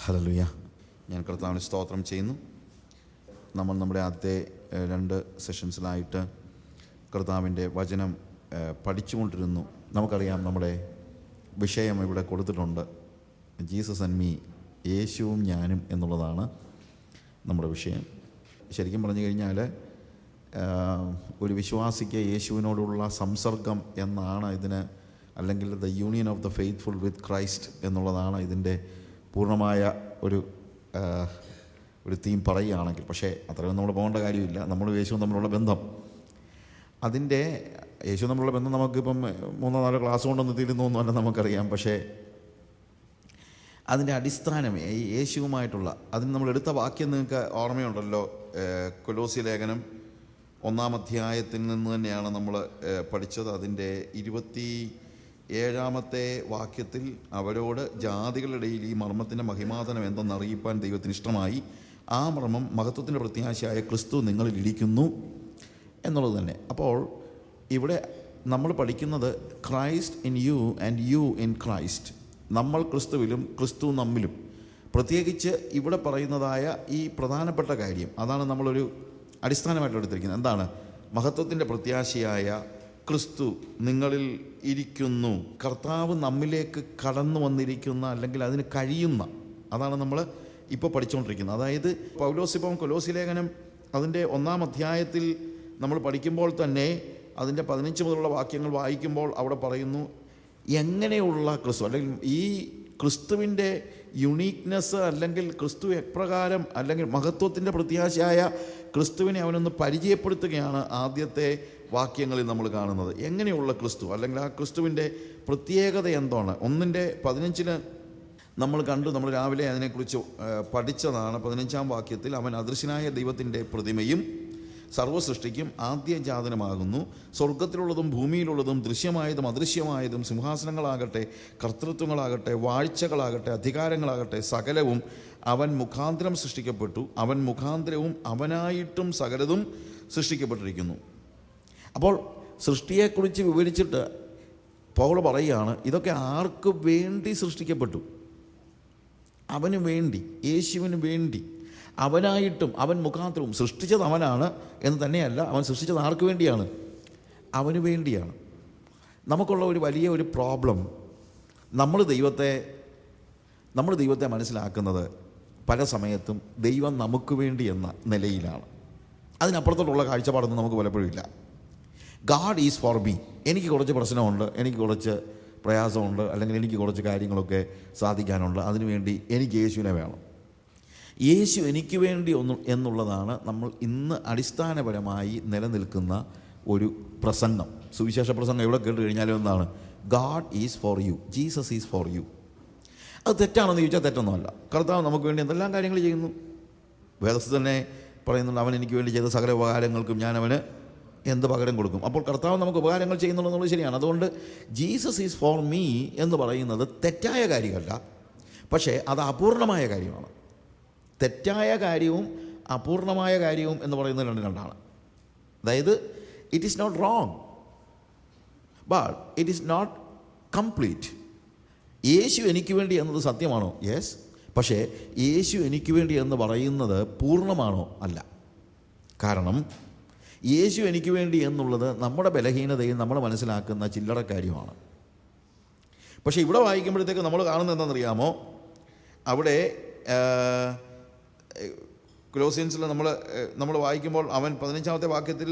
Hallelujah. ഞാൻ കർത്താവിന് സ്തോത്രം ചെയ്യുന്നു. നമ്മൾ നമ്മുടെ ആദ്യത്തെ 2 സെഷൻസിലായിട്ട് കർത്താവിൻ്റെ വചനം പഠിച്ചുകൊണ്ടിരുന്നു. നമുക്കറിയാം, നമ്മുടെ വിഷയം ഇവിടെ കൊടുത്തിട്ടുണ്ട്. ജീസസ് ആൻഡ് മീ, യേശുവും ഞാനും എന്നുള്ളതാണ് നമ്മുടെ വിഷയം. ശരിക്കും പറഞ്ഞു കഴിഞ്ഞാൽ ഒരു വിശ്വാസിക്ക് യേശുവിനോടുള്ള സംസർഗം എന്നാണ് ഇതിന്, അല്ലെങ്കിൽ the union of the faithful with Christ എന്നുള്ളതാണ് ഇതിൻ്റെ പൂർണ്ണമായ ഒരു തീം പറയുകയാണെങ്കിൽ. പക്ഷേ അത്രയൊന്നും നമ്മൾ പോകേണ്ട കാര്യമില്ല. നമ്മൾ യേശുവും തമ്മിലുള്ള ബന്ധം, അതിൻ്റെ യേശു തമ്മിലുള്ള ബന്ധം നമുക്കിപ്പം 3-4 ക്ലാസ് കൊണ്ടൊന്നും തീരുന്നൊന്നുമല്ല, നമുക്കറിയാം. പക്ഷേ അതിൻ്റെ അടിസ്ഥാനം യേശുവുമായിട്ടുള്ള, അതിന് നമ്മൾ എടുത്ത വാക്യം നിങ്ങൾക്ക് ഓർമ്മയുണ്ടല്ലോ. കൊലോസ്യ ലേഖനം 1-ാം അധ്യായത്തിൽ നിന്ന് തന്നെയാണ് നമ്മൾ പഠിച്ചത്. അതിൻ്റെ 27-ാമത്തെ വാക്യത്തിൽ അവരോട് ജാതികളുടെ ഇടയിൽ ഈ മർമ്മത്തിൻ്റെ മഹിമാതനം എന്തെന്നറിയിപ്പാൻ ദൈവത്തിന് ഇഷ്ടമായി. ആ മർമ്മം മഹത്വത്തിൻ്റെ പ്രത്യാശയായ ക്രിസ്തു നിങ്ങളിൽ ഇരിക്കുന്നു എന്നുള്ളത് തന്നെ. അപ്പോൾ ഇവിടെ നമ്മൾ പഠിക്കുന്നത് Christ in you and you in Christ. നമ്മൾ ക്രിസ്തുവിലും ക്രിസ്തു നമ്മിലും. പ്രത്യേകിച്ച് ഇവിടെ പറയുന്നതായ ഈ പ്രധാനപ്പെട്ട കാര്യം അതാണ് നമ്മളൊരു അടിസ്ഥാനമായിട്ട് എടുത്തിരിക്കുന്നത്. എന്താണ്? മഹത്വത്തിൻ്റെ പ്രത്യാശയായ ക്രിസ്തു നിങ്ങളിൽ ഇരിക്കുന്നു. കർത്താവ് നമ്മിലേക്ക് കടന്നു വന്നിരിക്കുന്ന, അല്ലെങ്കിൽ അതിന് കഴിയുന്ന, അതാണ് നമ്മൾ ഇപ്പോൾ പഠിച്ചുകൊണ്ടിരിക്കുന്നത്. അതായത് പൗലോസിപ്പം കൊലോസ്യ ലേഖനം അതിൻ്റെ 1-ാം അധ്യായത്തിൽ നമ്മൾ പഠിക്കുമ്പോൾ തന്നെ അതിൻ്റെ 15 മുതലുള്ള വാക്യങ്ങൾ വായിക്കുമ്പോൾ അവിടെ പറയുന്നു എങ്ങനെയുള്ള ക്രിസ്തു, അല്ലെങ്കിൽ ഈ ക്രിസ്തുവിൻ്റെ യുണീക്നെസ്, അല്ലെങ്കിൽ ക്രിസ്തു എപ്രകാരം, അല്ലെങ്കിൽ മഹത്വത്തിൻ്റെ പ്രത്യാശയായ ക്രിസ്തുവിനെ അവനൊന്ന് പരിചയപ്പെടുത്തുകയാണ് ആദ്യത്തെ വാക്യങ്ങളിൽ നമ്മൾ കാണുന്നത്. എങ്ങനെയുള്ള ക്രിസ്തു, അല്ലെങ്കിൽ ആ ക്രിസ്തുവിൻ്റെ പ്രത്യേകത എന്താണ്? 1:15 നമ്മൾ കണ്ടു. നമ്മൾ രാവിലെ അതിനെക്കുറിച്ച് പഠിച്ചതാണ്. 15-ാം വാക്യത്തിൽ അവൻ അദൃശ്യനായ ദൈവത്തിൻ്റെ പ്രതിമയും സർവ്വസൃഷ്ടിക്കും ആദ്യജാതനമാകുന്നു. സ്വർഗത്തിലുള്ളതും ഭൂമിയിലുള്ളതും ദൃശ്യമായതും അദൃശ്യമായതും, സിംഹാസനങ്ങളാകട്ടെ, കർത്തൃത്വങ്ങളാകട്ടെ, വാഴ്ചകളാകട്ടെ, അധികാരങ്ങളാകട്ടെ, സകലവും അവൻ മുഖാന്തരം സൃഷ്ടിക്കപ്പെട്ടു. അവൻ മുഖാന്തരവും അവനായിട്ടും സകലതും സൃഷ്ടിക്കപ്പെട്ടിരിക്കുന്നു. അപ്പോൾ സൃഷ്ടിയെക്കുറിച്ച് വിവരിച്ചിട്ട് പൗൽ പറയുകയാണ്, ഇതൊക്കെ ആർക്ക് വേണ്ടി സൃഷ്ടിക്കപ്പെട്ടു? അവന് വേണ്ടി, യേശുവിന് വേണ്ടി. അവനായിട്ടും അവൻ മുഖാന്തരവും. സൃഷ്ടിച്ചത് അവനാണ് എന്ന് തന്നെയല്ല, അവൻ സൃഷ്ടിച്ചത് ആർക്ക് വേണ്ടിയാണ്? അവന് വേണ്ടിയാണ്. നമുക്കുള്ള ഒരു വലിയ ഒരു പ്രോബ്ലം, നമ്മൾ ദൈവത്തെ മനസ്സിലാക്കുന്നത് പല സമയത്തും ദൈവം നമുക്ക് വേണ്ടി എന്ന നിലയിലാണ്. അതിനപ്പുറത്തോട്ടുള്ള കാഴ്ചപ്പാടൊന്നും നമുക്ക് പലപ്പോഴും ഇല്ല. God is for me. എനിക്ക് കുറച്ച് പ്രശ്നമുണ്ട്, എനിക്ക് കുറച്ച് പ്രയാസമുണ്ട്, അല്ലെങ്കിൽ എനിക്ക് കുറച്ച് കാര്യങ്ങളൊക്കെ സാധിക്കാനുണ്ട്, അതിനുവേണ്ടി എനിക്ക് യേശുവിനെ വേണം. യേശു എനിക്ക് വേണ്ടി എന്നുള്ളതാണ് നമ്മൾ ഇന്ന് അടിസ്ഥാനപരമായി നിലനിൽക്കുന്ന ഒരു പ്രസംഗം. സുവിശേഷ പ്രസംഗം എവിടെ കേട്ട് കഴിഞ്ഞാലും എന്താണ്? God is for you, Jesus is for you. അത് തെറ്റാണെന്ന് ചോദിച്ചാൽ തെറ്റൊന്നുമല്ല. കർത്താവ് നമുക്ക് വേണ്ടി എന്തെല്ലാം കാര്യങ്ങൾ ചെയ്യുന്നു. വേദത്തിൽ തന്നെ പറയുന്നുണ്ട്, അവൻ എനിക്ക് വേണ്ടി ചെയ്ത സകല ഉപകാരങ്ങൾക്കും ഞാൻ അവന് എന്ത് പകരം കൊടുക്കും. അപ്പോൾ കർത്താവ് നമുക്ക് ഉപകാരങ്ങൾ ചെയ്യുന്നുള്ളത് ശരിയാണ്. അതുകൊണ്ട് ജീസസ് ഈസ് ഫോർ മീ എന്ന് പറയുന്നത് തെറ്റായ കാര്യമല്ല, പക്ഷേ അത് അപൂർണമായ കാര്യമാണ്. തെറ്റായ കാര്യവും അപൂർണമായ കാര്യവും എന്ന് പറയുന്നത് രണ്ടാണ്. അതായത് it is not wrong, but it is not complete. Yeshu എനിക്ക് വേണ്ടി എന്നത് സത്യമാണോ? യെസ്. പക്ഷേ യേശു എനിക്ക് വേണ്ടി എന്ന് പറയുന്നത് പൂർണ്ണമാണോ? അല്ല. കാരണം യേശു എനിക്ക് വേണ്ടി എന്നുള്ളത് നമ്മുടെ ബലഹീനതയും നമ്മൾ മനസ്സിലാക്കുന്ന ചില്ലറ കാര്യമാണ്. പക്ഷേ ഇവിടെ വായിക്കുമ്പോഴത്തേക്ക് നമ്മൾ കാണുന്നത് എന്താണെന്നറിയാമോ? അവിടെ കൊലോസിയൻസിൽ നമ്മൾ വായിക്കുമ്പോൾ അവൻ 15-ാമത്തെ വാക്യത്തിൽ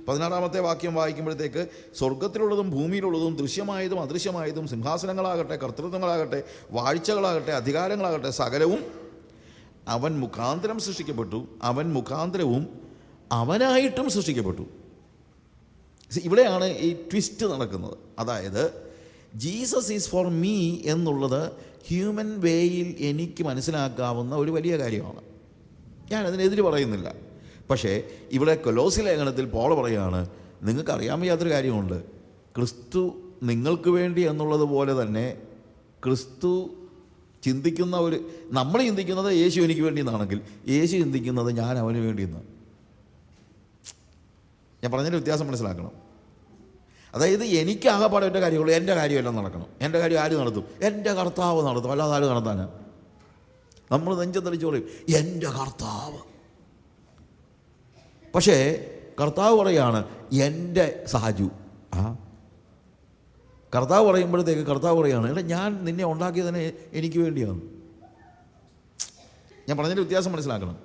16-ാമത്തെ വാക്യം വായിക്കുമ്പോഴത്തേക്ക് സ്വർഗത്തിലുള്ളതും ഭൂമിയിലുള്ളതും ദൃശ്യമായതും അദൃശ്യമായതും, സിംഹാസനങ്ങളാകട്ടെ, കർത്തൃത്വങ്ങളാകട്ടെ, വാഴ്ചകളാകട്ടെ, അധികാരങ്ങളാകട്ടെ, സകലവും അവൻ മുഖാന്തരം സൃഷ്ടിക്കപ്പെട്ടു. അവൻ മുഖാന്തരവും അവനായിട്ടും സൃഷ്ടിക്കപ്പെട്ടു. ഇവിടെയാണ് ഈ ട്വിസ്റ്റ് നടക്കുന്നത്. അതായത് ജീസസ് ഈസ് ഫോർ മീ എന്നുള്ളത് ഹ്യൂമൻ വേയിൽ എനിക്ക് മനസ്സിലാക്കാവുന്ന ഒരു വലിയ കാര്യമാണ്. ഞാനതിനെതിരെ പറയുന്നില്ല. പക്ഷേ ഇവിടെ കൊലോസ്യ ലേഖനത്തിൽ പൗൽ പറയുകയാണ്, നിങ്ങൾക്കറിയാൻ വയ്യാത്തൊരു കാര്യമുണ്ട്. ക്രിസ്തു നിങ്ങൾക്ക് വേണ്ടി എന്നുള്ളത് പോലെ തന്നെ ക്രിസ്തു ചിന്തിക്കുന്ന നമ്മൾ ചിന്തിക്കുന്നത് യേശു എനിക്ക് വേണ്ടി എന്നാണെങ്കിൽ, യേശു ചിന്തിക്കുന്നത് ഞാൻ അവന് വേണ്ടി എന്ന്. ഞാൻ പറഞ്ഞതിൻ്റെ വ്യത്യാസം മനസ്സിലാക്കണം. അതായത് എനിക്ക് ആകെപ്പാടെ ഒറ്റ കാര്യമുള്ളൂ, എൻ്റെ കാര്യമെല്ലാം നടക്കണം. എൻ്റെ കാര്യം ആര് നടത്തും? എൻ്റെ കർത്താവ് നടത്തും, അല്ലാതെ ആര് നടത്താനാണ്? നമ്മൾ നെഞ്ചത്തടിച്ച് പറയും എൻ്റെ കർത്താവ്. പക്ഷേ കർത്താവ് പറയാണ് എൻ്റെ സാജു. കർത്താവ് പറയുമ്പോഴത്തേക്ക് കർത്താവ് പറയാണ്, എടാ ഞാൻ നിന്നെ ഉണ്ടാക്കിയതിനെ എനിക്ക് വേണ്ടിയാണ്. ഞാൻ പറഞ്ഞതിൻ്റെ വ്യത്യാസം മനസ്സിലാക്കണം.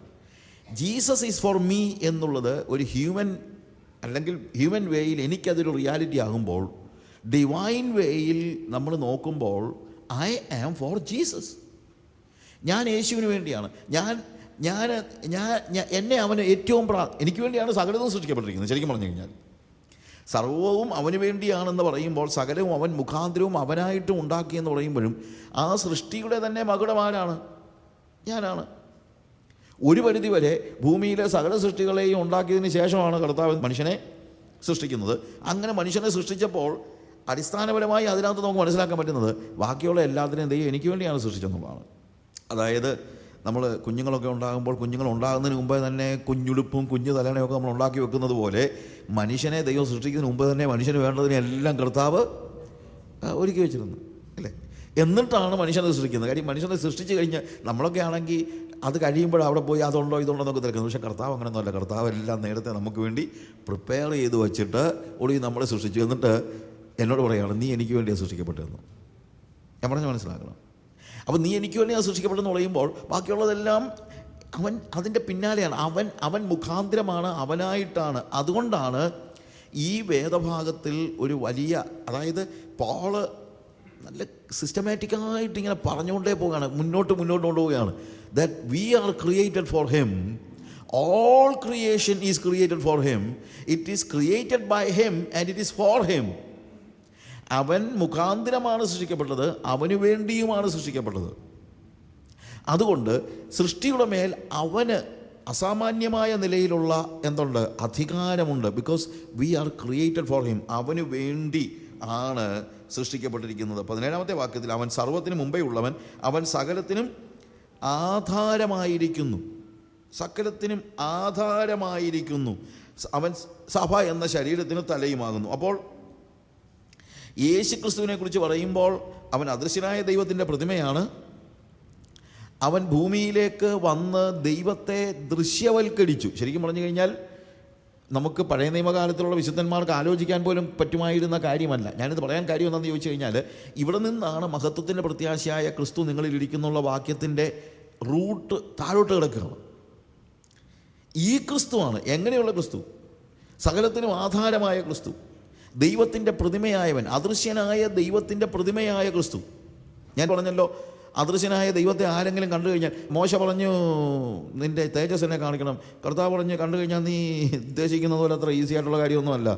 ജീസസ് ഈസ് ഫോർ മീ എന്നുള്ളത് ഒരു ഹ്യൂമൻ അല്ലെങ്കിൽ ഹ്യൂമൻ വേയിൽ എനിക്കതൊരു റിയാലിറ്റി ആകുമ്പോൾ, ഡിവൈൻ വേയിൽ നമ്മൾ നോക്കുമ്പോൾ ഐ ആം ഫോർ ജീസസ്. ഞാൻ യേശുവിന് വേണ്ടിയാണ്. എന്നെ അവന് ഏറ്റവും എനിക്ക് വേണ്ടിയാണ് സകലവും സൃഷ്ടിക്കപ്പെട്ടിരിക്കുന്നത്. ശരിക്കും പറഞ്ഞു കഴിഞ്ഞാൽ സർവവും അവന് വേണ്ടിയാണെന്ന് പറയുമ്പോൾ സകലവും അവൻ മുഖാന്തരവും അവനായിട്ടും ഉണ്ടാക്കിയെന്ന് പറയുമ്പോഴും ആ സൃഷ്ടിയുടെ തന്നെ മകുടമാരാണ്? ഞാനാണ്. ഒരു പരിധിവരെ ഭൂമിയിലെ സകല സൃഷ്ടികളെയും ഉണ്ടാക്കിയതിന് ശേഷമാണ് കർത്താവ് മനുഷ്യനെ സൃഷ്ടിക്കുന്നത്. അങ്ങനെ മനുഷ്യനെ സൃഷ്ടിച്ചപ്പോൾ അടിസ്ഥാനപരമായി അതിനകത്ത് നമുക്ക് മനസ്സിലാക്കാൻ പറ്റുന്നത് ബാക്കിയുള്ള എല്ലാത്തിനെയും ദൈവം എനിക്ക് വേണ്ടിയാണ് സൃഷ്ടിച്ചെന്നുള്ളതാണ്. അതായത് നമ്മൾ കുഞ്ഞുങ്ങളൊക്കെ ഉണ്ടാകുമ്പോൾ കുഞ്ഞുങ്ങൾ ഉണ്ടാകുന്നതിന് മുമ്പേ തന്നെ കുഞ്ഞുടുപ്പും കുഞ്ഞു തലണയൊക്കെ നമ്മൾ ഉണ്ടാക്കി വെക്കുന്നത് പോലെ മനുഷ്യനെ ദൈവം സൃഷ്ടിക്കുന്നതിന് മുമ്പ് തന്നെ മനുഷ്യന് വേണ്ടതിനെല്ലാം കർത്താവ് ഒരുക്കി വെച്ചിരുന്നു, അല്ലേ? എന്നിട്ടാണ് മനുഷ്യനെ സൃഷ്ടിക്കുന്നത്. കാര്യം മനുഷ്യനെ സൃഷ്ടിച്ച് കഴിഞ്ഞ് നമ്മളൊക്കെ ആണെങ്കിൽ അത് കഴിയുമ്പോൾ അവിടെ പോയി അതുണ്ടോ ഇതുണ്ടോ എന്നൊക്കെ തിരക്കുന്നത്. പക്ഷേ കർത്താവ് അങ്ങനെയൊന്നുമല്ല. കർത്താവ് എല്ലാം നേരത്തെ നമുക്ക് വേണ്ടി പ്രിപ്പയർ ചെയ്ത് വെച്ചിട്ട് ഒടുവിൽ നമ്മളെ സൃഷ്ടിച്ചു. എന്നിട്ട് എന്നോട് പറയുകയാണ്, നീ എനിക്ക് വേണ്ടിയാണ് സൃഷ്ടിക്കപ്പെട്ടതെന്ന്. ഞാൻ പറഞ്ഞ് മനസ്സിലാക്കണം. അപ്പം നീ എനിക്ക് വേണ്ടിയാണ് സൃഷ്ടിക്കപ്പെട്ടെന്ന് പറയുമ്പോൾ ബാക്കിയുള്ളതെല്ലാം അവൻ അതിൻ്റെ പിന്നാലെയാണ്. അവൻ മുഖാന്തരമാണ്, അവനായിട്ടാണ്. അതുകൊണ്ടാണ് ഈ വേദഭാഗത്തിൽ ഒരു വലിയ, അതായത് പോള് നല്ല സിസ്റ്റമാറ്റിക്കായിട്ട് ഇങ്ങനെ പറഞ്ഞുകൊണ്ടേ പോവുകയാണ്, മുന്നോട്ട് കൊണ്ടുപോവുകയാണ്. That we are created for him. All creation is created for him. It is created by him and it is for him. അവൻ മുഖാന്തരമാണ് സൃഷ്ടിക്കപ്പെട്ടത്, അവന് വേണ്ടിയുമാണ് സൃഷ്ടിക്കപ്പെട്ടത്. അതുകൊണ്ട് സൃഷ്ടിയുടെ മേൽ അവന് അസാമാന്യമായ നിലയിലുള്ള എന്തുണ്ട്? അധികാരമുണ്ട്. Because we are created for him. അവന് വേണ്ടി ആണ് സൃഷ്ടിക്കപ്പെട്ടിരിക്കുന്നത്. 17-ാമത്തെ വാക്യത്തിൽ അവൻ സർവ്വത്തിനും മുമ്പേ ഉള്ളവൻ, അവൻ സകലത്തിനും ആധാരമായിരിക്കുന്നു. സകലത്തിനും ആധാരമായിരിക്കുന്നു. അവൻ സഭ എന്ന ശരീരത്തിന് തലയുമാകുന്നു. അപ്പോൾ യേശു ക്രിസ്തുവിനെ കുറിച്ച് പറയുമ്പോൾ അവൻ അദൃശ്യനായ ദൈവത്തിൻ്റെ പ്രതിമയാണ്. അവൻ ഭൂമിയിലേക്ക് വന്ന് ദൈവത്തെ ദൃശ്യവൽക്കരിച്ചു. ശരിക്കും പറഞ്ഞു കഴിഞ്ഞാൽ നമുക്ക് പഴയ നിയമകാലത്തിലുള്ള വിശുദ്ധന്മാർക്ക് ആലോചിക്കാൻ പോലും പറ്റുമായിരുന്ന കാര്യമല്ല. ഞാനിത് പറയാൻ കാര്യം എന്താണെന്ന് ചോദിച്ചു കഴിഞ്ഞാൽ, ഇവിടെ നിന്നാണ് മഹത്വത്തിൻ്റെ പ്രത്യാശയായ ക്രിസ്തു നിങ്ങളിൽ ഇരിക്കുന്നുള്ള വാക്യത്തിൻ്റെ റൂട്ട് താഴോട്ട് കിടക്കുകയാണ്. ഈ ക്രിസ്തുവാണ്. എങ്ങനെയുള്ള ക്രിസ്തു? സകലത്തിനും ആധാരമായ ക്രിസ്തു, ദൈവത്തിൻ്റെ പ്രതിമയായവൻ, അദൃശ്യനായ ദൈവത്തിൻ്റെ പ്രതിമയായ ക്രിസ്തു. ഞാൻ പറഞ്ഞല്ലോ, അദൃശ്യനായ ദൈവത്തെ ആരെങ്കിലും കണ്ടു കഴിഞ്ഞാൽ, മോശ പറഞ്ഞു നിൻ്റെ തേജസ്സിനെ കാണിക്കണം, കർത്താവ് പറഞ്ഞ് കണ്ടു കഴിഞ്ഞാൽ നീ ഉദ്ദേശിക്കുന്നത് പോലെ അത്ര ഈസി ആയിട്ടുള്ള കാര്യമൊന്നുമല്ല.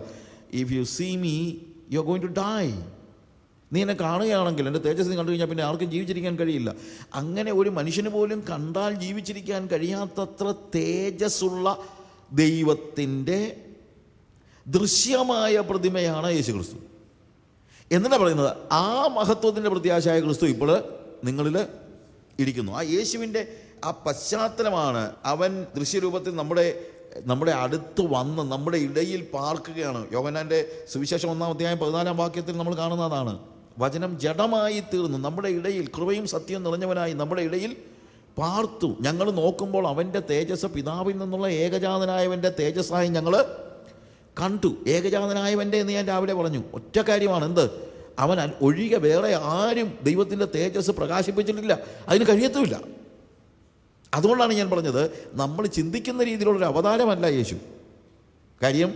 If you see me you are going to die. നീ എന്നെ കാണുകയാണെങ്കിൽ, എൻ്റെ തേജസ് നീ കണ്ടു കഴിഞ്ഞാൽ പിന്നെ ആർക്കും ജീവിച്ചിരിക്കാൻ കഴിയില്ല. അങ്ങനെ ഒരു മനുഷ്യന് പോലും കണ്ടാൽ ജീവിച്ചിരിക്കാൻ കഴിയാത്തത്ര തേജസ്സുള്ള ദൈവത്തിൻ്റെ ദൃശ്യമായ പ്രതിമയാണ് യേശു ക്രിസ്തു. എന്നിട്ടാണ് പറയുന്നത്, ആ മഹത്വത്തിൻ്റെ പ്രത്യാശയായ ക്രിസ്തു ഇപ്പോൾ നിങ്ങളിൽ ഇരിക്കുന്നു. ആ യേശുവിൻ്റെ ആ പശ്ചാത്തലമാണ്. അവൻ ദൃശ്യരൂപത്തിൽ നമ്മുടെ അടുത്ത് വന്ന് നമ്മുടെ ഇടയിൽ പാർക്കുകയാണ്. യോഹന്നാൻ്റെ സുവിശേഷം 1-ാം അധ്യായം 14-ാം വാക്യത്തിൽ നമ്മൾ കാണുന്നതാണ്. വചനം ജഡമായി തീർന്നു, നമ്മുടെ ഇടയിൽ കൃപയും സത്യവും നിറഞ്ഞവനായി നമ്മുടെ ഇടയിൽ പാർത്തു. ഞങ്ങൾ നോക്കുമ്പോൾ അവൻ്റെ തേജസ് പിതാവിൽ നിന്നുള്ള ഏകജാതനായവൻ്റെ തേജസ്സായി ഞങ്ങൾ കണ്ടു. ഏകജാതനായവൻ്റെ എന്ന് ഞാൻ രാവിലെ പറഞ്ഞു. ഒറ്റ കാര്യമാണ്, എന്ത്? അവൻ ഒഴികെ വേറെ ആരും ദൈവത്തിൻ്റെ തേജസ് പ്രകാശിപ്പിച്ചിട്ടില്ല, അതിന് കഴിയത്തുമില്ല. അതുകൊണ്ടാണ് ഞാൻ പറഞ്ഞത്, നമ്മൾ ചിന്തിക്കുന്ന രീതിയിലുള്ളൊരു അവതാരമല്ല യേശു. കാര്യം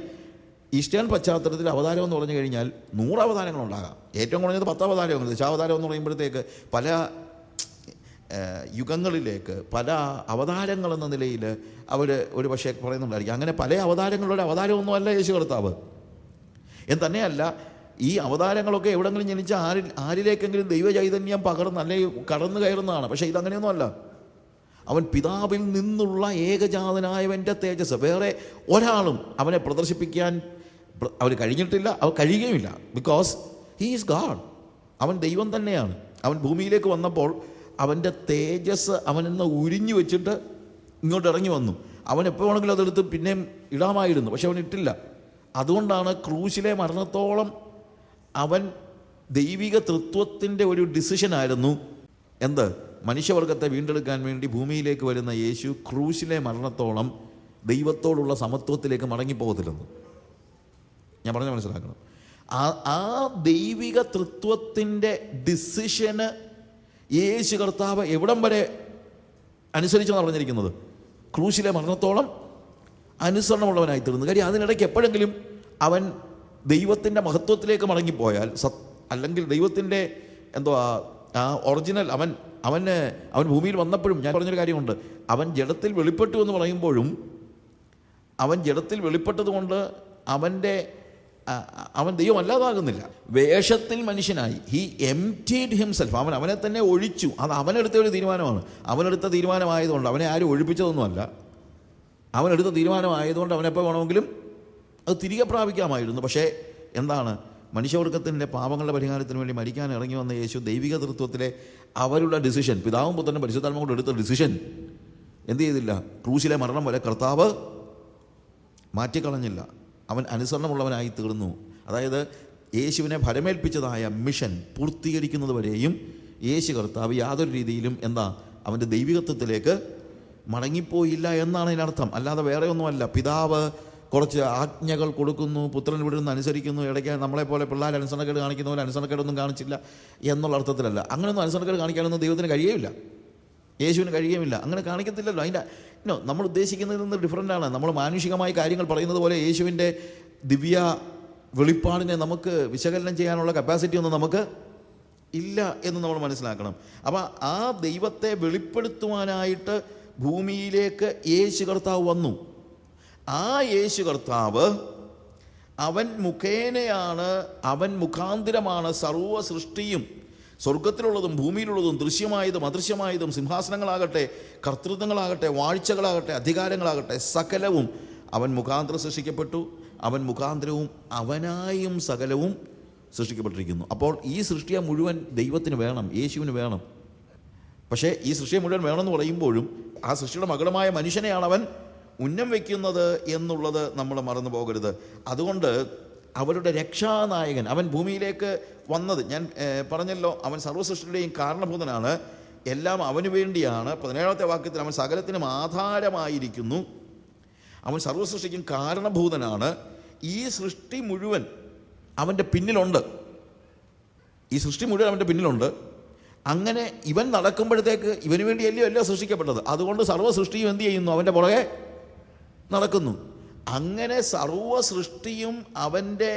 ഈസ്റ്റേൺ പശ്ചാത്തലത്തിൽ അവതാരം എന്ന് പറഞ്ഞു കഴിഞ്ഞാൽ 100 അവതാരങ്ങളുണ്ടാകാം. ഏറ്റവും കുറഞ്ഞത് 10 അവതാരങ്ങൾ. ദശാവതാരം എന്ന് പറയുമ്പോഴത്തേക്ക് പല യുഗങ്ങളിലേക്ക് പല അവതാരങ്ങളെന്ന നിലയിൽ അവർ ഒരു പക്ഷേ പറയുന്നുണ്ടായിരിക്കും. അങ്ങനെ പല അവതാരങ്ങളുടെ അവതാരമൊന്നുമല്ല യേശു കർത്താവ്. എന്ന് തന്നെയല്ല, ഈ അവതാരങ്ങളൊക്കെ എവിടെങ്കിലും ജനിച്ച ആരിലേക്കെങ്കിലും ദൈവചൈതന്യം പകർന്ന് അല്ലെങ്കിൽ കടന്നു കയറുന്നതാണ്. പക്ഷേ ഇതങ്ങനെയൊന്നുമല്ല. അവൻ പിതാവിൽ നിന്നുള്ള ഏകജാതനായവൻ്റെ തേജസ് വേറെ ഒരാളും അവനെ പ്രദർശിപ്പിക്കാൻ അവർ കഴിഞ്ഞിട്ടില്ല, അവർ കഴിയുകയുമില്ല. Because he is God. അവൻ ദൈവം തന്നെയാണ്. അവൻ ഭൂമിയിലേക്ക് വന്നപ്പോൾ അവൻ്റെ തേജസ് അവനെന്ന് ഉരിഞ്ഞു വെച്ചിട്ട് ഇങ്ങോട്ട് ഇറങ്ങി വന്നു. അവൻ എപ്പോൾ വേണമെങ്കിലും അതെടുത്ത് പിന്നെയും ഇടാമായിരുന്നു, പക്ഷെ അവൻ ഇട്ടില്ല. അതുകൊണ്ടാണ് ക്രൂശിലെ മരണത്തോളം അവൻ ദൈവിക തൃത്വത്തിൻ്റെ ഒരു ഡിസിഷനായിരുന്നു എന്ത്? മനുഷ്യവർഗത്തെ വീണ്ടെടുക്കാൻ വേണ്ടി ഭൂമിയിലേക്ക് വരുന്ന യേശു ക്രൂശിലെ മരണത്തോളം ദൈവത്തോടുള്ള സമത്വത്തിലേക്ക് മടങ്ങിപ്പോകത്തില്ലെന്ന് ഞാൻ പറഞ്ഞ് മനസ്സിലാക്കണം. ആ ദൈവിക തൃത്വത്തിൻ്റെ ഡിസിഷന് യേശു കർത്താവ് എവിടം വരെ അനുസരിച്ചെന്ന് പറഞ്ഞിരിക്കുന്നത്? ക്രൂശിലെ മരണത്തോളം അനുസരണമുള്ളവനായി തീർന്നു. കാര്യം അതിനിടയ്ക്ക് എപ്പോഴെങ്കിലും അവൻ ദൈവത്തിൻ്റെ മഹത്വത്തിലേക്ക് മടങ്ങിപ്പോയാൽ, അല്ലെങ്കിൽ ദൈവത്തിൻ്റെ ആ ഒറിജിനൽ അവൻ ഭൂമിയിൽ വന്നപ്പോഴും ഞാൻ പറഞ്ഞൊരു കാര്യമുണ്ട്, അവൻ ജഡത്തിൽ വെളിപ്പെട്ടു എന്ന് പറയുമ്പോഴും അവൻ ജഡത്തിൽ വെളിപ്പെട്ടത് കൊണ്ട് അവൻ ദൈവമല്ലാതാകുന്നില്ല. വേഷത്തിൽ മനുഷ്യനായി ഹി എംപ്റ്റീഡ് ഹിംസെൽഫ്, അവനെ തന്നെ ഒഴിച്ചു. അത് അവനെടുത്ത ഒരു തീരുമാനമാണ്. അവനെടുത്ത തീരുമാനമായതുകൊണ്ട്, അവനെ ആരും ഒഴിപ്പിച്ചതൊന്നുമല്ല, അവനെടുത്ത തീരുമാനമായതുകൊണ്ട് അവനെപ്പോൾ വേണമെങ്കിലും അത് തിരികെ പ്രാപിക്കാമായിരുന്നു. പക്ഷേ എന്താണ്? മനുഷ്യവർഗത്തിൻ്റെ പാപങ്ങളുടെ പരിഹാരത്തിന് വേണ്ടി മരിക്കാൻ ഇറങ്ങി വന്ന യേശു ദൈവിക തൃത്വത്തിലെ അവരുടെ ഡിസിഷൻ, പിതാവും പുത്രനും പരിശുദ്ധാത്മാവും കൊണ്ട് എടുത്ത ഡിസിഷൻ എന്ത് ചെയ്തില്ല? ക്രൂശിലെ മരണം വരെ കർത്താവ് മാറ്റിക്കളഞ്ഞില്ല. അവൻ അനുസരണമുള്ളവനായി തീർന്നു. അതായത് യേശുവിനെ ഭരമേൽപ്പിച്ചതായ മിഷൻ പൂർത്തീകരിക്കുന്നത് വരെയും യേശു കർത്താവ് യാതൊരു രീതിയിലും അവൻ്റെ ദൈവികത്വത്തിലേക്ക് മടങ്ങിപ്പോയില്ല എന്നാണ് ഇതിനർത്ഥം. അല്ലാതെ വേറെ ഒന്നുമല്ല. പിതാവ് കുറച്ച് ആജ്ഞകൾ കൊടുക്കുന്നു, പുത്രൻ ഇവിടെ നിന്ന് അനുസരിക്കുന്നു, ഇടയ്ക്ക് നമ്മളെപ്പോലെ പിള്ളേർ അനുസരണക്കേട് കാണിക്കുന്ന പോലെ അനുസരണക്കേടൊന്നും കാണിച്ചില്ല എന്നുള്ള അർത്ഥത്തിലല്ല. അങ്ങനെയൊന്നും അനുസരണക്കേട് കാണിക്കാനൊന്നും ദൈവത്തിന് കഴിയുമില്ല, യേശുവിന് കഴിയുമില്ല. അങ്ങനെ കാണിക്കത്തില്ലല്ലോ. അതിൻ്റെ നമ്മൾ ഉദ്ദേശിക്കുന്നതിൽ നിന്ന് ഡിഫറൻ്റാണ്. നമ്മൾ മാനുഷികമായ കാര്യങ്ങൾ പറയുന്നത് പോലെ യേശുവിൻ്റെ ദിവ്യ വെളിപ്പാടിനെ നമുക്ക് വിശകലനം ചെയ്യാനുള്ള കപ്പാസിറ്റി ഒന്നും നമുക്ക് ഇല്ല എന്ന് നമ്മൾ മനസ്സിലാക്കണം. അപ്പോൾ ആ ദൈവത്തെ വെളിപ്പെടുത്തുവാനായിട്ട് ഭൂമിയിലേക്ക് യേശു കർത്താവ് വന്നു. ആ യേശു കർത്താവ് അവൻ മുഖേനയാണ്, അവൻ മുഖാന്തരമാണ് സർവ്വ സൃഷ്ടിയും, സ്വർഗത്തിലുള്ളതും ഭൂമിയിലുള്ളതും ദൃശ്യമായതും അദൃശ്യമായതും, സിംഹാസനങ്ങളാകട്ടെ, കർത്തൃത്വങ്ങളാകട്ടെ, വാഴ്ചകളാകട്ടെ, അധികാരങ്ങളാകട്ടെ, സകലവും അവൻ മുഖാന്തരം സൃഷ്ടിക്കപ്പെട്ടു. അവൻ മുഖാന്തരവും അവനായും സകലവും സൃഷ്ടിക്കപ്പെട്ടിരിക്കുന്നു. അപ്പോൾ ഈ സൃഷ്ടിയെ മുഴുവൻ ദൈവത്തിന് വേണം, യേശുവിന് വേണം. പക്ഷേ ഈ സൃഷ്ടിയെ മുഴുവൻ വേണമെന്ന് പറയുമ്പോഴും ആ സൃഷ്ടിയുടെ മകളമായ മനുഷ്യനെയാണ് അവൻ ഉന്നം വയ്ക്കുന്നത് എന്നുള്ളത് നമ്മൾ മറന്നു പോകരുത്. അതുകൊണ്ട് അവരുടെ രക്ഷാനായകൻ അവൻ ഭൂമിയിലേക്ക് വന്നത്, ഞാൻ പറഞ്ഞല്ലോ, അവൻ സർവ്വസൃഷ്ടിയുടെയും കാരണഭൂതനാണ്. എല്ലാം അവന് വേണ്ടിയാണ്. 17-ാമത്തെ വാക്യത്തിൽ അവൻ സകലത്തിനും ആധാരമായിരിക്കുന്നു. അവൻ സർവ്വസൃഷ്ടിക്കും കാരണഭൂതനാണ്. ഈ സൃഷ്ടി മുഴുവൻ അവൻ്റെ പിന്നിലുണ്ട്. ഈ സൃഷ്ടി മുഴുവൻ അവൻ്റെ പിന്നിലുണ്ട്. അങ്ങനെ ഇവൻ നടക്കുമ്പോഴത്തേക്ക് ഇവന് വേണ്ടിയല്ലോ സൃഷ്ടിക്കപ്പെട്ടത്. അതുകൊണ്ട് സർവ്വ സൃഷ്ടിയും എന്ത് ചെയ്യുന്നു? അവൻ്റെ പുറകെ നടക്കുന്നു. അങ്ങനെ സർവ്വ സൃഷ്ടിയും അവൻ്റെ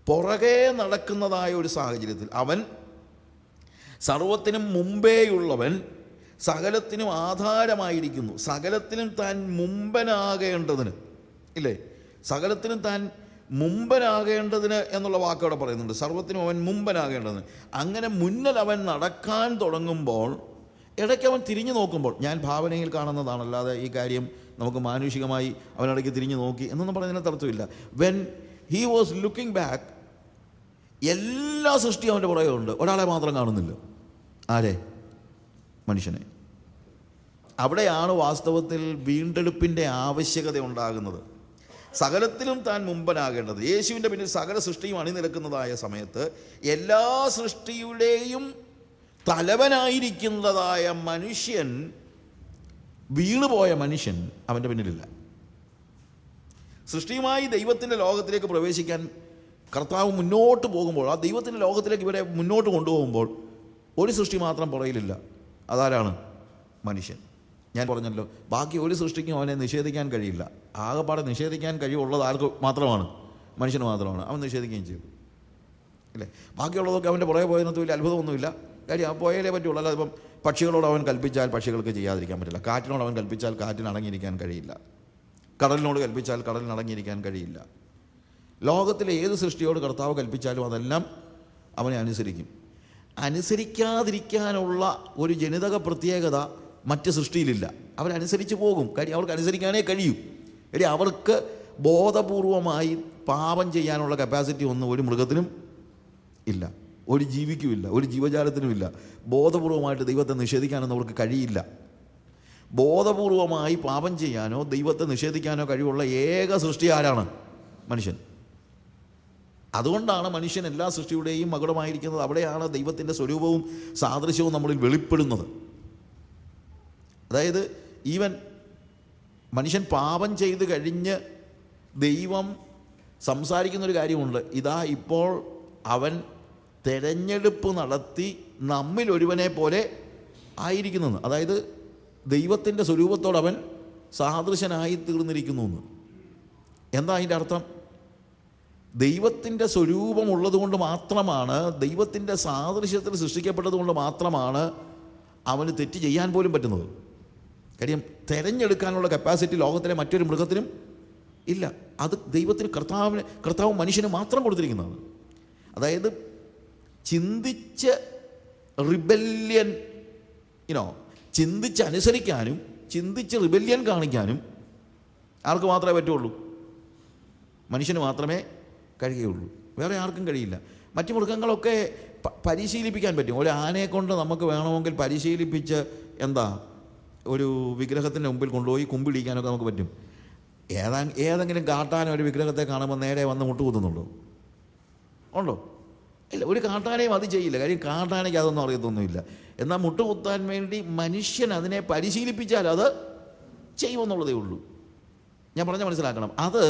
പുറകെ നടക്കുന്നതായ ഒരു സാഹചര്യത്തിൽ അവൻ സർവത്തിനും മുമ്പേയുള്ളവൻ, സകലത്തിനും ആധാരമായിരിക്കുന്നു. സകലത്തിനും താൻ മുമ്പനാകേണ്ടതിന്, ഇല്ലേ? സകലത്തിനും താൻ മുമ്പനാകേണ്ടതിന് എന്നുള്ള വാക്കവിടെ പറയുന്നുണ്ട്. സർവത്തിനും അവൻ മുമ്പനാകേണ്ടതിന്. അങ്ങനെ മുന്നിൽ അവൻ നടക്കാൻ തുടങ്ങുമ്പോൾ ഇടയ്ക്ക് അവൻ തിരിഞ്ഞു നോക്കുമ്പോൾ, ഞാൻ ഭാവനയിൽ കാണുന്നതാണ്, അല്ലാതെ ഈ കാര്യം നമുക്ക് മാനുഷികമായി അവനിടയ്ക്ക് തിരിഞ്ഞു നോക്കി എന്നൊന്നും പറയുന്നതിന് അർത്ഥമില്ല. When he was looking back, എല്ലാ സൃഷ്ടിയും അവൻ്റെ പുറകെ ഉണ്ട്. ഒരാളെ മാത്രം കാണുന്നില്ല. ആരെ? മനുഷ്യനെ. അവിടെയാണ് വാസ്തവത്തിൽ വീണ്ടെടുപ്പിൻ്റെ ആവശ്യകത ഉണ്ടാകുന്നത്. സകലത്തിലും താൻ മുമ്പനാകേണ്ടത്. യേശുവിൻ്റെ പിന്നിൽ സകല സൃഷ്ടിയും അണിനിരക്കുന്നതായ സമയത്ത് എല്ലാ സൃഷ്ടിയുടെയും തലവനായിരിക്കുന്നതായ മനുഷ്യൻ, വീണുപോയ മനുഷ്യൻ അവൻ്റെ പിന്നിലില്ല. സൃഷ്ടിയുമായി ദൈവത്തിൻ്റെ ലോകത്തിലേക്ക് പ്രവേശിക്കാൻ കർത്താവ് മുന്നോട്ട് പോകുമ്പോൾ, ആ ദൈവത്തിൻ്റെ ലോകത്തിലേക്ക് ഇവരെ മുന്നോട്ട് കൊണ്ടുപോകുമ്പോൾ ഒരു സൃഷ്ടി മാത്രം പുറയിലില്ല. അതാരാണ്? മനുഷ്യൻ. ഞാൻ പറഞ്ഞല്ലോ, ബാക്കി ഒരു സൃഷ്ടിക്കും അവനെ നിഷേധിക്കാൻ കഴിയില്ല. ആകെപ്പാടെ നിഷേധിക്കാൻ കഴിവുള്ളത് ആർക്ക് മാത്രമാണ്? മനുഷ്യന് മാത്രമാണ്. അവൻ നിഷേധിക്കുകയും ചെയ്തു, ഇല്ലേ? ബാക്കിയുള്ളതൊക്കെ അവൻ്റെ പുറകെ പോയതിനകത്ത് വലിയ അത്ഭുതമൊന്നുമില്ല. കാര്യം അവൻ പോയാലേ പറ്റുള്ളൂ. അല്ലാതെ ഇപ്പം പക്ഷികളോട് അവൻ കൽപ്പിച്ചാൽ പക്ഷികൾക്ക് ചെയ്യാതിരിക്കാൻ പറ്റില്ല. കാറ്റിനോട് അവൻ കൽപ്പിച്ചാൽ കാറ്റിന് അടങ്ങിയിരിക്കാൻ കഴിയില്ല. കടലിനോട് കൽപ്പിച്ചാൽ കടലിന് അടങ്ങിയിരിക്കാൻ കഴിയില്ല. ലോകത്തിലെ ഏത് സൃഷ്ടിയോട് കർത്താവ് കൽപ്പിച്ചാലും അതെല്ലാം അവനെ അനുസരിക്കും. അനുസരിക്കാതിരിക്കാനുള്ള ഒരു ജനിതക പ്രത്യേകത മറ്റ് സൃഷ്ടിയിലില്ല. അവരനുസരിച്ച് പോകും. കാര്യം അവർക്ക് അനുസരിക്കാനേ കഴിയൂ. കാര്യം അവർക്ക് ബോധപൂർവമായി പാപം ചെയ്യാനുള്ള കപ്പാസിറ്റി ഒന്നും ഒരു മൃഗത്തിനും ഇല്ല, ഒരു ജീവിക്കുമില്ല, ഒരു ജീവജാലത്തിനുമില്ല. ബോധപൂർവമായിട്ട് ദൈവത്തെ നിഷേധിക്കാനൊന്നും അവർക്ക് കഴിയില്ല. ബോധപൂർവമായി പാപം ചെയ്യാനോ ദൈവത്തെ നിഷേധിക്കാനോ കഴിവുള്ള ഏക സൃഷ്ടി ആരാണ്? മനുഷ്യൻ. അതുകൊണ്ടാണ് മനുഷ്യൻ എല്ലാ സൃഷ്ടിയുടെയും മകുടമായിരിക്കുന്നത്. അവിടെയാണ് ദൈവത്തിൻ്റെ സ്വരൂപവും സാദൃശ്യവും നമ്മളിൽ വെളിപ്പെടുന്നത്. അതായത് ഈവൻ മനുഷ്യൻ പാപം ചെയ്ത് കഴിഞ്ഞ് ദൈവം സംസാരിക്കുന്നൊരു കാര്യമുണ്ട്. ഇതാ ഇപ്പോൾ അവൻ തെരഞ്ഞെടുപ്പ് നടത്തി നമ്മിൽ ഒരുവനെ പോലെ ആയിരിക്കുന്നു. അതായത് ദൈവത്തിൻ്റെ സ്വരൂപത്തോട് അവൻ സാദൃശനായി തീർന്നിരിക്കുന്നു എന്ന്. എന്താ അതിൻ്റെ അർത്ഥം? ദൈവത്തിൻ്റെ സ്വരൂപമുള്ളത് കൊണ്ട് മാത്രമാണ്, ദൈവത്തിൻ്റെ സാദൃശ്യത്തിൽ സൃഷ്ടിക്കപ്പെട്ടത് കൊണ്ട് മാത്രമാണ് അവന് തെറ്റ് ചെയ്യാൻ പോലും പറ്റുന്നത്. കാര്യം തിരഞ്ഞെടുക്കാനുള്ള കപ്പാസിറ്റി ലോകത്തിലെ മറ്റൊരു മൃഗത്തിനും ഇല്ല. അത് ദൈവത്തിന് കർത്താവ് മനുഷ്യന് മാത്രം കൊടുത്തിരിക്കുന്നതാണ്. അതായത് ചിന്തിച്ച് റിബല്യൻ ചിന്തിച്ച് അനുസരിക്കാനും ചിന്തിച്ച് റിബല്യൻ കാണിക്കാനും ആർക്ക് മാത്രമേ പറ്റുള്ളൂ? മനുഷ്യന് മാത്രമേ കഴിയുകയുള്ളൂ. വേറെ ആർക്കും കഴിയില്ല. മറ്റു മൃഗങ്ങളൊക്കെ പരിശീലിപ്പിക്കാൻ പറ്റും. ഒരു ആനയെ കൊണ്ട് നമുക്ക് വേണമെങ്കിൽ പരിശീലിപ്പിച്ച് ഒരു വിഗ്രഹത്തിൻ്റെ മുമ്പിൽ കൊണ്ടുപോയി കുമ്പിടിക്കാനൊക്കെ നമുക്ക് പറ്റും. ഏതെങ്കിലും കാട്ടാന ഒരു വിഗ്രഹത്തെ കാണുമ്പോൾ നേരെ വന്ന് മുട്ടുകുത്തുന്നുണ്ടോ? ഉണ്ടോ? ഇല്ല. ഒരു കാട്ടാനയും അത് ചെയ്യില്ല. കാര്യം കാട്ടാനയ്ക്ക് അതൊന്നും അറിയത്തൊന്നുമില്ല. എന്നാൽ മുട്ടുകുത്താൻ വേണ്ടി മനുഷ്യൻ അതിനെ പരിശീലിപ്പിച്ചാൽ അത് ചെയ്യുമെന്നുള്ളതേ ഉള്ളൂ. ഞാൻ മനസ്സിലാക്കണം. അത്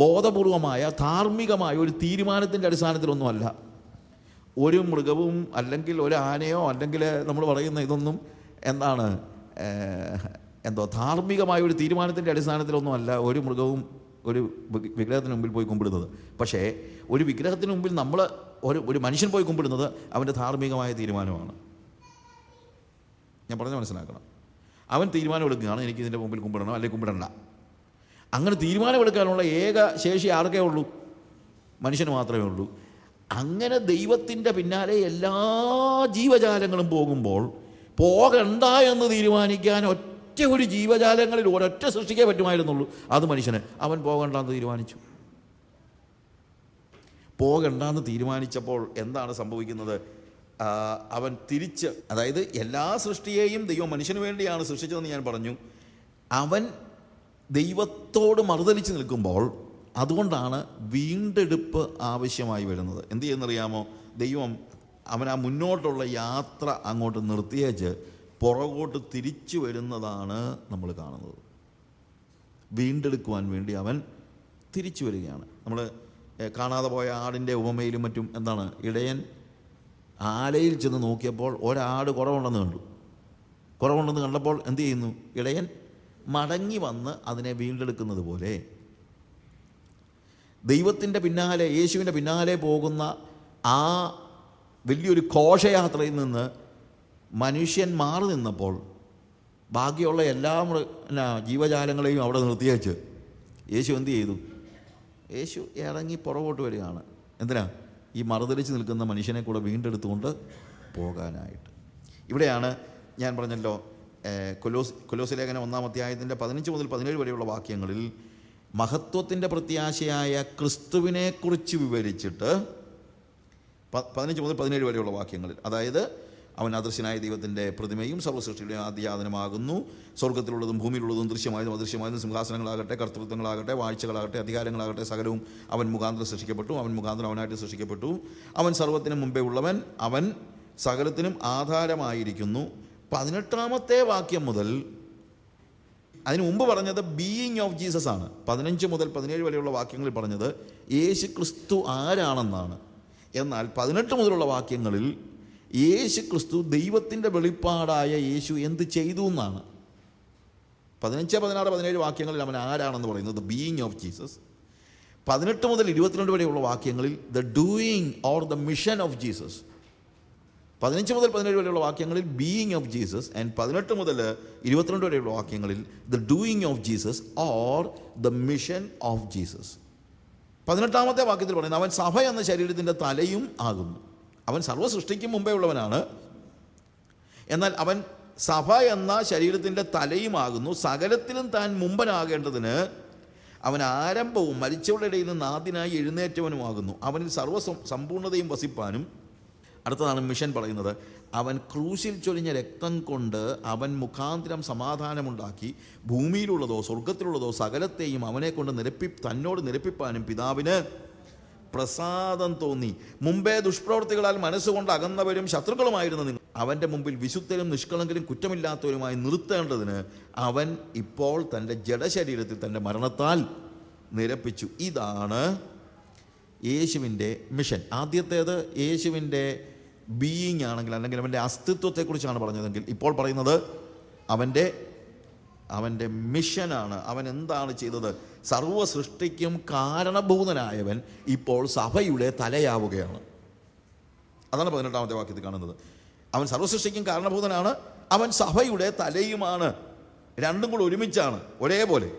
ബോധപൂർവമായ ധാർമ്മികമായ ഒരു തീരുമാനത്തിൻ്റെ അടിസ്ഥാനത്തിലൊന്നുമല്ല. ഒരു മൃഗവും അല്ലെങ്കിൽ ഒരു ആനയോ അല്ലെങ്കിൽ നമ്മൾ പറയുന്ന ഇതൊന്നും ധാർമ്മികമായ ഒരു തീരുമാനത്തിൻ്റെ അടിസ്ഥാനത്തിലൊന്നുമല്ല ഒരു മൃഗവും ഒരു വിഗ്രഹത്തിന് മുമ്പിൽ പോയി കുമ്പിടുന്നത്. പക്ഷേ ഒരു വിഗ്രഹത്തിന് മുമ്പിൽ ഒരു മനുഷ്യൻ പോയി കുമ്പിടുന്നത് അവൻ്റെ ധാർമ്മികമായ തീരുമാനമാണ്. ഞാൻ മനസ്സിലാക്കണം. അവൻ തീരുമാനമെടുക്കുകയാണ്, എനിക്ക് ഇതിൻ്റെ മുമ്പിൽ കുമ്പിടണം അല്ലെങ്കിൽ കുമ്പിടണ്ട. അങ്ങനെ തീരുമാനമെടുക്കാനുള്ള ഏക ശേഷി ആർക്കേ ഉള്ളൂ? മനുഷ്യന് മാത്രമേ ഉള്ളൂ. അങ്ങനെ ദൈവത്തിൻ്റെ പിന്നാലെ എല്ലാ ജീവജാലങ്ങളും പോകുമ്പോൾ പോകണ്ട എന്ന് തീരുമാനിക്കാൻ ഒരു ജീവജാലങ്ങളിൽ ഒരൊറ്റ സൃഷ്ടിക്കേ പറ്റുമായിരുന്നുള്ളൂ, അത് മനുഷ്യന്. അവൻ പോകണ്ടെന്ന് തീരുമാനിച്ചു. പോകണ്ടെന്ന് തീരുമാനിച്ചപ്പോൾ എന്താണ് സംഭവിക്കുന്നത്? അവൻ തിരിച്ച്, അതായത് എല്ലാ സൃഷ്ടിയെയും ദൈവം മനുഷ്യന് വേണ്ടിയാണ് സൃഷ്ടിച്ചതെന്ന് ഞാൻ പറഞ്ഞു. അവൻ ദൈവത്തോട് മറുതലിച്ച് നിൽക്കുമ്പോൾ അതുകൊണ്ടാണ് വീണ്ടെടുപ്പ് ആവശ്യമായി വരുന്നത്. എന്ത് ചെയ്യുന്നറിയാമോ? ദൈവം അവൻ ആ മുന്നോട്ടുള്ള യാത്ര അങ്ങോട്ട് നിർത്തിയേച്ച് പുറകോട്ട് തിരിച്ചു വരുന്നതാണ് നമ്മൾ കാണുന്നത്. വീണ്ടെടുക്കുവാൻ വേണ്ടി അവൻ തിരിച്ചു വരികയാണ്. നമ്മൾ കാണാതെ പോയ ആടിൻ്റെ ഉപമയിലും മറ്റും ഇടയൻ ആലയിൽ ചെന്ന് നോക്കിയപ്പോൾ ഒരാട് കുറവുണ്ടെന്ന് കണ്ടപ്പോൾ എന്ത് ചെയ്യുന്നു? ഇടയൻ മടങ്ങി വന്ന് അതിനെ വീണ്ടെടുക്കുന്നത് പോലെ ദൈവത്തിൻ്റെ പിന്നാലെ, യേശുവിൻ്റെ പിന്നാലെ പോകുന്ന ആ വലിയൊരു ഘോഷയാത്രയിൽ നിന്ന് മനുഷ്യൻ മാറി നിന്നപ്പോൾ ബാക്കിയുള്ള എല്ലാ ജീവജാലങ്ങളെയും അവിടെ നിർത്തിയേച്ച് യേശു എന്ത് ചെയ്തു? യേശു ഇറങ്ങി പുറകോട്ട് വരികയാണ്. എന്തിനാ? ഈ മറുതലിച്ച് നിൽക്കുന്ന മനുഷ്യനെ കൂടെ വീണ്ടെടുത്തുകൊണ്ട് പോകാനായിട്ട്. ഇവിടെയാണ് ഞാൻ പറഞ്ഞല്ലോ, കൊലോസ് ലേഖനം 1-ാം അധ്യായത്തിൻ്റെ 15 മുതൽ 17 വരെയുള്ള വാക്യങ്ങളിൽ മഹത്വത്തിൻ്റെ പ്രത്യാശയായ ക്രിസ്തുവിനെക്കുറിച്ച് വിവരിച്ചിട്ട് 15 മുതൽ 17 വരെയുള്ള വാക്യങ്ങളിൽ, അതായത് അവൻ അദൃശ്യനായ ദൈവത്തിൻ്റെ പ്രതിമയും സർവ്വസൃഷ്ടിയുടെയും ആദ്യജാതനമാകുന്നു. സ്വർഗ്ഗത്തിലുള്ളതും ഭൂമിയിലുള്ളതും ദൃശ്യമായതും അദൃശ്യമായതും സിംഹാസനങ്ങളാകട്ടെ, കർത്തൃത്വങ്ങളാകട്ടെ, വാഴ്ചകളാകട്ടെ, അധികാരങ്ങളാകട്ടെ, സകലവും അവൻ മുഖാന്തരം സൃഷ്ടിക്കപ്പെട്ടു. അവൻ മുഖാന്തരം അവനായിട്ട് സൃഷ്ടിക്കപ്പെട്ടു. അവൻ സർവ്വത്തിനും മുമ്പേ ഉള്ളവൻ, അവൻ സകലത്തിനും ആധാരമായിരിക്കുന്നു. 18-ാമത്തെ വാക്യം മുതൽ, അതിനു മുമ്പ് പറഞ്ഞത് ബീയിങ് ഓഫ് ജീസസ് ആണ്. 15 മുതൽ 17 വരെയുള്ള വാക്യങ്ങളിൽ പറഞ്ഞത് യേശു ക്രിസ്തു ആരാണെന്നാണ്. എന്നാൽ 18 മുതലുള്ള വാക്യങ്ങളിൽ യേശു ക്രിസ്തു ദൈവത്തിൻ്റെ വെളിപ്പാടായ യേശു എന്ത് ചെയ്തു എന്നാണ്. 15, 16, 17 വാക്യങ്ങളിൽ അവൻ ആരാണെന്ന് പറയുന്നത് ദ ബീയിങ് ഓഫ് ജീസസ്. 18 മുതൽ 22 വരെയുള്ള വാക്യങ്ങളിൽ the doing or the mission of Jesus. 15 മുതൽ 17 വരെയുള്ള വാക്യങ്ങളിൽ ബീയിങ് ഓഫ് ജീസസ്. ആൻഡ് 18 മുതൽ 22 വരെയുള്ള വാക്യങ്ങളിൽ the doing of Jesus or the mission of Jesus. 18-ാമത്തെ വാക്യത്തിൽ പറയുന്നത് അവൻ സഭ എന്ന ശരീരത്തിൻ്റെ തലയും ആകുന്നു. അവൻ സർവ്വ സൃഷ്ടിക്കും മുമ്പേ ഉള്ളവനാണ്. എന്നാൽ അവൻ സഭ എന്ന ശരീരത്തിൻ്റെ തലയുമാകുന്നു. സകലത്തിലും താൻ മുമ്പനാകേണ്ടതിന് അവൻ ആരംഭവും മരിച്ചവരുടെ ഇടയിൽ നിന്ന് ആദ്യനായി എഴുന്നേറ്റവനുമാകുന്നു. അവനിൽ സമ്പൂർണ്ണതയും വസിപ്പാനും. അടുത്തതാണ് മിഷൻ പറയുന്നത്. അവൻ ക്രൂശിൽ ചൊരിഞ്ഞ രക്തം കൊണ്ട് അവൻ മുഖാന്തരം സമാധാനമുണ്ടാക്കി ഭൂമിയിലുള്ളതോ സ്വർഗത്തിലുള്ളതോ സകലത്തെയും അവനെ കൊണ്ട് തന്നോട് നിരപ്പിപ്പാനും പിതാവിന് പ്രസാദം തോന്നി. മുമ്പേ ദുഷ്പ്രവൃത്തികളാൽ മനസ്സുകൊണ്ട് അകന്നവരും ശത്രുക്കളുമായിരുന്നു നിങ്ങൾ. അവൻ്റെ മുമ്പിൽ വിശുദ്ധരും നിഷ്കളങ്കരും കുറ്റമില്ലാത്തവരുമായി നിർത്തേണ്ടതിന് അവൻ ഇപ്പോൾ തൻ്റെ ജഡശരീരത്തിൽ തൻ്റെ മരണത്താൽ നിരപ്പിച്ചു. ഇതാണ് യേശുവിൻ്റെ മിഷൻ. ആദ്യത്തേത് യേശുവിൻ്റെ ബീയിങ് ആണെങ്കിൽ, അല്ലെങ്കിൽ അവൻ്റെ അസ്തിത്വത്തെക്കുറിച്ചാണ് പറഞ്ഞതെങ്കിൽ, ഇപ്പോൾ പറയുന്നത് അവൻ്റെ മിഷനാണ്. അവൻ എന്താണ് ചെയ്തത്? സർവ്വ സൃഷ്ടിക്കും കാരണഭൂതനായവൻ ഇപ്പോൾ സഭയുടെ തലയാവുകയാണ്. അതാണ് 18-ാമത്തെ വാക്യത്തിൽ കാണുന്നത്. അവൻ സർവ്വസൃഷ്ടിക്കും കാരണഭൂതനാണ്, അവൻ സഭയുടെ തലയുമാണ്. രണ്ടും കൂടെ ഒരുമിച്ചാണ്, ഒരേപോലെ.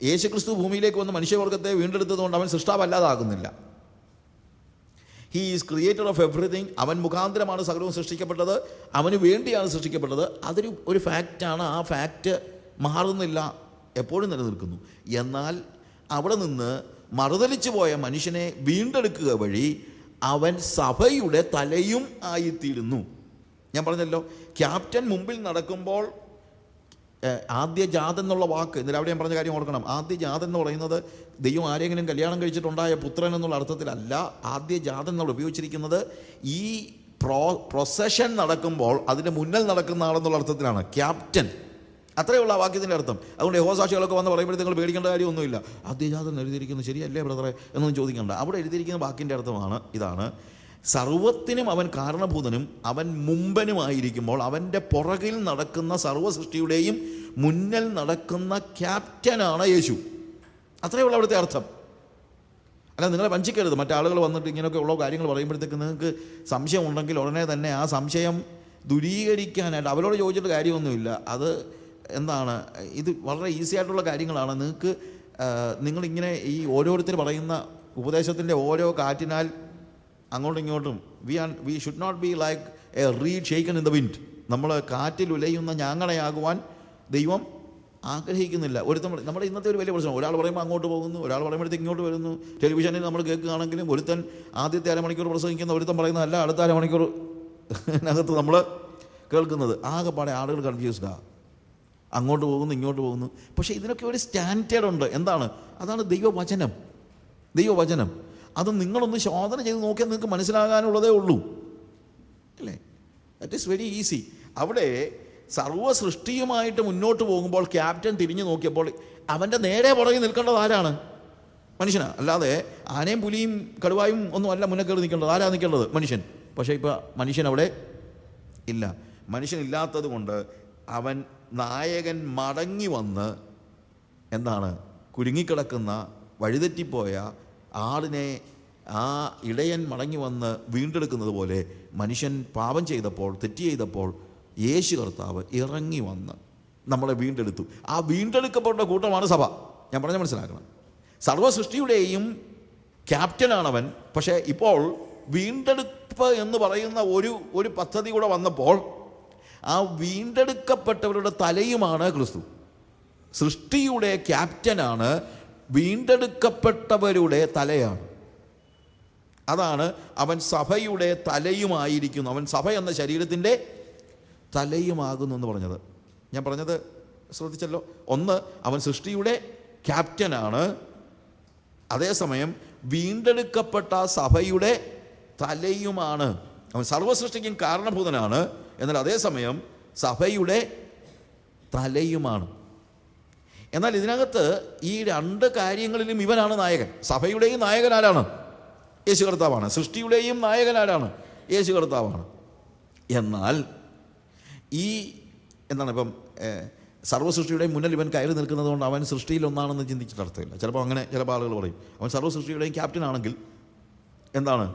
യേശുക്രിസ്തു ഭൂമിയിലേക്ക് വന്ന് മനുഷ്യവർഗത്തെ വീണ്ടെടുത്തതുകൊണ്ട് അവൻ സൃഷ്ടാവല്ലാതാകുന്നില്ല. He is creator of everything. അവൻ മുഖാന്തരമാണ് സകലവും സൃഷ്ടിക്കപ്പെട്ടത്, അവന് വേണ്ടിയാണ് സൃഷ്ടിക്കപ്പെട്ടത്. ഒരു ഫാക്റ്റാണ്. ആ ഫാക്റ്റ് മാറുന്നില്ല, എപ്പോഴും നിലനിൽക്കുന്നു. എന്നാൽ അവിടെ നിന്ന് മറുതലിച്ചു പോയ മനുഷ്യനെ വീണ്ടെടുക്കുക വഴി അവൻ സഭയുടെ തലയും ആയിത്തീരുന്നു. ഞാൻ പറഞ്ഞല്ലോ, ക്യാപ്റ്റൻ മുമ്പിൽ നടക്കുമ്പോൾ ആദ്യജാതൻ എന്നുള്ള വാക്ക്, ഇന്നലെ അവിടെ ഞാൻ പറഞ്ഞ കാര്യം ഓർക്കണം. ആദ്യജാതൻ എന്ന് പറയുന്നത് ദൈവം ആരെങ്കിലും കല്യാണം കഴിച്ചിട്ടുണ്ടായ പുത്രൻ എന്നുള്ള അർത്ഥത്തിലല്ല. ആദ്യജാതൻ എന്നുള്ള ഉപയോഗിച്ചിരിക്കുന്നത് ഈ പ്രൊസഷൻ നടക്കുമ്പോൾ അതിൻ്റെ മുന്നിൽ നടക്കുന്ന ആളെന്നുള്ള അർത്ഥത്തിലാണ്. ക്യാപ്റ്റൻ, അത്രയുള്ള ആ വാക്യത്തിൻ്റെ അർത്ഥം. അതുകൊണ്ട് യഹോസാക്ഷികളൊക്കെ വന്ന് പറയുമ്പോഴത്തേക്ക് നിങ്ങൾ പേടിക്കേണ്ട കാര്യമൊന്നുമില്ല. ആദ്യജാതൻ എഴുതിയിരിക്കുന്നത് ശരിയല്ലേ ബ്രദറെ എന്നൊന്നും ചോദിക്കേണ്ട. അവിടെ എഴുതിയിരിക്കുന്ന വാക്കിൻ്റെ അർത്ഥമാണ് ഇതാണ്: സർവത്തിനും അവൻ കാരണഭൂതനും അവൻ മുമ്പനുമായിരിക്കുമ്പോൾ അവൻ്റെ പുറകിൽ നടക്കുന്ന സർവ്വ സൃഷ്ടിയുടെയും മുന്നിൽ നടക്കുന്ന ക്യാപ്റ്റനാണ് യേശു. അത്രയുള്ള അവിടുത്തെ അർത്ഥം. അല്ല, നിങ്ങളെ വഞ്ചിക്കരുത്. മറ്റാളുകൾ വന്നിട്ട് ഇങ്ങനെയൊക്കെ ഉള്ള കാര്യങ്ങൾ പറയുമ്പോഴത്തേക്ക് നിങ്ങൾക്ക് സംശയം ഉണ്ടെങ്കിൽ ഉടനെ തന്നെ ആ സംശയം ദൂരീകരിക്കാനായിട്ട് അവരോട് ചോദിച്ചിട്ട് കാര്യമൊന്നുമില്ല. അത് എന്താണ്, ഇത് വളരെ ഈസി ആയിട്ടുള്ള കാര്യങ്ങളാണ്. നിങ്ങളിങ്ങനെ ഈ ഓരോരുത്തർ പറയുന്ന ഉപദേശത്തിൻ്റെ ഓരോ കാറ്റിനാൽ അങ്ങോട്ടും ഇങ്ങോട്ടും we should not be like a reed shaken in the wind. നമ്മൾ കാറ്റിൽ ഉലയുന്ന ഞാങ്ങണയാകുവാൻ ദൈവം ആഗ്രഹിക്കുന്നില്ല. നമ്മുടെ ഇന്നത്തെ ഒരു വലിയ പ്രശ്നം, ഒരാൾ പറയുമ്പോൾ അങ്ങോട്ട് പോകുന്നു, ഒരാൾ പറയുമ്പോഴത്തേക്ക് ഇങ്ങോട്ട് വരുന്നു. ടെലിവിഷനിൽ നമ്മൾ കേൾക്കുകയാണെങ്കിലും ഒരുത്തൻ ആദ്യത്തെ അരമണിക്കൂർ പ്രസംഗിക്കുന്ന ഒരുത്തൻ പറയുന്നതല്ല അടുത്ത അരമണിക്കൂർ അകത്ത് നമ്മൾ കേൾക്കുന്നത്. ആകെപ്പാടെ ആളുകൾ കൺഫ്യൂസ്ഡാണ്, അങ്ങോട്ട് പോകുന്നു ഇങ്ങോട്ട് പോകുന്നു. പക്ഷേ ഇതിനൊക്കെ ഒരു സ്റ്റാൻഡേർഡ് ഉണ്ട്. എന്താണ്? അതാണ് ദൈവവചനം. അത് നിങ്ങളൊന്ന് ശോധന ചെയ്ത് നോക്കിയാൽ നിങ്ങൾക്ക് മനസ്സിലാകാനുള്ളതേ ഉള്ളൂ, അല്ലേ? That is very easy. അവിടെ സർവ്വ സൃഷ്ടിയുമായിട്ട് മുന്നോട്ട് പോകുമ്പോൾ ക്യാപ്റ്റൻ തിരിഞ്ഞു നോക്കിയപ്പോൾ അവൻ്റെ നേരെ പുറകെ നിൽക്കേണ്ടത് ആരാണ്? മനുഷ്യനാണ്. അല്ലാതെ ആനയും പുലിയും കടുവായും ഒന്നും അല്ല മുന്നേ കയറി നിൽക്കേണ്ടത്. ആരാ നിൽക്കേണ്ടത്? മനുഷ്യൻ. പക്ഷേ ഇപ്പോൾ മനുഷ്യൻ അവിടെ ഇല്ല. മനുഷ്യനില്ലാത്തത് കൊണ്ട് അവൻ നായകൻ മടങ്ങി വന്ന് എന്താണ്, കുരുങ്ങിക്കിടക്കുന്ന വഴിതെറ്റിപ്പോയ ആടിനെ ആ ഇടയൻ മടങ്ങി വന്ന് വീണ്ടെടുക്കുന്നത് പോലെ മനുഷ്യൻ പാപം ചെയ്തപ്പോൾ, തെറ്റ് ചെയ്തപ്പോൾ യേശു കർത്താവ് ഇറങ്ങി വന്ന് നമ്മളെ വീണ്ടെടുത്തു. ആ വീണ്ടെടുക്കപ്പെട്ട കൂട്ടമാണ് സഭ. ഞാൻ പറഞ്ഞ മനസ്സിലാക്കണം. സർവ്വ സൃഷ്ടിയുടെയും ക്യാപ്റ്റനാണവൻ. പക്ഷേ ഇപ്പോൾ വീണ്ടെടുപ്പ് എന്ന് പറയുന്ന ഒരു പദ്ധതി കൂടെ വന്നപ്പോൾ ആ വീണ്ടെടുക്കപ്പെട്ടവരുടെ തലയുമാണ് ക്രിസ്തു. സൃഷ്ടിയുടെ ക്യാപ്റ്റനാണ്, വീണ്ടെടുക്കപ്പെട്ടവരുടെ തലയാണ്. അതാണ് അവൻ സഭയുടെ തലയുമായിരിക്കുന്നു. അവൻ സഭ എന്ന ശരീരത്തിൻ്റെ തലയുമാകുന്നു എന്ന് പറഞ്ഞത്. ഞാൻ പറഞ്ഞത് ശ്രദ്ധിച്ചല്ലോ. ഒന്ന്, അവൻ സൃഷ്ടിയുടെ ക്യാപ്റ്റനാണ്, അതേസമയം വീണ്ടെടുക്കപ്പെട്ട സഭയുടെ തലയുമാണ്. അവൻ സർവ്വസൃഷ്ടിക്കും കാരണഭൂതനാണ്, എന്നാൽ അതേസമയം സഭയുടെ തലയുമാണ്. എന്നാൽ ഇതിനകത്ത് ഈ രണ്ട് കാര്യങ്ങളിലും ഇവനാണ് നായകൻ. സഭയുടെയും നായകൻ ആരാണ്? യേശു കർത്താവാണ്. സൃഷ്ടിയുടെയും നായകൻ ആരാണ്? യേശു കർത്താവാണ്. എന്നാൽ ഇപ്പം സർവ്വസൃഷ്ടിയുടെയും മുന്നിൽ ഇവൻ കയറി നിൽക്കുന്നത് കൊണ്ട് അവൻ സൃഷ്ടിയിൽ ഒന്നാണെന്ന് ചിന്തിച്ചിട്ട് അർത്ഥമില്ല. ചിലപ്പോൾ അങ്ങനെ ചില ആളുകൾ പറയും, അവൻ സർവ്വസൃഷ്ടിയുടെയും ക്യാപ്റ്റൻ ആണെങ്കിൽ എന്താണ്,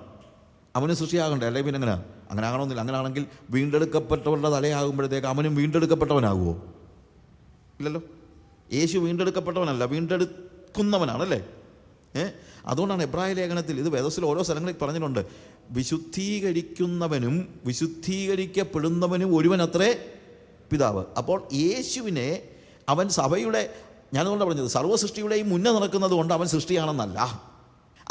അവന് സൃഷ്ടിയാകണ്ടേ? അല്ലെങ്കിൽ പിന്നെ അങ്ങനെ ആകണമെന്നില്ല. അങ്ങനെ ആണെങ്കിൽ വീണ്ടെടുക്കപ്പെട്ടവരുടെ തലയാകുമ്പോഴത്തേക്ക് അവനും വീണ്ടെടുക്കപ്പെട്ടവനാകുമോ? ഇല്ലല്ലോ. യേശു വീണ്ടെടുക്കപ്പെട്ടവനല്ല, വീണ്ടെടുക്കുന്നവനാണല്ലേ. അതുകൊണ്ടാണ് എബ്രായ ലേഖനത്തിൽ, ഇത് വേദത്തിൽ ഓരോ സ്ഥലങ്ങളിൽ പറഞ്ഞിട്ടുണ്ട്, വിശുദ്ധീകരിക്കുന്നവനും വിശുദ്ധീകരിക്കപ്പെടുന്നവനും ഒരുവനത്രേ പിതാവ്. അപ്പോൾ യേശുവിനെ അവൻ സഭയുടെ, ഞാനതുകൊണ്ട് പറഞ്ഞത് സർവ്വസൃഷ്ടിയുടെയും മുന്നേ നടക്കുന്നത് കൊണ്ട് അവൻ സൃഷ്ടിയാണെന്നല്ല.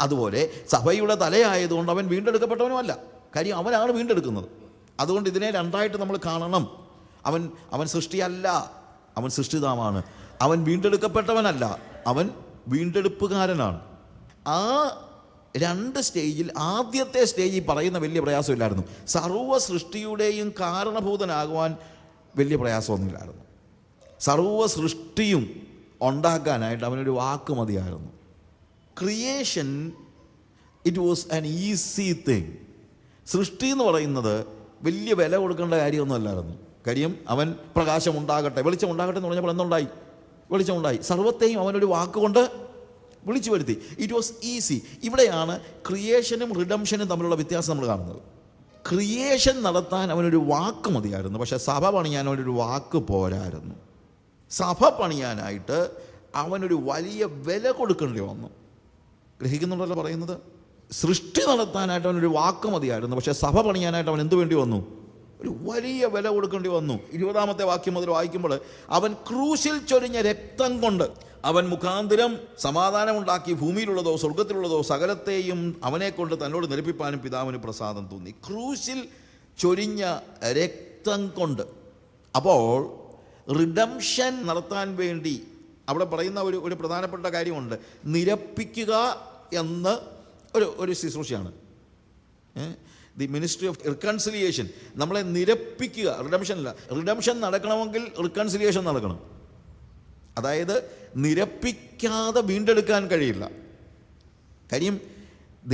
അതുപോലെ സഭയുടെ തലയായതുകൊണ്ട് അവൻ വീണ്ടെടുക്കപ്പെട്ടവനുമല്ല. കാര്യം അവനാണ് വീണ്ടെടുക്കുന്നത്. അതുകൊണ്ട് ഇതിനെ രണ്ടായിട്ട് നമ്മൾ കാണണം. അവൻ സൃഷ്ടിയല്ല, അവൻ സൃഷ്ടിതാവാണ്. അവൻ വീണ്ടെടുക്കപ്പെട്ടവനല്ല, അവൻ വീണ്ടെടുപ്പുകാരനാണ്. ആ 2 സ്റ്റേജിൽ ആദ്യത്തെ സ്റ്റേജിൽ പറയുന്ന വലിയ പ്രയാസമില്ലായിരുന്നു. സർവ്വ സൃഷ്ടിയുടെയും കാരണഭൂതനാകുവാൻ വലിയ പ്രയാസമൊന്നുമില്ലായിരുന്നു. സർവ്വ സൃഷ്ടിയും ഉണ്ടാക്കാനായിട്ട് അവനൊരു വാക്ക് മതിയായിരുന്നു. Creation it was an easy thing. സൃഷ്ടി എന്ന് പറയുന്നത് വലിയ വില കൊടുക്കേണ്ട കാര്യമൊന്നും അല്ലായിരുന്നു. കാര്യം അവൻ പ്രകാശം ഉണ്ടാകട്ടെ, വെളിച്ചം ഉണ്ടാകട്ടെ എന്ന് പറഞ്ഞപ്പോൾ എന്തുണ്ടായി? വെളിച്ചമുണ്ടായി. സർവത്തെയും അവനൊരു വാക്കുകൊണ്ട് വിളിച്ചു വരുത്തി. It was easy. ഇവിടെയാണ് ക്രിയേഷനും റിഡംഷനും തമ്മിലുള്ള വ്യത്യാസം നമ്മൾ കാണുന്നത്. ക്രിയേഷൻ നടത്താൻ അവനൊരു വാക്ക് മതിയായിരുന്നു, പക്ഷെ സഭ പണിയാൻ അവനൊരു വാക്ക് പോരായിരുന്നു. സഭ പണിയാനായിട്ട് അവനൊരു വലിയ വില കൊടുക്കേണ്ടി വന്നു. ഗ്രഹിക്കുന്നുണ്ടല്ലോ പറയുന്നത്? സൃഷ്ടി നടത്താനായിട്ട് അവനൊരു വാക്ക് മതിയായിരുന്നു, പക്ഷെ സഭ പണിയാനായിട്ട് അവൻ എന്ത് വേണ്ടി വന്നു? ഒരു വലിയ വില കൊടുക്കേണ്ടി വന്നു. 20-ാമത്തെ വാക്യം മുതൽ വായിക്കുമ്പോൾ, അവൻ ക്രൂശിൽ ചൊരിഞ്ഞ രക്തം കൊണ്ട് അവൻ മുഖാന്തരം സമാധാനമുണ്ടാക്കി, ഭൂമിയിലുള്ളതോ സ്വർഗത്തിലുള്ളതോ സകലത്തെയും അവനെ കൊണ്ട് തന്നോട് നിരപ്പിപ്പാനും പിതാവിന് പ്രസാദം തോന്നി. ക്രൂശിൽ ചൊരിഞ്ഞ രക്തം കൊണ്ട്. അപ്പോൾ റിഡംഷൻ നടത്താൻ വേണ്ടി അവിടെ പറയുന്ന ഒരു പ്രധാനപ്പെട്ട കാര്യമുണ്ട്. നിരപ്പിക്കുക എന്ന് ഒരു ശുശ്രൂഷയാണ്. The ministry of reconciliation. നമ്മളെ നിരപ്പിക്കുക. റിഡംഷനല്ല. റിഡംഷൻ നടക്കണമെങ്കിൽ റിക്കൺസിലിയേഷൻ നടക്കണം. അതായത് നിരപ്പിക്കാതെ വീണ്ടെടുക്കാൻ കഴിയില്ല. കാര്യം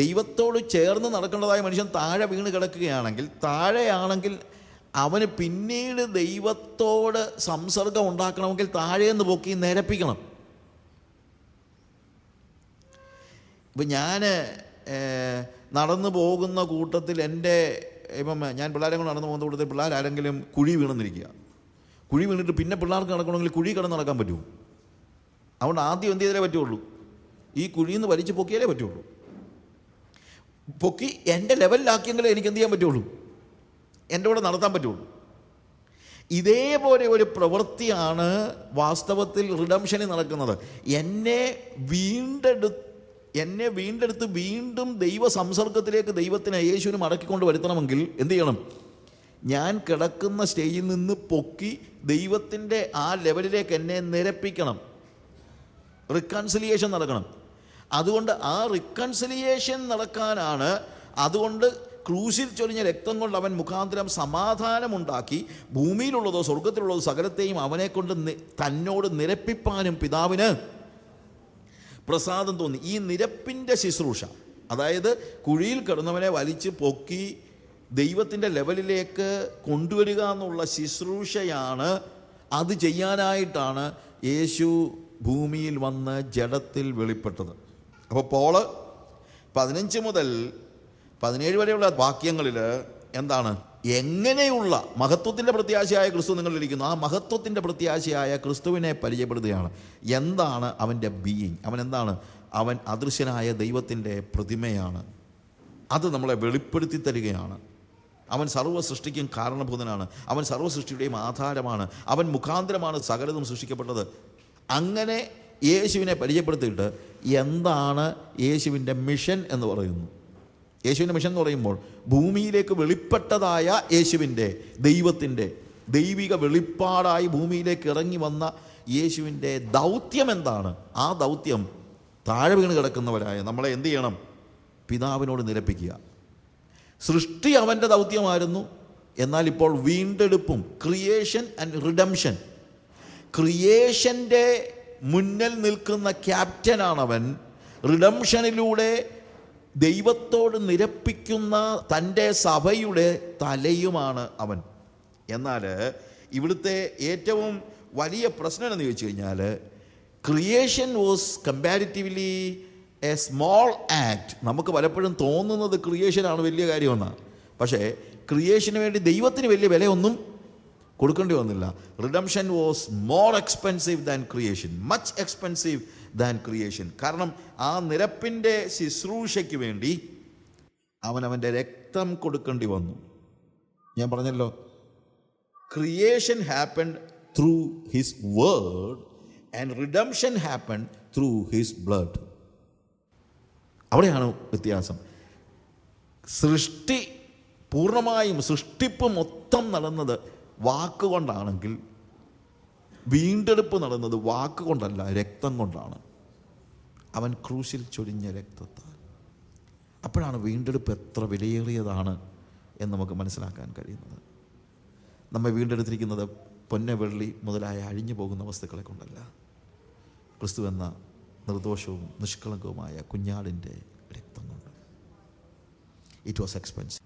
ദൈവത്തോട് ചേർന്ന് നടക്കേണ്ടതായ മനുഷ്യൻ താഴെ വീണ് കിടക്കുകയാണെങ്കിൽ, താഴെയാണെങ്കിൽ അവന് പിന്നീട് ദൈവത്തോട് സംസർഗം ഉണ്ടാക്കണമെങ്കിൽ താഴേന്ന് പൊക്കി നിരപ്പിക്കണം. ഇപ്പം ഞാൻ നടന്നു പോകുന്ന കൂട്ടത്തിൽ ഇപ്പം ഞാൻ പിള്ളേരെ കൊണ്ട് നടന്നു പോകുന്ന കൂട്ടത്തിൽ പിള്ളേരാരെങ്കിലും കുഴി വീണെന്നിരിക്കുക. കുഴി വീണിട്ട് പിന്നെ പിള്ളേർക്ക് നടക്കണമെങ്കിൽ കുഴി കിടന്ന് നടക്കാൻ പറ്റുമോ? അതുകൊണ്ട് ആദ്യം എന്ത് ചെയ്താലേ പറ്റുള്ളൂ? ഈ കുഴിയിൽ നിന്ന് വലിച്ച് പൊക്കിയാലേ പറ്റുള്ളൂ. പൊക്കി എൻ്റെ ലെവലിലാക്കിയെങ്കിലേ എനിക്ക് എന്ത് ചെയ്യാൻ പറ്റുള്ളൂ? എൻ്റെ കൂടെ നടത്താൻ പറ്റുള്ളൂ. ഇതേപോലെ ഒരു പ്രവൃത്തിയാണ് വാസ്തവത്തിൽ റിഡംഷനിൽ നടക്കുന്നത്. എന്നെ വീണ്ടെടുത്ത് വീണ്ടും ദൈവ സംസർഗത്തിലേക്ക് ദൈവത്തിനെ യേശുവിന് മടക്കിക്കൊണ്ട് വരുത്തണമെങ്കിൽ എന്ത് ചെയ്യണം? ഞാൻ കിടക്കുന്ന സ്റ്റേജിൽ നിന്ന് പൊക്കി ദൈവത്തിൻ്റെ ആ ലെവലിലേക്ക് എന്നെ നിരപ്പിക്കണം. റിക്കൺസിലിയേഷൻ നടക്കണം. അതുകൊണ്ട് ആ റിക്കൺസിലിയേഷൻ നടക്കാനാണ്. അതുകൊണ്ട് ക്രൂശിൽ ചൊരിഞ്ഞ രക്തം കൊണ്ട് അവൻ മുഖാന്തരം സമാധാനമുണ്ടാക്കി, ഭൂമിയിലുള്ളതോ സ്വർഗത്തിലുള്ളതോ സകലത്തെയും അവനെ കൊണ്ട് തന്നോട് നിരപ്പിപ്പാനും പിതാവിന് പ്രസാദം തോന്നി. ഈ നിരപ്പിൻ്റെ ശുശ്രൂഷ, അതായത് കുഴിയിൽ കിടന്നവനെ വലിച്ച് പൊക്കി ദൈവത്തിൻ്റെ ലെവലിലേക്ക് കൊണ്ടുവരിക എന്നുള്ള ശുശ്രൂഷയാണ്. അത് ചെയ്യാനായിട്ടാണ് യേശു ഭൂമിയിൽ വന്ന് ജഡത്തിൽ വെളിപ്പെട്ടത്. അപ്പോൾ പോള് 15 മുതൽ 17 വരെയുള്ള വാക്യങ്ങളിൽ എന്താണ്? എങ്ങനെയുള്ള മഹത്വത്തിൻ്റെ പ്രത്യാശയായ ക്രിസ്തു നിങ്ങളിലിരിക്കുന്നു, ആ മഹത്വത്തിൻ്റെ പ്രത്യാശയായ ക്രിസ്തുവിനെ പരിചയപ്പെടുത്തുകയാണ്. എന്താണ് അവൻ്റെ ബീയിങ്? അവൻ എന്താണ്? അവൻ അദൃശ്യനായ ദൈവത്തിൻ്റെ പ്രതിമയാണ്. അത് നമ്മളെ വെളിപ്പെടുത്തി തരികയാണ്. അവൻ സർവ്വ സൃഷ്ടിക്കും കാരണഭൂതനാണ്. അവൻ സർവ്വ സൃഷ്ടിയുടെയും ആധാരമാണ്. അവൻ മുഖാന്തരമാണ് സകലതും സൃഷ്ടിക്കപ്പെട്ടത്. അങ്ങനെ യേശുവിനെ പരിചയപ്പെടുത്തിയിട്ട് എന്താണ് യേശുവിൻ്റെ മിഷൻ എന്ന് പറയുന്നു. യേശുവിൻ്റെ മിഷൻ എന്ന് പറയുമ്പോൾ ഭൂമിയിലേക്ക് വെളിപ്പെട്ടതായ യേശുവിൻ്റെ ദൈവത്തിൻ്റെ ദൈവിക വെളിപ്പാടായി ഭൂമിയിലേക്ക് ഇറങ്ങി വന്ന യേശുവിൻ്റെ ദൗത്യം എന്താണ്? ആ ദൗത്യം താഴെ വീണ് കിടക്കുന്നവരായ നമ്മളെ എന്ത് ചെയ്യണം? പിതാവിനോട് നിരപ്പിക്കുക. സൃഷ്ടി അവൻ്റെ ദൗത്യമായിരുന്നു. എന്നാൽ ഇപ്പോൾ വീണ്ടെടുപ്പും, ക്രിയേഷൻ ആൻഡ് റിഡംഷൻ. ക്രിയേഷൻ്റെ മുന്നിൽ നിൽക്കുന്ന ക്യാപ്റ്റനാണവൻ. റിഡംഷനിലൂടെ ദൈവത്തോട് നിരപ്പിക്കുന്ന തൻ്റെ സഭയുടെ തലയുമാണ് അവൻ. എന്നാൽ ഇവിടുത്തെ ഏറ്റവും വലിയ പ്രശ്നം എന്ന് ചോദിച്ചു കഴിഞ്ഞാൽ, creation was comparatively A small act. നമുക്ക് പലപ്പോഴും തോന്നുന്നത് ക്രിയേഷനാണ് വലിയ കാര്യമെന്നാണ്. പക്ഷേ ക്രിയേഷന് വേണ്ടി ദൈവത്തിന് വലിയ വിലയൊന്നും കൊടുക്കേണ്ടി വന്നില്ല. Redemption was more expensive than creation, much expensive than creation. കാരണം ആ നിരപ്പിൻ്റെ ശുശ്രൂഷയ്ക്ക് വേണ്ടി അവൻ്റെ രക്തം കൊടുക്കേണ്ടി വന്നു. ഞാൻ പറഞ്ഞല്ലോ, creation happened through his word and redemption happened through his blood. അവിടെയാണ് വ്യത്യാസം. സൃഷ്ടി പൂർണ്ണമായും, സൃഷ്ടിപ്പ് മൊത്തം നടന്നത് വാക്കുകൊണ്ടാണെങ്കിൽ, വീണ്ടെടുപ്പ് നടന്നത് വാക്കുകൊണ്ടല്ല, രക്തം കൊണ്ടാണ്. അവൻ ക്രൂശിൽ ചൊരിഞ്ഞ രക്തത്താൽ. അപ്പോഴാണ് വീണ്ടെടുപ്പ് എത്ര വിലയേറിയതാണ് എന്ന് നമുക്ക് മനസ്സിലാക്കാൻ കഴിയുന്നത്. നമ്മെ വീണ്ടെടുത്തിരിക്കുന്നത് പൊന്ന് വെള്ളി മുതലായ അഴിഞ്ഞു പോകുന്ന വസ്തുക്കളെ കൊണ്ടല്ല, ക്രിസ്തു എന്ന നിർദോഷവും നിഷ്കളങ്കവുമായ കുഞ്ഞാടിൻ്റെ രക്തം കൊണ്ട്. It was expensive.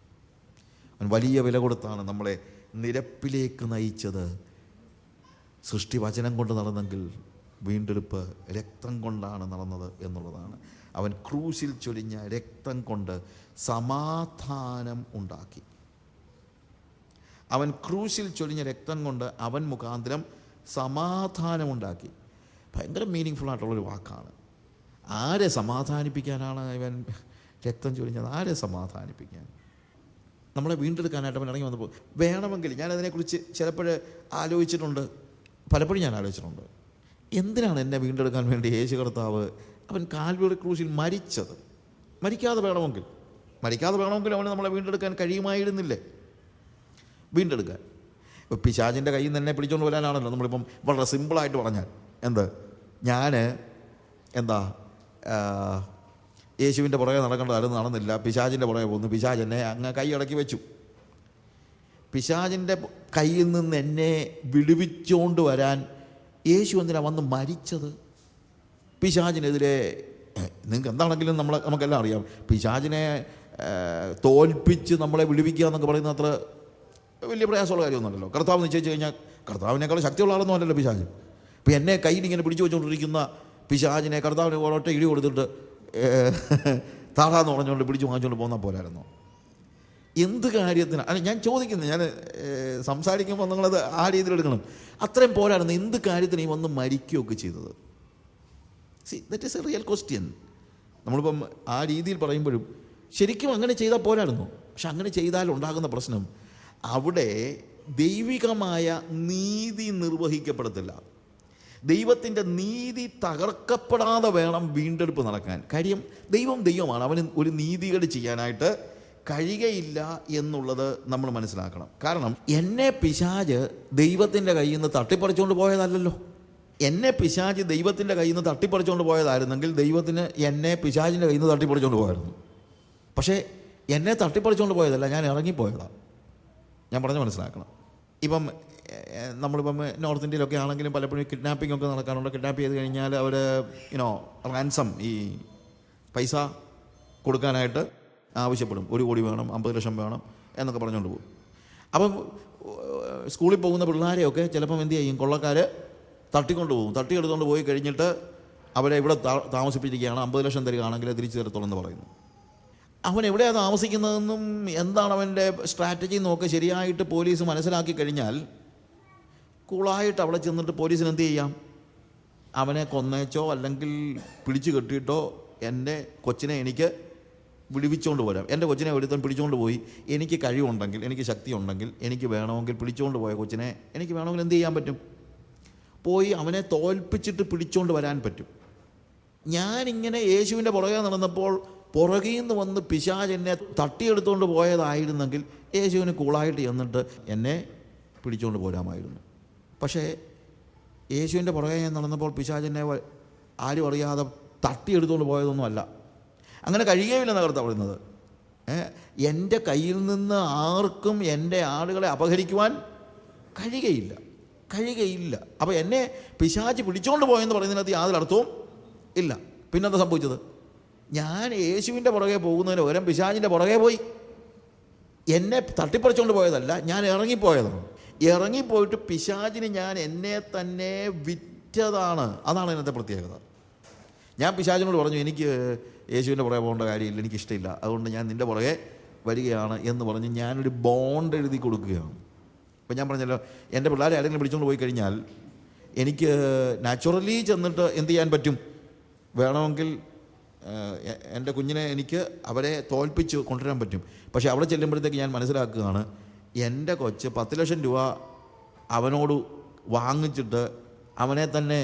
അവൻ വലിയ വില കൊടുത്താണ് നമ്മളെ നിരപ്പിലേക്ക് നയിച്ചത്. സൃഷ്ടി വചനം കൊണ്ട് നടന്നെങ്കിൽ വീണ്ടെടുപ്പ് രക്തം കൊണ്ടാണ് നടന്നത് എന്നുള്ളതാണ്. അവൻ ക്രൂശിൽ ചൊരിഞ്ഞ രക്തം കൊണ്ട് സമാധാനം ഉണ്ടാക്കി. അവൻ ക്രൂശിൽ ചൊരിഞ്ഞ രക്തം കൊണ്ട് അവൻ മുഖാന്തരം സമാധാനമുണ്ടാക്കി. ഭയങ്കര മീനിങ് ഫുള്ളായിട്ടുള്ളൊരു വാക്കാണ്. ആരെ സമാധാനിപ്പിക്കാനാണ് ഇവൻ രക്തം ചൊരിഞ്ഞത്? ആരെ സമാധാനിപ്പിക്കാൻ? നമ്മളെ വീണ്ടെടുക്കാനായിട്ട് അവൻ ഇറങ്ങി വന്നപ്പോൾ വേണമെങ്കിൽ, ഞാനതിനെക്കുറിച്ച് ചിലപ്പോൾ ആലോചിച്ചിട്ടുണ്ട്, പലപ്പോഴും ഞാൻ ആലോചിച്ചിട്ടുണ്ട്, എന്തിനാണ് എന്നെ വീണ്ടെടുക്കാൻ വേണ്ടി യേശു കർത്താവ് അവൻ കാൽവറി ക്രൂശിൽ മരിച്ചത്? മരിക്കാതെ വേണമെങ്കിൽ അവന് നമ്മളെ വീണ്ടെടുക്കാൻ കഴിയുമായിരുന്നില്ലേ? വീണ്ടെടുക്കാൻ ഇപ്പോൾ പിശാചിൻ്റെ കയ്യിൽ നിന്ന് എന്നെ പിടിച്ചുകൊണ്ട് വരാനാണല്ലോ നമ്മളിപ്പം വളരെ സിമ്പിളായിട്ട് പറഞ്ഞാൽ. ഞാൻ യേശുവിൻ്റെ പുറകെ നടക്കേണ്ടതായിരുന്നു, നടന്നില്ല. പിശാചിൻ്റെ പുറകെ പോകുന്നു. പിശാച് എന്നെ അങ്ങ് കൈ അടക്കി വെച്ചു. പിശാചിൻ്റെ കയ്യിൽ നിന്ന് എന്നെ വിടുവിച്ചുകൊണ്ട് വരാൻ യേശു എന്തിനാണ് വന്ന് മരിച്ചത്? പിശാചിനെതിരെ നിങ്ങൾക്ക് എന്താണെങ്കിലും നമുക്കെല്ലാം അറിയാം. പിശാചിനെ തോൽപ്പിച്ച് നമ്മളെ വിടുവിക്കുക എന്നൊക്കെ പറയുന്നത് അത്ര വലിയ പ്രയാസമുള്ള കാര്യമൊന്നുമല്ലല്ലോ. കർത്താവ് നിശ്ചയിച്ച് കഴിഞ്ഞാൽ കർത്താവിനേക്കാൾ ശക്തിയുള്ള ആളൊന്നും അല്ലല്ലോ പിശാച്. ഇപ്പം എന്നെ കയ്യിൽ ഇങ്ങനെ പിടിച്ചു വെച്ചുകൊണ്ടിരിക്കുന്ന പിശാചിനെ കർത്താവിന് ഒരൊറ്റ ഇടി കൊടുത്തിട്ട് താഴാന്ന് പറഞ്ഞുകൊണ്ട് പിടിച്ച് വാങ്ങിച്ചുകൊണ്ട് പോന്നാൽ പോലായിരുന്നു. എന്ത് കാര്യത്തിന്? അല്ല, ഞാൻ ചോദിക്കുന്നത്, ഞാൻ സംസാരിക്കുമ്പോൾ നിങ്ങളത് ആ രീതിയിൽ എടുക്കണം. അത്രയും പോരായിരുന്നു. എന്ത് കാര്യത്തിന് ഈ വന്ന് മരിക്കുകയൊക്കെ ചെയ്തത്? That is A real question. നമ്മളിപ്പം ആ രീതിയിൽ പറയുമ്പോഴും ശരിക്കും അങ്ങനെ ചെയ്താൽ പോരായിരുന്നു. പക്ഷെ അങ്ങനെ ചെയ്താൽ ഉണ്ടാകുന്ന പ്രശ്നം, അവിടെ ദൈവികമായ നീതി നിർവഹിക്കപ്പെടത്തില്ല. ദൈവത്തിൻ്റെ നീതി തകർക്കപ്പെടാതെ വേണം വീണ്ടെടുപ്പ് നടക്കാൻ. കാര്യം ദൈവമാണ്. അവന് ഒരു നീതികേട് ചെയ്യാനായിട്ട് കഴിയുകയില്ല എന്നുള്ളത് നമ്മൾ മനസ്സിലാക്കണം. കാരണം എന്നെ പിശാച് ദൈവത്തിൻ്റെ കയ്യിൽ നിന്ന് തട്ടിപ്പറിച്ചുകൊണ്ട് പോയതല്ലല്ലോ. എന്നെ പിശാച് ദൈവത്തിൻ്റെ കയ്യിൽ നിന്ന് തട്ടിപ്പറിച്ചുകൊണ്ട് പോയതായിരുന്നെങ്കിൽ ദൈവത്തിന് എന്നെ പിശാചിൻ്റെ കയ്യിൽ നിന്ന് തട്ടിപ്പറിച്ചുകൊണ്ട് പോയായിരുന്നു. പക്ഷേ എന്നെ തട്ടിപ്പറിച്ചുകൊണ്ട് പോയതല്ല, ഞാൻ ഇറങ്ങിപ്പോയതാണ്. ഞാൻ പറഞ്ഞ് മനസ്സിലാക്കണം. ഇപ്പം നമ്മളിപ്പം നോർത്ത് ഇന്ത്യയിലൊക്കെ ആണെങ്കിലും പലപ്പോഴും കിഡ്നാപ്പിംഗ് ഒക്കെ നടക്കാറുണ്ട്. കിഡ്നാപ്പ് ചെയ്ത് കഴിഞ്ഞാൽ അവർ റാൻസം, ഈ പൈസ കൊടുക്കാനായിട്ട് ആവശ്യപ്പെടും. 1 കോടി വേണം, 50 ലക്ഷം വേണം എന്നൊക്കെ പറഞ്ഞുകൊണ്ട് പോകും. അപ്പം സ്കൂളിൽ പോകുന്ന പിള്ളേരെയൊക്കെ ചിലപ്പം എന്ത് ചെയ്യും, കൊള്ളക്കാർ തട്ടിക്കൊണ്ട് പോകും. തട്ടിയെടുത്തുകൊണ്ട് പോയി കഴിഞ്ഞിട്ട് അവരെ ഇവിടെ താമസിപ്പിച്ചിരിക്കുകയാണ്, 50 ലക്ഷം തരികയാണെങ്കിൽ തിരിച്ചു തരത്തുള്ളൂ എന്ന് പറയുന്നു. അവൻ എവിടെയാണ് താമസിക്കുന്നതെന്നും എന്താണ് അവൻ്റെ സ്ട്രാറ്റജി എന്നൊക്കെ ശരിയായിട്ട് പോലീസ് മനസ്സിലാക്കി കഴിഞ്ഞാൽ കൂളായിട്ട് അവിടെ ചെന്നിട്ട് പോലീസിന് എന്ത് ചെയ്യാം? അവനെ കൊന്നേച്ചോ അല്ലെങ്കിൽ പിടിച്ചു കെട്ടിയിട്ടോ എൻ്റെ കൊച്ചിനെ എനിക്ക് വിടുവിച്ചുകൊണ്ട് പോരാം. എൻ്റെ കൊച്ചിനെ ഒരുത്തൻ പിടിച്ചുകൊണ്ട് പോയി, എനിക്ക് കഴിവുണ്ടെങ്കിൽ, എനിക്ക് ശക്തി ഉണ്ടെങ്കിൽ, എനിക്ക് വേണമെങ്കിൽ പിടിച്ചുകൊണ്ട് പോയ കൊച്ചിനെ എനിക്ക് വേണമെങ്കിൽ എന്ത് ചെയ്യാൻ പറ്റും? പോയി അവനെ തോൽപ്പിച്ചിട്ട് പിടിച്ചുകൊണ്ട് വരാൻ പറ്റും. ഞാനിങ്ങനെ യേശുവിൻ്റെ പുറകെ നടന്നപ്പോൾ പുറകിൽ നിന്ന് വന്ന് പിശാച് എന്നെ തട്ടിയെടുത്തുകൊണ്ട് പോയതായിരുന്നെങ്കിൽ യേശുവിന് കൂളായിട്ട് ചെന്നിട്ട് എന്നെ പിടിച്ചുകൊണ്ട് പോരാമായിരുന്നു. പക്ഷേ യേശുവിൻ്റെ പുറകെ ഞാൻ നടന്നപ്പോൾ പിശാച് എന്നെ ആരും അറിയാതെ തട്ടിയെടുത്തുകൊണ്ട് പോയതൊന്നും അല്ല. അങ്ങനെ കഴിയുകയില്ലെന്ന് കർത്താവ് പറയുന്നത്. എൻ്റെ കയ്യിൽ നിന്ന് ആർക്കും എൻ്റെ ആളുകളെ അപഹരിക്കുവാൻ കഴിയുകയില്ല. അപ്പോൾ എന്നെ പിശാച് പിടിച്ചുകൊണ്ട് പോയെന്ന് പറയുന്നതിനകത്ത് യാതൊരു അർത്ഥവും ഇല്ല. പിന്നെന്താ സംഭവിച്ചത്? ഞാൻ യേശുവിൻ്റെ പുറകെ പോകുന്നതിന് പകരം പിശാചിൻ്റെ പുറകെ പോയി. എന്നെ തട്ടിപ്പറിച്ചുകൊണ്ട് പോയതല്ല, ഞാൻ ഇറങ്ങിപ്പോയതാണ്. ഇറങ്ങിപ്പോയിട്ട് പിശാചിന് ഞാൻ എന്നെ തന്നെ വിറ്റതാണ്. അതാണ് ഇതിനകത്തെ പ്രത്യേകത. ഞാൻ പിശാചിനോട് പറഞ്ഞു, എനിക്ക് യേശുവിൻ്റെ പുറകെ പോകേണ്ട കാര്യമില്ല, എനിക്കിഷ്ടമില്ല, അതുകൊണ്ട് ഞാൻ നിൻ്റെ പുറകെ വരികയാണ് എന്ന് പറഞ്ഞ് ഞാനൊരു ബോണ്ട് എഴുതി കൊടുക്കുകയാണ്. ഇപ്പം ഞാൻ പറഞ്ഞല്ലോ, എൻ്റെ പിള്ളേരെ ആരെങ്കിലും പിടിച്ചുകൊണ്ട് പോയി കഴിഞ്ഞാൽ എനിക്ക് നാച്ചുറലി ചെന്നിട്ട് എന്ത് ചെയ്യാൻ പറ്റും? വേണമെങ്കിൽ എൻ്റെ കുഞ്ഞിനെ എനിക്ക് അവരെ തോൽപ്പിച്ച് കൊണ്ടുവരാൻ പറ്റും. പക്ഷേ അവിടെ ചെല്ലുമ്പോഴത്തേക്ക് ഞാൻ മനസ്സിലാക്കുകയാണ്, എൻ്റെ കൊച്ച് 10 ലക്ഷം രൂപ അവനോട് വാങ്ങിച്ചിട്ട് അവനെ തന്നെ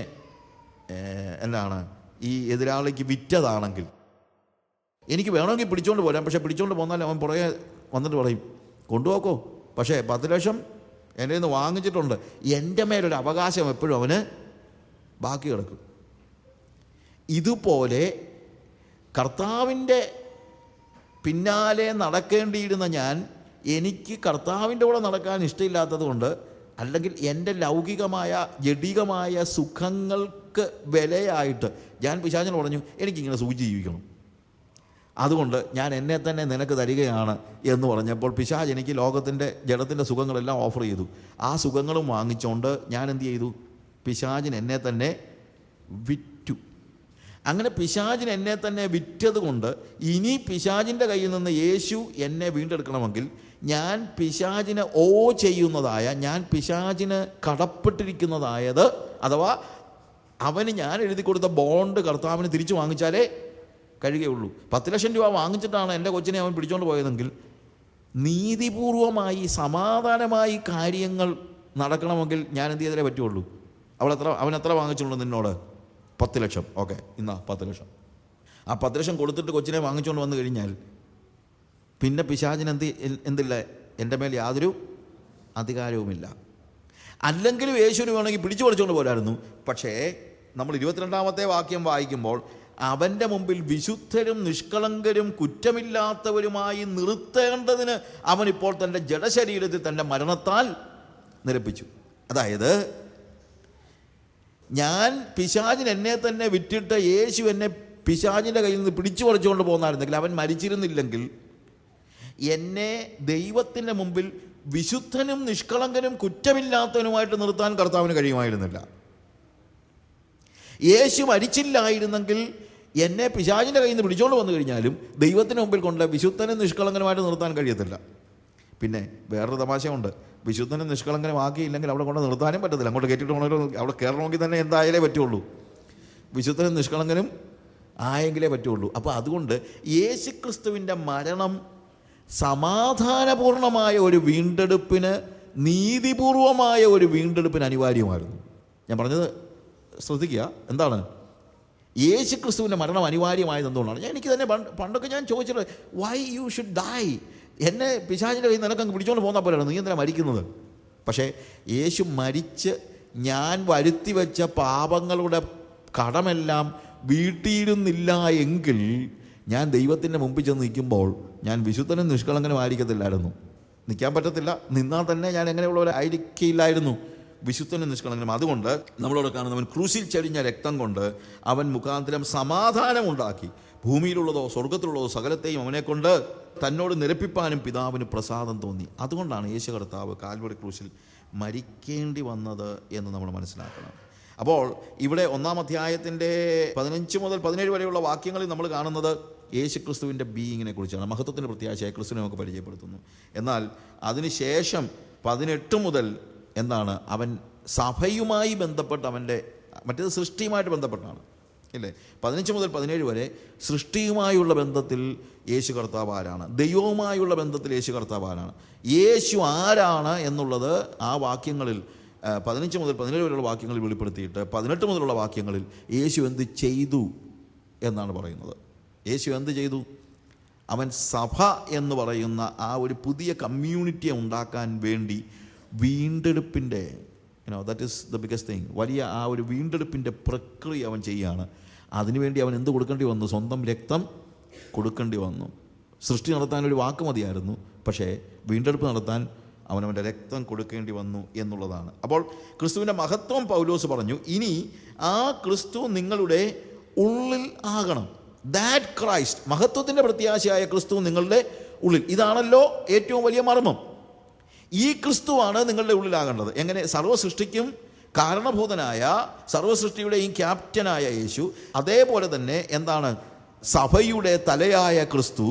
എന്താണ് ഈ എതിരാളിക്ക് വിറ്റതാണെങ്കിൽ എനിക്ക് വേണമെങ്കിൽ പിടിച്ചുകൊണ്ട് പോരാം. പക്ഷേ പിടിച്ചുകൊണ്ട് പോന്നാൽ അവൻ പുറകെ വന്നിട്ട് പറയും, കൊണ്ടുപോക്കോ, പക്ഷേ 10 ലക്ഷം എൻ്റെ നിന്ന് വാങ്ങിച്ചിട്ടുണ്ട്. എൻ്റെ മേലൊരു അവകാശം എപ്പോഴും അവന് ബാക്കി കിടക്കും. ഇതുപോലെ കർത്താവിൻ്റെ പിന്നാലെ നടക്കേണ്ടിയിരുന്ന ഞാൻ, എനിക്ക് കർത്താവിൻ്റെ കൂടെ നടക്കാൻ ഇഷ്ടമില്ലാത്തത് കൊണ്ട്, അല്ലെങ്കിൽ എൻ്റെ ലൗകികമായ ജഡികമായ സുഖങ്ങൾക്ക് വിലയായിട്ട് ഞാൻ പിശാചിനോട് പറഞ്ഞു, എനിക്കിങ്ങനെ സൂചി ജീവിക്കണം, അതുകൊണ്ട് ഞാൻ എന്നെ തന്നെ നിനക്ക് തരികയാണ് എന്ന് പറഞ്ഞപ്പോൾ പിശാച് എനിക്ക് ലോകത്തിൻ്റെ ജഡത്തിൻ്റെ സുഖങ്ങളെല്ലാം ഓഫർ ചെയ്തു. ആ സുഖങ്ങളും വാങ്ങിച്ചുകൊണ്ട് ഞാൻ എന്ത് ചെയ്തു? പിശാചിന് എന്നെ തന്നെ വിറ്റു. അങ്ങനെ പിശാചിന് എന്നെ തന്നെ വിറ്റത് കൊണ്ട് ഇനി പിശാചിൻ്റെ കയ്യിൽ നിന്ന് യേശു എന്നെ വീണ്ടെടുക്കണമെങ്കിൽ ഞാൻ പിശാചിന് ചെയ്യുന്നതായ, ഞാൻ പിശാചിന് കടപ്പെട്ടിരിക്കുന്നതായത്, അഥവാ അവന് ഞാൻ എഴുതി കൊടുത്ത ബോണ്ട് കർത്താവിന് തിരിച്ചു വാങ്ങിച്ചാലേ കഴിയുകയുള്ളൂ. 10 ലക്ഷം രൂപ വാങ്ങിച്ചിട്ടാണ് എൻ്റെ കൊച്ചിനെ അവൻ പിടിച്ചുകൊണ്ട് പോയതെങ്കിൽ നീതിപൂർവമായി സമാധാനമായി കാര്യങ്ങൾ നടക്കണമെങ്കിൽ ഞാൻ എന്ത് ചെയ്താലേ പറ്റുള്ളൂ? അവൻ എത്ര വാങ്ങിച്ചുള്ളൂ നിന്നോട്? 10 ലക്ഷം. ഓക്കെ, ഇന്നാ 10 ലക്ഷം. ആ 10 ലക്ഷം കൊടുത്തിട്ട് കൊച്ചിനെ വാങ്ങിച്ചുകൊണ്ട് വന്നു കഴിഞ്ഞാൽ പിന്നെ പിശാചിന് എന്തില്ല? എൻ്റെ മേൽ യാതൊരു അധികാരവുമില്ല. അല്ലെങ്കിലും യേശുവിന് വേണമെങ്കിൽ പിടിച്ചു പറിച്ചുകൊണ്ട് പോരായിരുന്നു. പക്ഷേ നമ്മൾ 22-ാമത്തെ വാക്യം വായിക്കുമ്പോൾ അവൻ്റെ മുമ്പിൽ വിശുദ്ധരും നിഷ്കളങ്കരും കുറ്റമില്ലാത്തവരുമായി നിർത്തേണ്ടതിന് അവനിപ്പോൾ തൻ്റെ ജഡശരീരത്തിൽ തൻ്റെ മരണത്താൽ നിരപ്പിച്ചു. അതായത് ഞാൻ പിശാചിന് എന്നെ തന്നെ വിറ്റിട്ട് യേശു എന്നെ പിശാചിൻ്റെ കയ്യിൽ നിന്ന് പിടിച്ചു പറിച്ചുകൊണ്ട് പോകുന്നായിരുന്നെങ്കിൽ, അവൻ മരിച്ചിരുന്നില്ലെങ്കിൽ എന്നെ ദൈവത്തിൻ്റെ മുമ്പിൽ വിശുദ്ധനും നിഷ്കളങ്കനും കുറ്റമില്ലാത്തവനുമായിട്ട് നിർത്താൻ കർത്താവിന് കഴിയുമായിരുന്നില്ല. യേശു മരിച്ചില്ലായിരുന്നെങ്കിൽ എന്നെ പിശാചിൻ്റെ കയ്യിൽ നിന്ന് പിടിച്ചുകൊണ്ട് വന്നു കഴിഞ്ഞാലും ദൈവത്തിന് മുമ്പിൽ കൊണ്ട് വിശുദ്ധനും നിഷ്കളങ്കനുമായിട്ട് നിർത്താൻ കഴിയത്തില്ല. പിന്നെ വേറൊരു തമാശയുണ്ട്. വിശുദ്ധനും നിഷ്കളങ്കനും ആക്കിയില്ലെങ്കിൽ അവിടെ കൊണ്ട് നിർത്താനും പറ്റത്തില്ല. അങ്ങോട്ട് കയറ്റിയിട്ട് പോകണമെങ്കിൽ അവിടെ കയറണമെങ്കിൽ തന്നെ എന്തായാലേ പറ്റുള്ളൂ, വിശുദ്ധനും നിഷ്കളങ്കനും ആയെങ്കിലേ പറ്റുള്ളൂ. അപ്പോൾ അതുകൊണ്ട് യേശുക്രിസ്തുവിൻ്റെ മരണം സമാധാനപൂർണമായ ഒരു വീണ്ടെടുപ്പിന്, നീതിപൂർവമായ ഒരു വീണ്ടെടുപ്പിന് അനിവാര്യമായിരുന്നു. ഞാൻ പറഞ്ഞത് ശ്രദ്ധിക്കുക. എന്താണ് യേശുക്രിസ്തുവിൻ്റെ മരണം അനിവാര്യമായത്? എന്തുകൊണ്ടാണ്? എനിക്ക് തന്നെ പണ്ടൊക്കെ ഞാൻ ചോദിച്ചിട്ട്, വൈ യു ഷുഡ് ഡൈ? എന്നെ പിശാചിൻ്റെ കയ്യിൽ നിനക്കങ്ങ് പിടിച്ചുകൊണ്ട് പോകുന്ന പോലെയാണ്, നീ എന്തിനാണ് മരിക്കുന്നത്? പക്ഷേ യേശു മരിച്ച് ഞാൻ വരുത്തി വെച്ച പാപങ്ങളുടെ കടമെല്ലാം വീട്ടിയിരുന്നില്ല എങ്കിൽ ഞാൻ ദൈവത്തിൻ്റെ മുമ്പിൽ ചെന്ന് നിൽക്കുമ്പോൾ ഞാൻ വിശുദ്ധനും നിഷ്കളങ്കനും ആയിരിക്കത്തില്ലായിരുന്നു. നിൽക്കാൻ പറ്റത്തില്ല. നിന്നാൽ തന്നെ ഞാൻ എങ്ങനെയുള്ളവരായിരിക്കില്ലായിരുന്നു, വിശുദ്ധനും നിഷ്കളങ്കനും. അതുകൊണ്ട് നമ്മളോട് കാണുന്നവൻ ക്രൂശിൽ ചരിഞ്ഞ രക്തം കൊണ്ട് അവൻ മുഖാന്തരം സമാധാനമുണ്ടാക്കി, ഭൂമിയിലുള്ളതോ സ്വർഗത്തിലുള്ളതോ സകലത്തെയും അവനെക്കൊണ്ട് തന്നോട് നിരപ്പിപ്പാനും പിതാവിന് പ്രസാദം തോന്നി. അതുകൊണ്ടാണ് യേശു കർത്താവ് കാൽവറി ക്രൂശിൽ മരിക്കേണ്ടി വന്നത് എന്ന് നമ്മൾ മനസ്സിലാക്കണം. അപ്പോൾ ഇവിടെ 1-ാം അധ്യായത്തിൻ്റെ 15 മുതൽ 17 വരെയുള്ള വാക്യങ്ങളിൽ നമ്മൾ കാണുന്നത് യേശു ക്രിസ്തുവിൻ്റെ ബീയിങ്ങിനെ കുറിച്ചാണ്. മഹത്വത്തിൻ്റെ പ്രത്യാശയായ ക്രിസ്തുവിനെ നമുക്ക് പരിചയപ്പെടുത്തുന്നു. എന്നാൽ അതിനുശേഷം 18 മുതൽ എന്താണ്? അവൻ സഭയുമായി ബന്ധപ്പെട്ട്, അവൻ്റെ മറ്റേത് സൃഷ്ടിയുമായിട്ട് ബന്ധപ്പെട്ടാണ് ഇല്ലേ? 15 മുതൽ 17 വരെ സൃഷ്ടിയുമായുള്ള ബന്ധത്തിൽ യേശു കർത്താവ് ആരാണ്, ദൈവവുമായുള്ള ബന്ധത്തിൽ യേശു കർത്താവ് ആരാണ്, യേശു ആരാണ് എന്നുള്ളത് ആ വാക്യങ്ങളിൽ 15 മുതൽ 17 വരെയുള്ള വാക്യങ്ങളിൽ വെളിപ്പെടുത്തിയിട്ട് 18 മുതലുള്ള വാക്യങ്ങളിൽ യേശു എന്ത് ചെയ്തു എന്നാണ് പറയുന്നത്. യേശു എന്ത് ചെയ്തു? അവൻ സഭ എന്ന് പറയുന്ന ആ ഒരു പുതിയ കമ്മ്യൂണിറ്റിയെ ഉണ്ടാക്കാൻ വേണ്ടി വീണ്ടെടുപ്പിൻ്റെ, that is the biggest thing, വലിയ ആ ഒരു വീണ്ടെടുപ്പിൻ്റെ പ്രക്രിയ അവൻ ചെയ്യുകയാണ്. അതിനുവേണ്ടി അവൻ എന്ത് കൊടുക്കേണ്ടി വന്നു? സ്വന്തം രക്തം കൊടുക്കേണ്ടി വന്നു. സൃഷ്ടി നടത്താൻ ഒരു വാക്ക് മതിയായിരുന്നു, പക്ഷേ വീണ്ടെടുപ്പ് നടത്താൻ അവനവൻ്റെ രക്തം കൊടുക്കേണ്ടി വന്നു എന്നുള്ളതാണ്. അപ്പോൾ ക്രിസ്തുവിൻ്റെ മഹത്വം പൗലോസ് പറഞ്ഞു, ഇനി ആ ക്രിസ്തു നിങ്ങളുടെ ഉള്ളിൽ ആകണം. ദാറ്റ് ക്രൈസ്റ്റ്, മഹത്വത്തിൻ്റെ പ്രത്യാശയായ ക്രിസ്തു നിങ്ങളുടെ ഉള്ളിൽ. ഇതാണല്ലോ ഏറ്റവും വലിയ മർമ്മം. ഈ ക്രിസ്തുവാണ് നിങ്ങളുടെ ഉള്ളിലാകേണ്ടത്. എങ്ങനെ? സർവ്വസൃഷ്ടിക്കും കാരണഭൂതനായ, സർവ്വസൃഷ്ടിയുടെയും ക്യാപ്റ്റനായ യേശു, അതേപോലെ തന്നെ എന്താണ്? സഭയുടെ തലയായ ക്രിസ്തു,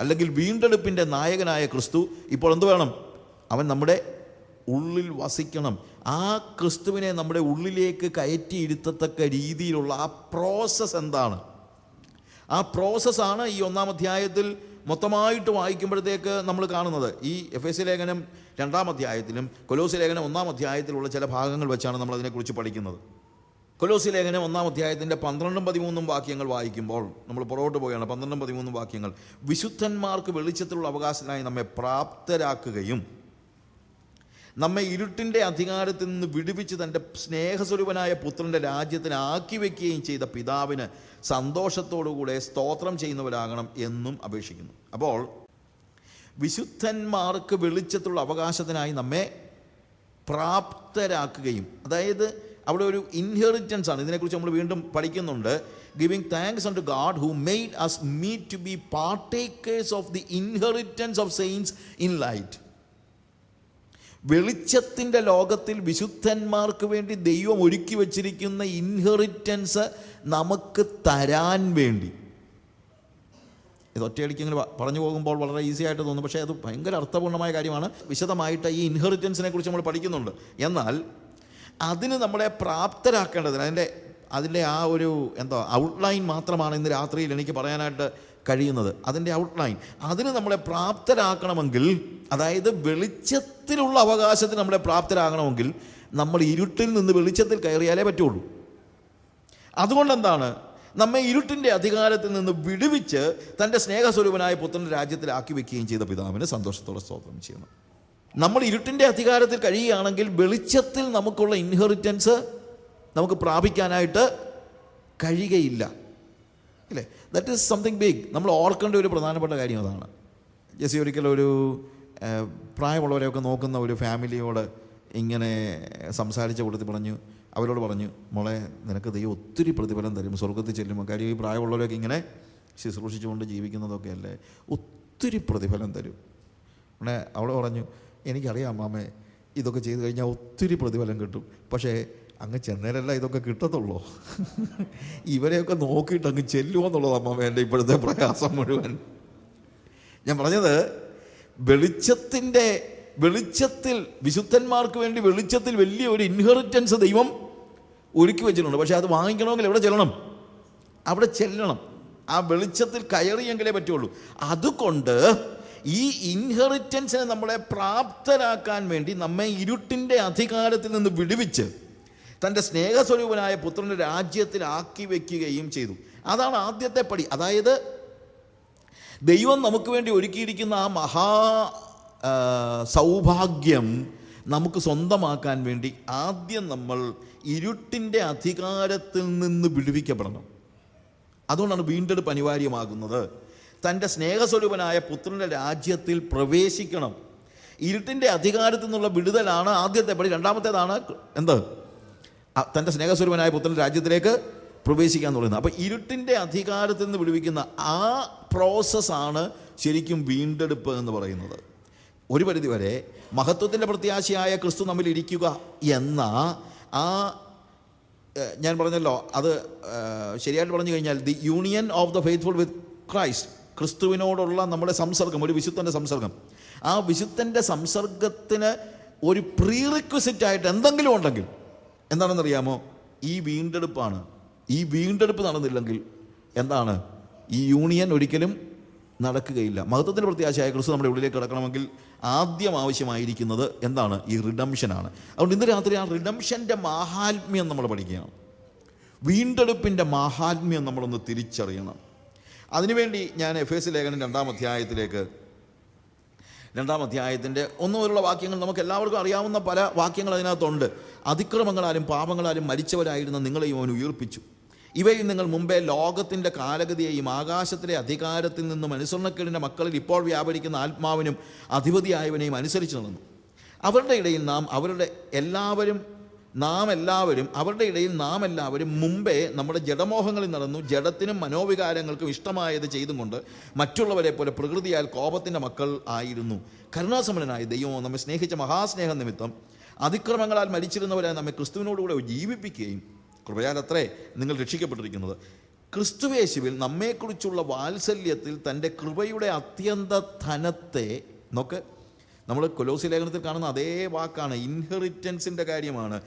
അല്ലെങ്കിൽ വീണ്ടെടുപ്പിൻ്റെ നായകനായ ക്രിസ്തു ഇപ്പോൾ എന്ത് വേണം? അവൻ നമ്മുടെ ഉള്ളിൽ വസിക്കണം. ആ ക്രിസ്തുവിനെ നമ്മുടെ ഉള്ളിലേക്ക് കയറ്റിയിരുത്തത്തക്ക രീതിയിലുള്ള ആ പ്രോസസ്സ് എന്താണ്? ആ പ്രോസസ്സാണ് ഈ 1-ാം അധ്യായത്തിൽ മൊത്തമായിട്ട് വായിക്കുമ്പോഴത്തേക്ക് നമ്മൾ കാണുന്നത്. ഈ എഫേസ്യ ലേഖനം 2-ാം അധ്യായത്തിലും കൊലോസ്യ ലേഖനം 1-ാം അധ്യായത്തിലുള്ള ചില ഭാഗങ്ങൾ വെച്ചാണ് നമ്മൾ അതിനെക്കുറിച്ച് പഠിക്കുന്നത്. കൊലോസ്യ ലേഖനം 1-ാം അധ്യായത്തിൻ്റെ 12-13 വാക്യങ്ങൾ വായിക്കുമ്പോൾ നമ്മൾ പുറകോട്ട് പോവുകയാണ്. 12-13 വാക്യങ്ങൾ, വിശുദ്ധന്മാർക്ക് വെളിച്ചത്തിലുള്ള അവകാശത്തിനായി നമ്മെ പ്രാപ്തരാക്കുകയും നമ്മെ ഇരുട്ടിൻ്റെ അധികാരത്തിൽ നിന്ന് വിടുവിച്ച് തൻ്റെ സ്നേഹസ്വരൂപനായ പുത്രൻ്റെ രാജ്യത്തിന് ആക്കി വയ്ക്കുകയും ചെയ്ത പിതാവിന് സന്തോഷത്തോടുകൂടെ സ്തോത്രം ചെയ്യുന്നവരാകണം എന്നും അപേക്ഷിക്കുന്നു. അപ്പോൾ വിശുദ്ധന്മാർക്ക് വെളിച്ചത്തുള്ള അവകാശത്തിനായി നമ്മെ പ്രാപ്തരാക്കുകയും, അതായത് അവിടെ ഒരു ഇൻഹെറിറ്റൻസ് ആണ്. ഇതിനെക്കുറിച്ച് നമ്മൾ വീണ്ടും പഠിക്കുന്നുണ്ട്. Giving thanks unto God who made us meet to be partakers of the inheritance of saints in light. വെളിച്ചത്തിൻ്റെ ലോകത്തിൽ വിശുദ്ധന്മാർക്ക് വേണ്ടി ദൈവം ഒരുക്കി വച്ചിരിക്കുന്ന ഇൻഹെറിറ്റൻസ് നമുക്ക് തരാൻ വേണ്ടി. ഇത് ഒറ്റയടിക്ക് ഇങ്ങനെ പറഞ്ഞു പോകുമ്പോൾ വളരെ ഈസി ആയിട്ട് തോന്നും, പക്ഷേ അത് ഭയങ്കര അർത്ഥപൂർണ്ണമായ കാര്യമാണ്. വിശദമായിട്ട് ഈ ഇൻഹെറിറ്റൻസിനെ കുറിച്ച് നമ്മൾ പഠിക്കുന്നുണ്ട്. എന്നാൽ അതിന് നമ്മളെ പ്രാപ്തരാക്കേണ്ടതിന് അതിൻ്റെ ആ ഒരു ഔട്ട്ലൈൻ മാത്രമാണ് ഇന്ന് രാത്രിയിൽ എനിക്ക് പറയാനായിട്ട് കഴിയുന്നത്. അതിൻ്റെ ഔട്ട്ലൈൻ, അതിന് നമ്മളെ പ്രാപ്തരാക്കണമെങ്കിൽ, അതായത് വെളിച്ചത്തിലുള്ള അവകാശത്തിന് നമ്മളെ പ്രാപ്തരാകണമെങ്കിൽ നമ്മൾ ഇരുട്ടിൽ നിന്ന് വെളിച്ചത്തിൽ കയറിയാലേ പറ്റുള്ളൂ. അതുകൊണ്ട് എന്താണ്, നമ്മെ ഇരുട്ടിൻ്റെ അധികാരത്തിൽ നിന്ന് വിടുവിച്ച് തൻ്റെ സ്നേഹസ്വരൂപനായ പുത്രൻ്റെ രാജ്യത്തിലാക്കി വയ്ക്കുകയും ചെയ്ത പിതാവിന് സന്തോഷത്തോടെ സ്തോത്രം ചെയ്യണം. നമ്മൾ ഇരുട്ടിൻ്റെ അധികാരത്തിൽ കഴിയുകയാണെങ്കിൽ വെളിച്ചത്തിൽ നമുക്കുള്ള ഇൻഹെറിറ്റൻസ് നമുക്ക് പ്രാപിക്കാനായിട്ട് കഴിയുകയില്ല, അല്ലേ? That is something big. നമ്മൾ ഓർക്കേണ്ട ഒരു പ്രധാനപ്പെട്ട കാര്യം അതാണ്. ജെസ്സി ഒരിക്കലും ഒരു പ്രായമുള്ളവരെയൊക്കെ നോക്കുന്ന ഒരു ഫാമിലിയോട് ഇങ്ങനെ സംസാരിച്ച കൂട്ടത്തിൽ അവരോട് പറഞ്ഞു, മോളെ നിനക്ക് ദൈവം ഒത്തിരി പ്രതിഫലം തരും സ്വർഗത്തിൽ ചെല്ലുമ്പോൾ. കാര്യം ഈ പ്രായമുള്ളവരൊക്കെ ഇങ്ങനെ ശുശ്രൂഷിച്ചുകൊണ്ട് ജീവിക്കുന്നതൊക്കെ അല്ലേ, ഒത്തിരി പ്രതിഫലം തരും. ഉടനെ അവൾ പറഞ്ഞു, എനിക്കറിയാം മാമേ, ഇതൊക്കെ ചെയ്ത് കഴിഞ്ഞാൽ ഒത്തിരി പ്രതിഫലം കിട്ടും, പക്ഷേ അങ്ങ് ചെന്നേരല്ല ഇതൊക്കെ കിട്ടത്തുള്ളൂ. ഇവരെയൊക്കെ നോക്കിയിട്ട് അങ്ങ് ചെല്ലുമോ എന്നുള്ളത് അമ്മ എൻ്റെ ഇപ്പോഴത്തെ പ്രയാസം മുഴുവൻ. ഞാൻ പറഞ്ഞത്, വെളിച്ചത്തിൽ വിശുദ്ധന്മാർക്ക് വേണ്ടി വെളിച്ചത്തിൽ വലിയ ഒരു ഇൻഹെറിറ്റൻസ് ദൈവം ഒരുക്കി വെച്ചിട്ടുണ്ട്. പക്ഷേ അത് വാങ്ങിക്കണമെങ്കിൽ എവിടെ ചെല്ലണം? അവിടെ ചെല്ലണം. ആ വെളിച്ചത്തിൽ കയറിയെങ്കിലേ പറ്റുള്ളൂ. അതുകൊണ്ട് ഈ ഇൻഹെറിറ്റൻസിനെ നമ്മളെ പ്രാപ്തരാക്കാൻ വേണ്ടി നമ്മെ ഇരുട്ടിൻ്റെ അധികാരത്തിൽ നിന്ന് വിടുവിച്ച് തൻ്റെ സ്നേഹസ്വരൂപനായ പുത്രൻ്റെ രാജ്യത്തിലാക്കി വയ്ക്കുകയും ചെയ്തു. അതാണ് ആദ്യത്തെ പടി. അതായത് ദൈവം നമുക്ക് വേണ്ടി ഒരുക്കിയിരിക്കുന്ന ആ മഹാ സൗഭാഗ്യം നമുക്ക് സ്വന്തമാക്കാൻ വേണ്ടി ആദ്യം നമ്മൾ ഇരുട്ടിൻ്റെ അധികാരത്തിൽ നിന്ന് വിടുവിക്കപ്പെടണം. അതുകൊണ്ടാണ് വീണ്ടെടുപ്പ് അനിവാര്യമാകുന്നത്. തൻ്റെ സ്നേഹസ്വരൂപനായ പുത്രൻ്റെ രാജ്യത്തിൽ പ്രവേശിക്കണം. ഇരുട്ടിൻ്റെ അധികാരത്തിൽ നിന്നുള്ള വിടുതലാണ് ആദ്യത്തെ പടി. രണ്ടാമത്തേതാണ് തൻ്റെ സ്നേഹസ്വരൂപനായ പുത്രൻ്റെ രാജ്യത്തിലേക്ക് പ്രവേശിക്കാൻ തുടങ്ങുന്നത്. അപ്പോൾ ഇരുട്ടിൻ്റെ അധികാരത്തിൽ നിന്ന് വിടുവിക്കുന്ന ആ പ്രോസസ്സാണ് ശരിക്കും വീണ്ടെടുപ്പ് എന്ന് പറയുന്നത്. ഒരു പരിധിവരെ മഹത്വത്തിൻ്റെ പ്രത്യാശയായ ക്രിസ്തു നമ്മിൽ ഇരിക്കുക എന്ന ആ ഞാൻ പറഞ്ഞല്ലോ, അത് ശരിയായിട്ട് പറഞ്ഞു കഴിഞ്ഞാൽ the union of the faithful with Christ, ക്രിസ്തുവിനോടുള്ള നമ്മുടെ സംസർഗം, ഒരു വിശുദ്ധൻ്റെ സംസർഗം. ആ വിശുദ്ധൻ്റെ സംസർഗത്തിന് ഒരു പ്രീ റിക്വസിറ്റായിട്ട് എന്തെങ്കിലും ഉണ്ടെങ്കിൽ എന്താണെന്നറിയാമോ? ഈ വീണ്ടെടുപ്പാണ്. ഈ വീണ്ടെടുപ്പ് നടന്നില്ലെങ്കിൽ ഈ യൂണിയൻ ഒരിക്കലും നടക്കുകയില്ല. മഹത്വത്തിൻ്റെ പ്രത്യാശയായ ക്രിസ്തു നമ്മുടെ ഉള്ളിലേക്ക് കിടക്കണമെങ്കിൽ ആദ്യം ആവശ്യമായിരിക്കുന്നത് ഈ റിഡംഷനാണ്. അതുകൊണ്ട് ഇന്ന് രാത്രി ആ റിഡംഷൻ്റെ മാഹാത്മ്യം നമ്മൾ പഠിക്കുകയാണ്. വീണ്ടെടുപ്പിൻ്റെ മാഹാത്മ്യം നമ്മളൊന്ന് തിരിച്ചറിയണം. അതിനുവേണ്ടി ഞാൻ എഫേസ്യ ലേഖനം 2-ാം അധ്യായത്തിൻ്റെ 1 മുതലുള്ള വാക്യങ്ങൾ നമുക്ക് എല്ലാവർക്കും അറിയാവുന്ന പല വാക്യങ്ങൾ അതിനകത്തുണ്ട്. അതിക്രമങ്ങളാലും പാപങ്ങളാലും മരിച്ചവരായിരുന്ന നിങ്ങളെയും അവൻ ഉയർപ്പിച്ചു. ഇവയിൽ നിങ്ങൾ മുമ്പേ ലോകത്തിൻ്റെ കാലഗതിയെയും ആകാശത്തിലെ അധികാരത്തിൽ നിന്നും അനുസരണക്കേടിൻ്റെ മക്കളിൽ ഇപ്പോൾ വ്യാപരിക്കുന്ന ആത്മാവിനും അധിപതിയായവനെയും അനുസരിച്ച് നടന്നു. അവരുടെ ഇടയിൽ നാം എല്ലാവരും മുമ്പേ നമ്മുടെ ജഡമോഹങ്ങളിൽ നടന്നു. ജഡത്തിനും മനോവികാരങ്ങൾക്കും ഇഷ്ടമായത് ചെയ്തും കൊണ്ട് മറ്റുള്ളവരെ പോലെ പ്രകൃതിയാൽ കോപത്തിൻ്റെ മക്കൾ ആയിരുന്നു. കരുണാസമ്പന്നനായ ദൈവമോ നമ്മെ സ്നേഹിച്ച മഹാസ്നേഹ നിമിത്തം അതിക്രമങ്ങളാൽ മരിച്ചിരുന്നവരെ നമ്മെ ക്രിസ്തുവിനോടുകൂടെ ജീവിപ്പിക്കുകയും കൃപയാൽ അത്രേ നിങ്ങൾ രക്ഷിക്കപ്പെട്ടിരിക്കുന്നത്. ക്രിസ്തുയേശുവിൽ നമ്മെക്കുറിച്ചുള്ള വാത്സല്യത്തിൽ തൻ്റെ കൃപയുടെ അത്യന്ത ധനത്തെ നമ്മൾ കൊലോസ്യ ലേഖനത്തിൽ കാണുന്ന അതേ വാക്കാണ്, ഇൻഹെറിറ്റൻസിൻ്റെ കാര്യമാണ്.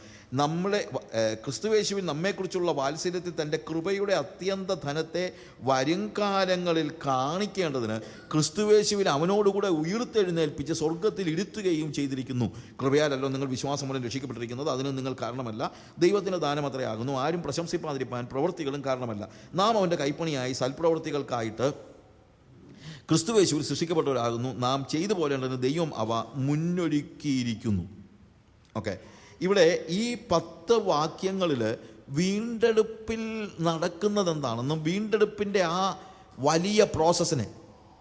ക്രിസ്തുയേശുവിൽ നമ്മെക്കുറിച്ചുള്ള വാത്സല്യത്തിൽ തൻ്റെ കൃപയുടെ അത്യന്ത ധനത്തെ വരുംകാലങ്ങളിൽ കാണിക്കേണ്ടതിന് ക്രിസ്തുയേശുവിൽ അവനോടുകൂടെ ഉയർത്തെഴുന്നേൽപ്പിച്ച് സ്വർഗത്തിൽ ഇരുത്തുകയും ചെയ്തിരിക്കുന്നു. കൃപയാലല്ലോ നിങ്ങൾ വിശ്വാസം മൂലം രക്ഷിക്കപ്പെട്ടിരിക്കുന്നത്, അതിന് നിങ്ങൾ കാരണമല്ല, ദൈവത്തിൻ്റെ ദാനം അത്രയാകുന്നു. ആരും പ്രശംസിപ്പാതിരിപ്പാൻ പ്രവൃത്തികളും കാരണമല്ല. നാം അവൻ്റെ കൈപ്പണിയായി സൽപ്രവൃത്തികൾക്കായിട്ട് ക്രിസ്തുയേശുവിൽ സൃഷ്ടിക്കപ്പെട്ടവരാകുന്നു. നാം ചെയ്തു പോരേണ്ടതിന് ദൈവം അവ മുന്നൊരുക്കിയിരിക്കുന്നു. ഓക്കെ, ഇവിടെ ഈ 10 വാക്യങ്ങളിൽ വീണ്ടെടുപ്പിൽ നടക്കുന്നത് എന്താണെന്നും വീണ്ടെടുപ്പിൻ്റെ ആ വലിയ പ്രോസസ്സിനെ,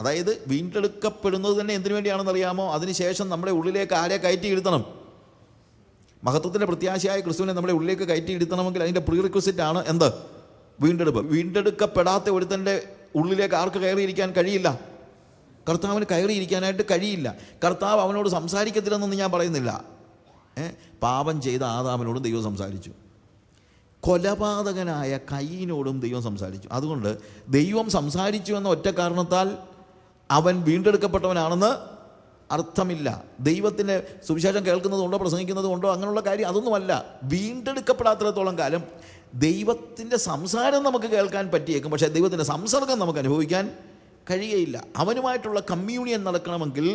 അതായത് വീണ്ടെടുക്കപ്പെടുന്നത് തന്നെ എന്തിനു വേണ്ടിയാണെന്ന് അറിയാമോ? അതിനുശേഷം നമ്മുടെ ഉള്ളിലേക്ക് ആരെ കയറ്റിയിരുത്തണം? മഹത്വത്തിൻ്റെ പ്രത്യാശയായ ക്രിസ്തുവിനെ നമ്മുടെ ഉള്ളിലേക്ക് കയറ്റിയിരുത്തണമെങ്കിൽ അതിൻ്റെ പ്രീ റിക്വസിറ്റ് ആണ് എന്ത്? വീണ്ടെടുപ്പ്. വീണ്ടെടുക്കപ്പെടാത്ത ഒരുത്തൻ്റെ ഉള്ളിലേക്ക് ആർക്ക് കയറിയിരിക്കാൻ കഴിയില്ല? കർത്താവിന് കയറിയിരിക്കാനായിട്ട് കഴിയില്ല. കർത്താവ് അവനോട് സംസാരിക്കത്തില്ലെന്നൊന്നും ഞാൻ പറയുന്നില്ല. പാപം ചെയ്ത ആദാമിനോടും ദൈവം സംസാരിച്ചു, കൊലപാതകനായ കയീനോടും ദൈവം സംസാരിച്ചു. അതുകൊണ്ട് ദൈവം സംസാരിച്ചു എന്ന ഒറ്റ കാരണത്താൽ അവൻ വീണ്ടെടുക്കപ്പെട്ടവനാണെന്ന് അർത്ഥമില്ല. ദൈവത്തിൻ്റെ സുവിശേഷം കേൾക്കുന്നത് കൊണ്ടോ പ്രസംഗിക്കുന്നത് കൊണ്ടോ അങ്ങനെയുള്ള കാര്യം അതൊന്നുമല്ല. വീണ്ടെടുക്കപ്പെടാത്തിടത്തോളം കാലം ദൈവത്തിൻ്റെ സംസാരം നമുക്ക് കേൾക്കാൻ പറ്റിയേക്കും, പക്ഷേ ദൈവത്തിൻ്റെ സംസർഗം നമുക്ക് അനുഭവിക്കാൻ കഴിയുകയില്ല. അവനുമായിട്ടുള്ള കമ്മ്യൂണിയൻ നടക്കണമെങ്കിൽ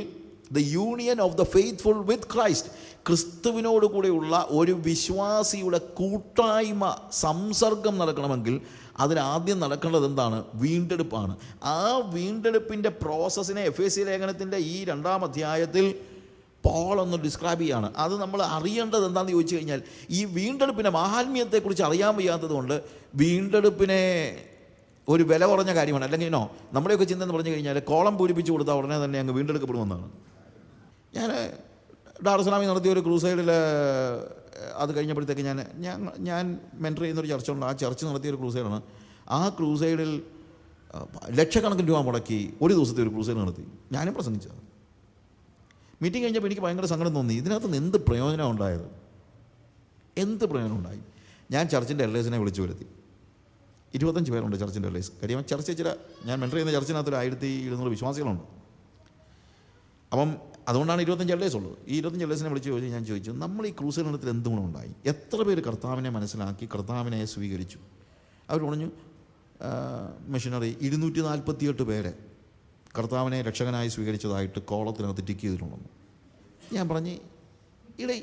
the union of the faithful with Christ, ക്രിസ്തുവിനോട് കൂടെയുള്ള ഒരു വിശ്വാസിയുടെ കൂട്ടായ്മ, സംസർഗം നടക്കണമെങ്കിൽ അതിനാദ്യം നടക്കേണ്ടത് എന്താണ്? വീണ്ടെടുപ്പാണ്. ആ വീണ്ടെടുപ്പിൻ്റെ പ്രോസസ്സിനെ എഫേസ്യ ലേഖനത്തിൻ്റെ ഈ 2-ാം അധ്യായത്തിൽ പോൾ ഒന്ന് ഡിസ്ക്രൈബ് ചെയ്യുകയാണ്. അത് നമ്മൾ അറിയേണ്ടത് എന്താണെന്ന് ചോദിച്ചു കഴിഞ്ഞാൽ, ഈ വീണ്ടെടുപ്പിൻ്റെ മാഹാത്മ്യത്തെക്കുറിച്ച് അറിയാൻ വയ്യാത്തത് കൊണ്ട് വീണ്ടെടുപ്പിനെ ഒരു വില കുറഞ്ഞ കാര്യമാണ്. അല്ലെങ്കിൽ നമ്മുടെയൊക്കെ ചിന്ത എന്ന് പറഞ്ഞു കഴിഞ്ഞാൽ കോളം പൂരിപ്പിച്ച് കൊടുത്താൽ ഉടനെ തന്നെ അങ്ങ് വീണ്ടെടുക്കപ്പെടുമെന്നാണ്. ഞാൻ ഡാറുസലാമിൽ നടത്തിയ ഒരു ക്രൂസൈഡിൽ, അത് കഴിഞ്ഞപ്പോഴത്തേക്ക് ഞാൻ മെൻറ്റർ ചെയ്യുന്നൊരു ചർച്ചുണ്ട്. ആ ചർച്ച് നടത്തിയൊരു ക്രൂസൈഡാണ്. ആ ക്രൂസൈഡിൽ ലക്ഷക്കണക്കിന് രൂപ മുടക്കി ഒരു ദിവസത്തെ ഒരു ക്രൂസൈഡ് നടത്തി. ഞാനും പ്രസംഗിച്ചത്. മീറ്റിംഗ് കഴിഞ്ഞപ്പോൾ എനിക്ക് ഭയങ്കര സങ്കടം തോന്നി. ഇതിനകത്ത് നിന്ന് എന്ത് പ്രയോജനം ഉണ്ടായത്? എന്ത് പ്രയോജനം ഉണ്ടായി? ഞാൻ ചർച്ചിൻ്റെ എൽഡേഴ്സിനെ വിളിച്ചു വരുത്തി. 25 പേരുണ്ട് ചർച്ചിൻ്റെ എൽഡേഴ്സ്. കാര്യം ചർച്ച ഞാൻ മെൻറ്റർ ചെയ്യുന്ന ചർച്ചിനകത്തൊരു 1700 വിശ്വാസികളുണ്ട്. അപ്പം അതുകൊണ്ടാണ് 25 എൽഡേഴ്സ് ഉള്ളത്. ഈ 25 എൽഡേഴ്സിനെ വിളിച്ച് ഞാൻ ചോദിച്ചു, നമ്മൾ ഈ ക്രൂസൈഡ് നടത്തിൽ എന്ത് ഗുണമുണ്ടായി? എത്ര പേര് കർത്താവിനെ മനസ്സിലാക്കി കർത്താവിനെ സ്വീകരിച്ചു? അവർ പറഞ്ഞു, മിഷനറി 248 പേരെ കർത്താവിനെ രക്ഷകനായി സ്വീകരിച്ചതായിട്ട് കോളത്തിനകത്ത് ടിക്ക് ചെയ്തിട്ടുണ്ടെന്ന്. ഞാൻ പറഞ്ഞു, ഇടേ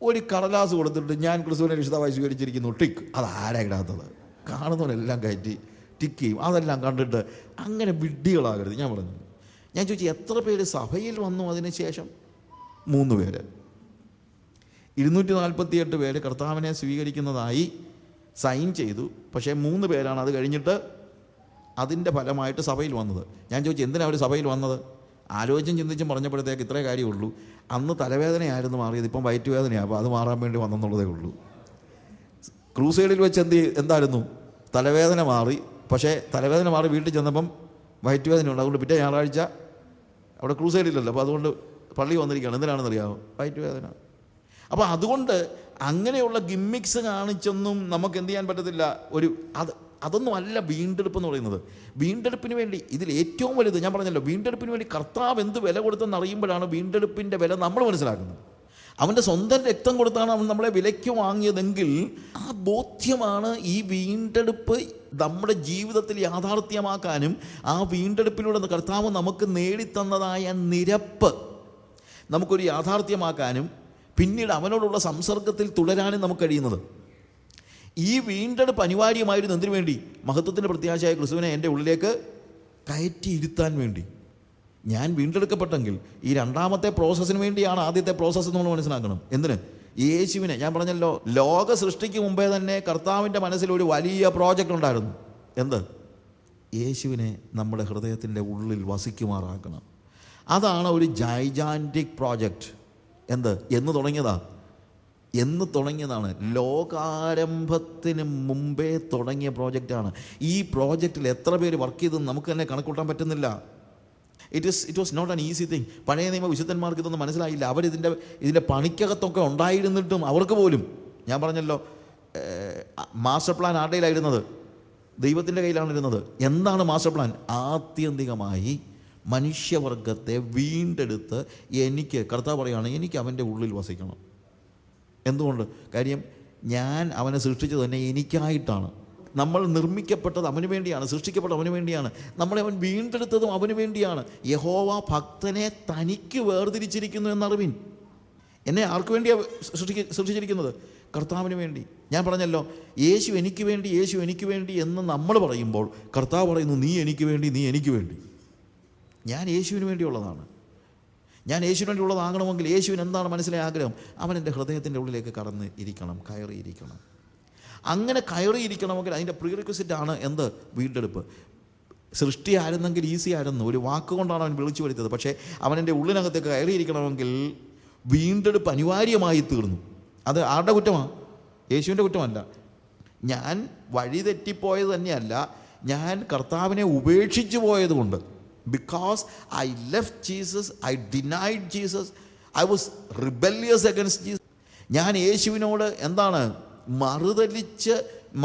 ഒരു കടലാസ് കൊടുത്തിട്ട് ഞാൻ ക്രിസ്തുവിനെ രക്ഷിതാവായി സ്വീകരിച്ചിരിക്കുന്നു, ടിക്ക്. അതാരാ ഇടാത്തത്? കാണുന്നവരെല്ലാം കയറ്റി ടിക്ക് ചെയ്യും. അതെല്ലാം കണ്ടിട്ട് അങ്ങനെ വിഡ്ഢികളാകരുത്. ഞാൻ ചോദിച്ചു, എത്ര പേര് സഭയിൽ വന്നു? അതിന് ശേഷം 3 പേര്. 248 പേര് കർത്താവിനെ സ്വീകരിക്കുന്നതായി സൈൻ ചെയ്തു. പക്ഷേ 3 പേരാണ് അത് കഴിഞ്ഞിട്ട് അതിൻ്റെ ഫലമായിട്ട് സഭയിൽ വന്നത്. ഞാൻ ചോദിച്ചു, എന്തിനാണ് അവർ സഭയിൽ വന്നത്? ആലോചിച്ചും ചിന്തിച്ചും പറഞ്ഞപ്പോഴത്തേക്ക് ഇത്രേ കാര്യമുള്ളൂ. അന്ന് തലവേദനയായിരുന്നു മാറിയത്, ഇപ്പം വയറ്റുവേദനയാണ്. അപ്പോൾ അത് മാറാൻ വേണ്ടി വന്നെന്നുള്ളതേ ഉള്ളൂ. ക്രൂസൈഡിൽ വെച്ച് എന്തായിരുന്നു? തലവേദന മാറി. പക്ഷേ തലവേദന മാറി വീട്ടിൽ ചെന്നപ്പം വയറ്റുവേദനയുണ്ട്. അതുകൊണ്ട് പിറ്റേ ഞായറാഴ്ച അവിടെ ക്രൂസൈഡിലല്ലോ, അപ്പോൾ അതുകൊണ്ട് പള്ളി വന്നിരിക്കുകയാണ്. എന്തിനാണെന്ന് അറിയാമോ? വയറ്റുവേദന. അപ്പോൾ അതുകൊണ്ട് അങ്ങനെയുള്ള ഗിമ്മിക്സ് കാണിച്ചൊന്നും നമുക്ക് എന്ത് ചെയ്യാൻ പറ്റത്തില്ല. അതൊന്നും അല്ല വീണ്ടെടുപ്പ് എന്ന് പറയുന്നത്. വീണ്ടെടുപ്പിന് വേണ്ടി ഇതിൽ ഏറ്റവും വലുത് ഞാൻ പറഞ്ഞല്ലോ, വീണ്ടെടുപ്പിന് വേണ്ടി കർത്താവ് എന്ത് വില കൊടുത്തെന്ന് അറിയുമ്പോഴാണ് വീണ്ടെടുപ്പിൻ്റെ വില നമ്മൾ മനസ്സിലാക്കുന്നത്. അവൻ്റെ സ്വന്തം രക്തം കൊടുത്താണ് അവൻ നമ്മളെ വിലയ്ക്ക് വാങ്ങിയതെങ്കിൽ ആ ബോധ്യമാണ് ഈ വീണ്ടെടുപ്പ് നമ്മുടെ ജീവിതത്തിൽ യാഥാർത്ഥ്യമാക്കാനും ആ വീണ്ടെടുപ്പിലൂടെ കർത്താവ് നമുക്ക് നേടിത്തന്നതായ നിരപ്പ് നമുക്കൊരു യാഥാർത്ഥ്യമാക്കാനും പിന്നീട് അവനോടുള്ള സംസർഗത്തിൽ തുടരാനും നമുക്ക് കഴിയുന്നത്. ഈ വീണ്ടെടുപ്പ് അനിവാര്യമായിരുന്നു എന്തിനു വേണ്ടി? മഹത്വത്തിൻ്റെ പ്രത്യാശയായ ക്രിസ്തുവിനെ എൻ്റെ ഉള്ളിലേക്ക് കയറ്റിയിരുത്താൻ വേണ്ടി. ഞാൻ വീണ്ടെടുക്കപ്പെട്ടെങ്കിൽ ഈ 2-ാമത്തെ പ്രോസസ്സിന് വേണ്ടിയാണ് ആദ്യത്തെ പ്രോസസ്സ് നമ്മൾ മനസ്സിലാക്കണം. എന്തിന്? യേശുവിനെ, ഞാൻ പറഞ്ഞല്ലോ, ലോക സൃഷ്ടിക്ക് മുമ്പേ തന്നെ കർത്താവിൻ്റെ മനസ്സിൽ ഒരു വലിയ പ്രോജക്റ്റ് ഉണ്ടായിരുന്നു. എന്ത്? യേശുവിനെ നമ്മുടെ ഹൃദയത്തിൻ്റെ ഉള്ളിൽ വസിക്കുമാറാക്കണം. അതാണ് ഒരു ജൈജാൻറ്റിക് പ്രോജക്റ്റ്. എന്ന് തുടങ്ങിയതാണ്? ലോകാരംഭത്തിന് മുമ്പേ തുടങ്ങിയ പ്രോജക്റ്റാണ്. ഈ പ്രോജക്റ്റിൽ എത്ര പേര് വർക്ക് ചെയ്തെന്ന് നമുക്ക് തന്നെ കണക്കൂട്ടാൻ പറ്റുന്നില്ല. It was not an easy thing. പഴയ നിയമ വിശുദ്ധന്മാർക്ക് ഇതൊന്നും മനസ്സിലായില്ല. ഇതിൻ്റെ പണിക്കകത്തൊക്കെ ഉണ്ടായിരുന്നിട്ടും അവർക്ക് പോലും, ഞാൻ പറഞ്ഞല്ലോ, മാസ്റ്റർ പ്ലാൻ ആരുടെയിലായിരുന്നത്? ദൈവത്തിൻ്റെ കയ്യിലാണ് ഇരുന്നത്. എന്താണ് മാസ്റ്റർ പ്ലാൻ? ആത്യന്തികമായി മനുഷ്യവർഗത്തെ വീണ്ടെടുത്ത് കർത്താവ് പറയുകയാണ്, എനിക്ക് അവൻ്റെ ഉള്ളിൽ വസിക്കണം. എന്തുകൊണ്ട്? കാര്യം ഞാൻ അവനെ സൃഷ്ടിച്ചത് തന്നെ എനിക്കായിട്ടാണ്. നമ്മൾ നിർമ്മിക്കപ്പെട്ടത് അവന് വേണ്ടിയാണ്, സൃഷ്ടിക്കപ്പെട്ടത് അവന് വേണ്ടിയാണ്, നമ്മളെ അവൻ വീണ്ടെടുത്തതും അവന് വേണ്ടിയാണ്. യഹോവ ഭക്തനെ തനിക്ക് വേർതിരിച്ചിരിക്കുന്നു എന്നറിവിൻ. എന്നെ ആർക്ക് വേണ്ടിയാണ് സൃഷ്ടിച്ചിരിക്കുന്നത്? കർത്താവിന് വേണ്ടി. ഞാൻ പറഞ്ഞല്ലോ, യേശു എനിക്ക് വേണ്ടി, യേശു എനിക്ക് വേണ്ടി എന്ന് നമ്മൾ പറയുമ്പോൾ കർത്താവ് പറയുന്നു, നീ എനിക്ക് വേണ്ടി, നീ എനിക്ക് വേണ്ടി. ഞാൻ യേശുവിന് വേണ്ടിയുള്ളതാണ്. ഞാൻ യേശുവിന് വേണ്ടിയുള്ളതാകണമെങ്കിൽ യേശുവിന് എന്താണ് മനസ്സിലെ ആഗ്രഹം? അവൻ എൻ്റെ ഹൃദയത്തിൻ്റെ ഉള്ളിലേക്ക് കടന്ന് ഇരിക്കണം, കയറിയിരിക്കണം. അങ്ങനെ കയറിയിരിക്കണമെങ്കിൽ അതിൻ്റെ പ്രീറിക്വസിറ്റാണ് എന്ത്? വീണ്ടെടുപ്പ്. സൃഷ്ടി ആയിരുന്നെങ്കിൽ ഈസി ആയിരുന്നു, ഒരു വാക്കുകൊണ്ടാണ് അവൻ വിളിച്ചു വരുത്തിയത്. പക്ഷേ അവനെൻ്റെ ഉള്ളിനകത്തേക്ക് കയറിയിരിക്കണമെങ്കിൽ വീണ്ടെടുപ്പ് അനിവാര്യമായി തീർന്നു. അത് ആരുടെ കുറ്റമാണ്? യേശുവിൻ്റെ കുറ്റമല്ല. ഞാൻ വഴി തെറ്റിപ്പോയത് തന്നെയല്ല, ഞാൻ കർത്താവിനെ ഉപേക്ഷിച്ചു പോയതുകൊണ്ട്. Because I left Jesus, I denied Jesus, I was rebellious against Jesus. ഞാൻ യേശുവിനോട് എന്താണ്? മറുതലിച്ച്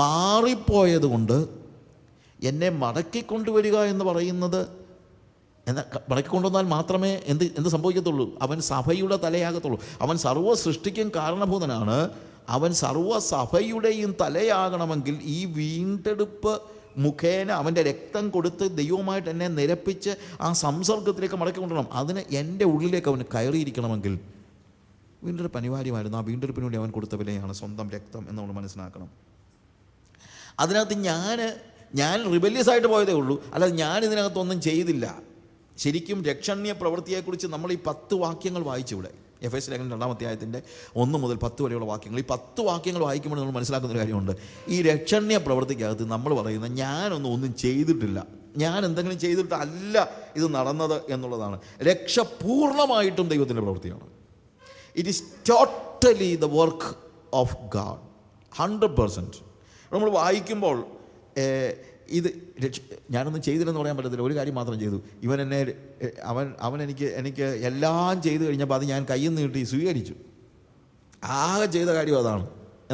മാറിപ്പോയത് കൊണ്ട് എന്നെ മടക്കിക്കൊണ്ടുവരിക എന്ന് പറയുന്നത്, എന്നാൽ മടക്കിക്കൊണ്ടുവന്നാൽ മാത്രമേ എന്ത് സംഭവിക്കത്തുള്ളൂ? അവൻ സഭയുടെ തലയാകത്തുള്ളൂ. അവൻ സർവ്വ സൃഷ്ടിക്കും കാരണഭൂതനാണ്. അവൻ സർവ്വ സഭയുടെയും തലയാകണമെങ്കിൽ ഈ വീണ്ടെടുപ്പ് മുഖേന അവൻ്റെ രക്തം കൊടുത്ത് ദൈവമായിട്ട് എന്നെ നിരപ്പിച്ച് ആ സംസർഗത്തിലേക്ക് മടക്കി കൊണ്ടുവരണം. അതിന് എൻ്റെ ഉള്ളിലേക്ക് അവന് കയറിയിരിക്കണമെങ്കിൽ വീണ്ടെടുപ്പ് അനിവാര്യമായിരുന്നു. ആ വീണ്ടെടുപ്പിന് വേണ്ടി അവൻ കൊടുത്ത വിലയാണ് സ്വന്തം രക്തം എന്ന് നമ്മൾ മനസ്സിലാക്കണം. അതിനകത്ത് ഞാൻ റിബല്യസ് ആയിട്ട് പോയതേ ഉള്ളൂ, അല്ലാതെ ഞാൻ ഇതിനകത്തൊന്നും ചെയ്തില്ല. ശരിക്കും രക്ഷണീയ പ്രവൃത്തിയെക്കുറിച്ച് നമ്മൾ ഈ 10 വാക്യങ്ങൾ വായിച്ചിവിടെ, എഫേസ്യ ലേഖനം 2-ാം അധ്യായത്തിൻ്റെ 1 മുതൽ 10 വരെയുള്ള വാക്യങ്ങൾ. ഈ 10 വാക്യങ്ങൾ വായിക്കുമ്പോൾ നമ്മൾ മനസ്സിലാക്കുന്നൊരു കാര്യമുണ്ട്. ഈ രക്ഷണീയ പ്രവൃത്തിക്കകത്ത് നമ്മൾ പറയുന്നത് ഒന്നും ചെയ്തിട്ടില്ല, ഞാൻ എന്തെങ്കിലും ചെയ്തിട്ടല്ല ഇത് നടന്നത് എന്നുള്ളതാണ്. രക്ഷ പൂർണ്ണമായിട്ടും ദൈവത്തിൻ്റെ പ്രവൃത്തിയാണ്. It is totally the work of God, 100%. നമ്മൾ വായിക്കുമ്പോൾ ഇത് ഞാനൊന്നും ചെയ്തില്ലെന്ന് പറയാൻ പറ്റത്തില്ല. ഒരു കാര്യം മാത്രം ചെയ്തു. അവൻ എനിക്ക് എല്ലാം ചെയ്തു കഴിഞ്ഞപ്പോൾ അത് ഞാൻ കയ്യിൽ നീട്ടി സ്വീകരിച്ചു. ആകെ ചെയ്ത കാര്യം അതാണ്.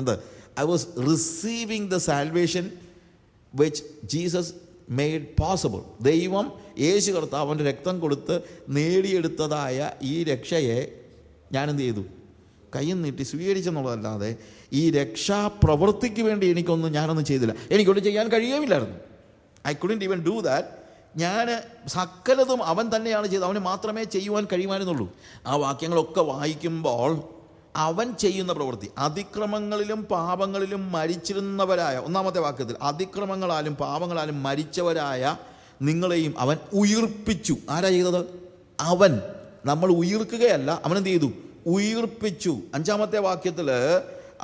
എന്ത്? I was receiving the salvation which Jesus made possible. ദൈവം യേശു കർത്താവ് അവൻ്റെ രക്തം കൊടുത്ത് നേടിയെടുത്തതായ ഈ രക്ഷയെ ഞാനെന്ത് ചെയ്തു? കയ്യിൽ നീട്ടി സ്വീകരിച്ചെന്നുള്ളതല്ലാതെ ഈ രക്ഷാപ്രവൃത്തിക്ക് വേണ്ടി ഞാനൊന്നും ചെയ്തില്ല. എനിക്കൊന്നും ചെയ്യാൻ കഴിയുകയില്ലായിരുന്നു. I couldn't even do that. ഞാൻ സകലതും അവൻ തന്നെയാണ് ചെയ്തത്, അവന് മാത്രമേ ചെയ്യുവാൻ കഴിയുമായിരുന്നുള്ളൂ. ആ വാക്യങ്ങളൊക്കെ വായിക്കുമ്പോൾ അവൻ ചെയ്യുന്ന പ്രവൃത്തി, അതിക്രമങ്ങളിലും പാപങ്ങളിലും മരിച്ചിരുന്നവരായ, 1-ാമത്തെ വാക്യത്തിൽ, അതിക്രമങ്ങളാലും പാപങ്ങളാലും മരിച്ചവരായ നിങ്ങളെയും അവൻ ഉയിർപ്പിച്ചു. ആരാ ചെയ്തത്? അവൻ. നമ്മൾ ഉയിർക്കുകയല്ല, അവനെന്ത് ചെയ്തു? ഉയിർപ്പിച്ചു. 5-ാമത്തെ വാക്യത്തിൽ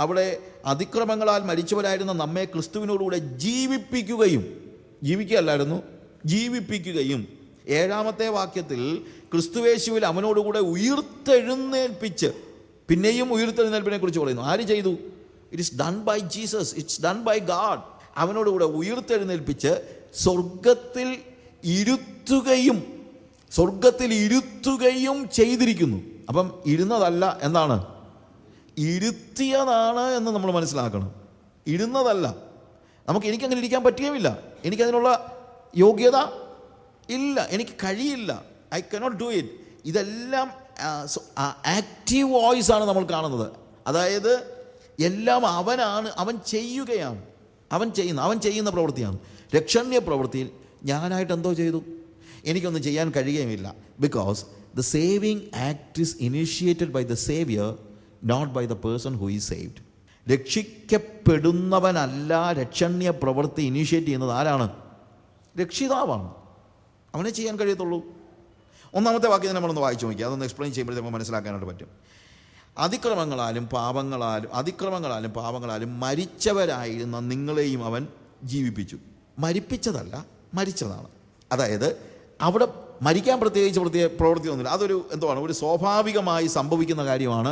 അവിടെ അതിക്രമങ്ങളാൽ മരിച്ചവരായിരുന്ന നമ്മെ ക്രിസ്തുവിനോടുകൂടെ ജീവിക്കുകയല്ലായിരുന്നു, ജീവിപ്പിക്കുകയും. 7-ാമത്തെ വാക്യത്തിൽ ക്രിസ്തുവേശുവിൽ അവനോടുകൂടെ ഉയിർത്തെഴുന്നേൽപ്പിച്ച്, പിന്നെയും ഉയിർത്തെഴുന്നേൽപ്പിനെ കുറിച്ച് പറയുന്നു. ആര് ചെയ്തു? It is done by Jesus, it's done by God. അവനോടുകൂടെ ഉയിർത്തെഴുന്നേൽപ്പിച്ച് സ്വർഗത്തിൽ ഇരുത്തുകയും ചെയ്തിരിക്കുന്നു. അപ്പം ഇരുന്നതല്ല, എന്താണ്? ഇരുത്തിയതാണ് എന്ന് നമ്മൾ മനസ്സിലാക്കണം. ഇരുന്നതല്ല. എനിക്കങ്ങനെ ഇരിക്കാൻ പറ്റുകയുമില്ല, എനിക്കതിനുള്ള യോഗ്യത ഇല്ല, എനിക്ക് കഴിയില്ല. I cannot do it. ഇതെല്ലാം ആക്റ്റീവ് വോയിസ് ആണ് നമ്മൾ കാണുന്നത്. അതായത് എല്ലാം അവനാണ്, അവൻ ചെയ്യുകയാണ്, അവൻ ചെയ്യുന്ന പ്രവൃത്തിയാണ്. രക്ഷണീയ പ്രവൃത്തിയിൽ ഞാനായിട്ട് എന്തോ ചെയ്തു? എനിക്കൊന്നും ചെയ്യാൻ കഴിയുകയുമില്ല. Because the saving act is initiated by the Savior, not by the person who is saved. രക്ഷിക്കപ്പെടുന്നവനല്ല രക്ഷണീയ പ്രവൃത്തി ഇനീഷ്യേറ്റ് ചെയ്യുന്നത്. ആരാണ്? രക്ഷിതാവാണ്. അവനെ ചെയ്യാൻ കഴിയത്തുള്ളൂ. 1-ാമത്തെ വാക്യം നമ്മളൊന്ന് വായിച്ചു നോക്കി, അതൊന്ന് എക്സ്പ്ലെയിൻ ചെയ്യുമ്പോഴത്തേക്ക് നമുക്ക് മനസ്സിലാക്കാനായിട്ട് പറ്റും. അതിക്രമങ്ങളാലും പാപങ്ങളാലും മരിച്ചവരായിരുന്ന നിങ്ങളെയും അവൻ ജീവിപ്പിച്ചു. മരിപ്പിച്ചതല്ല, മരിച്ചതാണ്. അതായത് അവിടെ മരിക്കാൻ പ്രത്യേകിച്ച് പ്രവൃത്തി ഒന്നുമില്ല. അതൊരു ഒരു സ്വാഭാവികമായി സംഭവിക്കുന്ന കാര്യമാണ്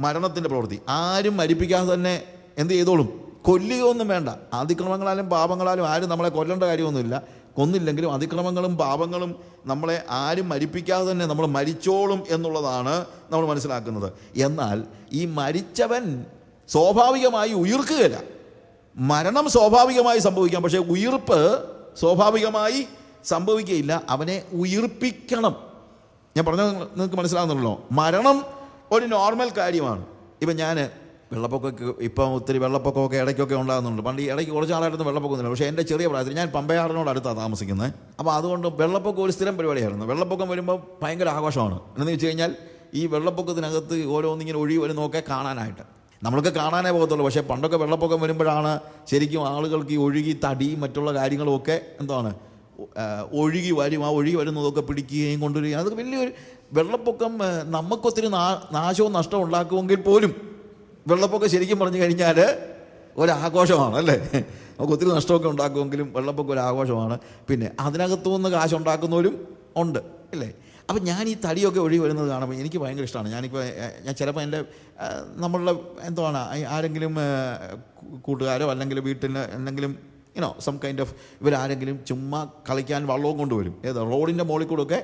മരണത്തിൻ്റെ പ്രവൃത്തി. ആരും മരിപ്പിക്കാതെ തന്നെ എന്ത് ചെയ്തോളും? കൊല്ലുകയൊന്നും വേണ്ട. അതിക്രമങ്ങളാലും പാപങ്ങളാലും ആരും നമ്മളെ കൊല്ലേണ്ട കാര്യമൊന്നുമില്ല. കൊന്നില്ലെങ്കിലും അതിക്രമങ്ങളും പാപങ്ങളും നമ്മളെ ആരും മരിപ്പിക്കാതെ തന്നെ നമ്മൾ മരിച്ചോളും എന്നുള്ളതാണ് നമ്മൾ മനസ്സിലാക്കുന്നത്. എന്നാൽ ഈ മരിച്ചവൻ സ്വാഭാവികമായി ഉയിർക്കുകയില്ല. മരണം സ്വാഭാവികമായി സംഭവിക്കാം, പക്ഷേ ഉയിർപ്പ് സ്വാഭാവികമായി സംഭവിക്കുകയില്ല. അവനെ ഉയിർപ്പിക്കണം. ഞാൻ പറഞ്ഞത് നിങ്ങൾക്ക് മനസ്സിലാകുന്നുണ്ടല്ലോ. മരണം ഒരു നോർമൽ കാര്യമാണ്. ഇപ്പം ഞാൻ ഇപ്പം ഒത്തിരി വെള്ളപ്പൊക്കമൊക്കെ ഇടയ്ക്കൊക്കെ ഉണ്ടാകുന്നുണ്ട്. പണ്ട് ഇടയ്ക്ക് കുറച്ച് നാളായിരുന്നു വെള്ളപ്പൊക്കമൊന്നുമില്ല. പക്ഷേ എൻ്റെ ചെറിയ പ്രായത്തിൽ ഞാൻ പമ്പയാറിനോട് അടുത്താണ് താമസിക്കുന്നത്. അപ്പോൾ അതുകൊണ്ട് വെള്ളപ്പൊക്കം ഒരു സ്ഥിരം പരിപാടിയായിരുന്നു. വെള്ളപ്പൊക്കം വരുമ്പോൾ ഭയങ്കര ആഘോഷമാണ്. എന്ന് വെച്ച് കഴിഞ്ഞാൽ ഈ വെള്ളപ്പൊക്കത്തിനകത്ത് ഓരോന്നിങ്ങനെ ഒഴുകി വരുന്നതൊക്കെ കാണാനായിട്ട് നമ്മൾക്ക് കാണാനേ പോകത്തുള്ളൂ. പക്ഷേ പണ്ടൊക്കെ വെള്ളപ്പൊക്കം വരുമ്പോഴാണ് ശരിക്കും ആളുകൾക്ക് ഈ ഒഴുകി തടിയും മറ്റുള്ള കാര്യങ്ങളുമൊക്കെ ഒഴുകി വരും. ആ ഒഴുകി വരുന്നതൊക്കെ പിടിക്കുകയും കൊണ്ടുവരികയും, അതൊക്കെ വലിയൊരു വെള്ളപ്പൊക്കം നമുക്കൊത്തിരി നാശവും നഷ്ടവും ഉണ്ടാക്കുമെങ്കിൽ പോലും വെള്ളപ്പൊക്കം ശരിക്കും പറഞ്ഞു കഴിഞ്ഞാൽ ഒരാഘോഷമാണ്, അല്ലേ? നമുക്ക് ഒത്തിരി നഷ്ടമൊക്കെ ഉണ്ടാക്കുമെങ്കിലും വെള്ളപ്പൊക്കം ഒരു ആഘോഷമാണ്. പിന്നെ അതിനകത്തു നിന്ന് കാശുണ്ടാക്കുന്നവരും ഉണ്ട്, അല്ലേ? അപ്പം ഞാൻ ഈ തടിയൊക്കെ ഒഴുകി വരുന്നത് കാണുമ്പോൾ എനിക്ക് ഭയങ്കര ഇഷ്ടമാണ്. ഞാൻ ചിലപ്പോൾ എൻ്റെ നമ്മളുടെ എന്താണ് ആരെങ്കിലും കൂട്ടുകാരോ അല്ലെങ്കിൽ വീട്ടിൽ എന്തെങ്കിലും സം കൈൻഡ് ഓഫ് ഇവരാരെങ്കിലും ചുമ്മാ കളിക്കാൻ വള്ളവും കൊണ്ടുവരും. റോഡിൻ്റെ മുകളിൽ കൂടെ ഒക്കെ,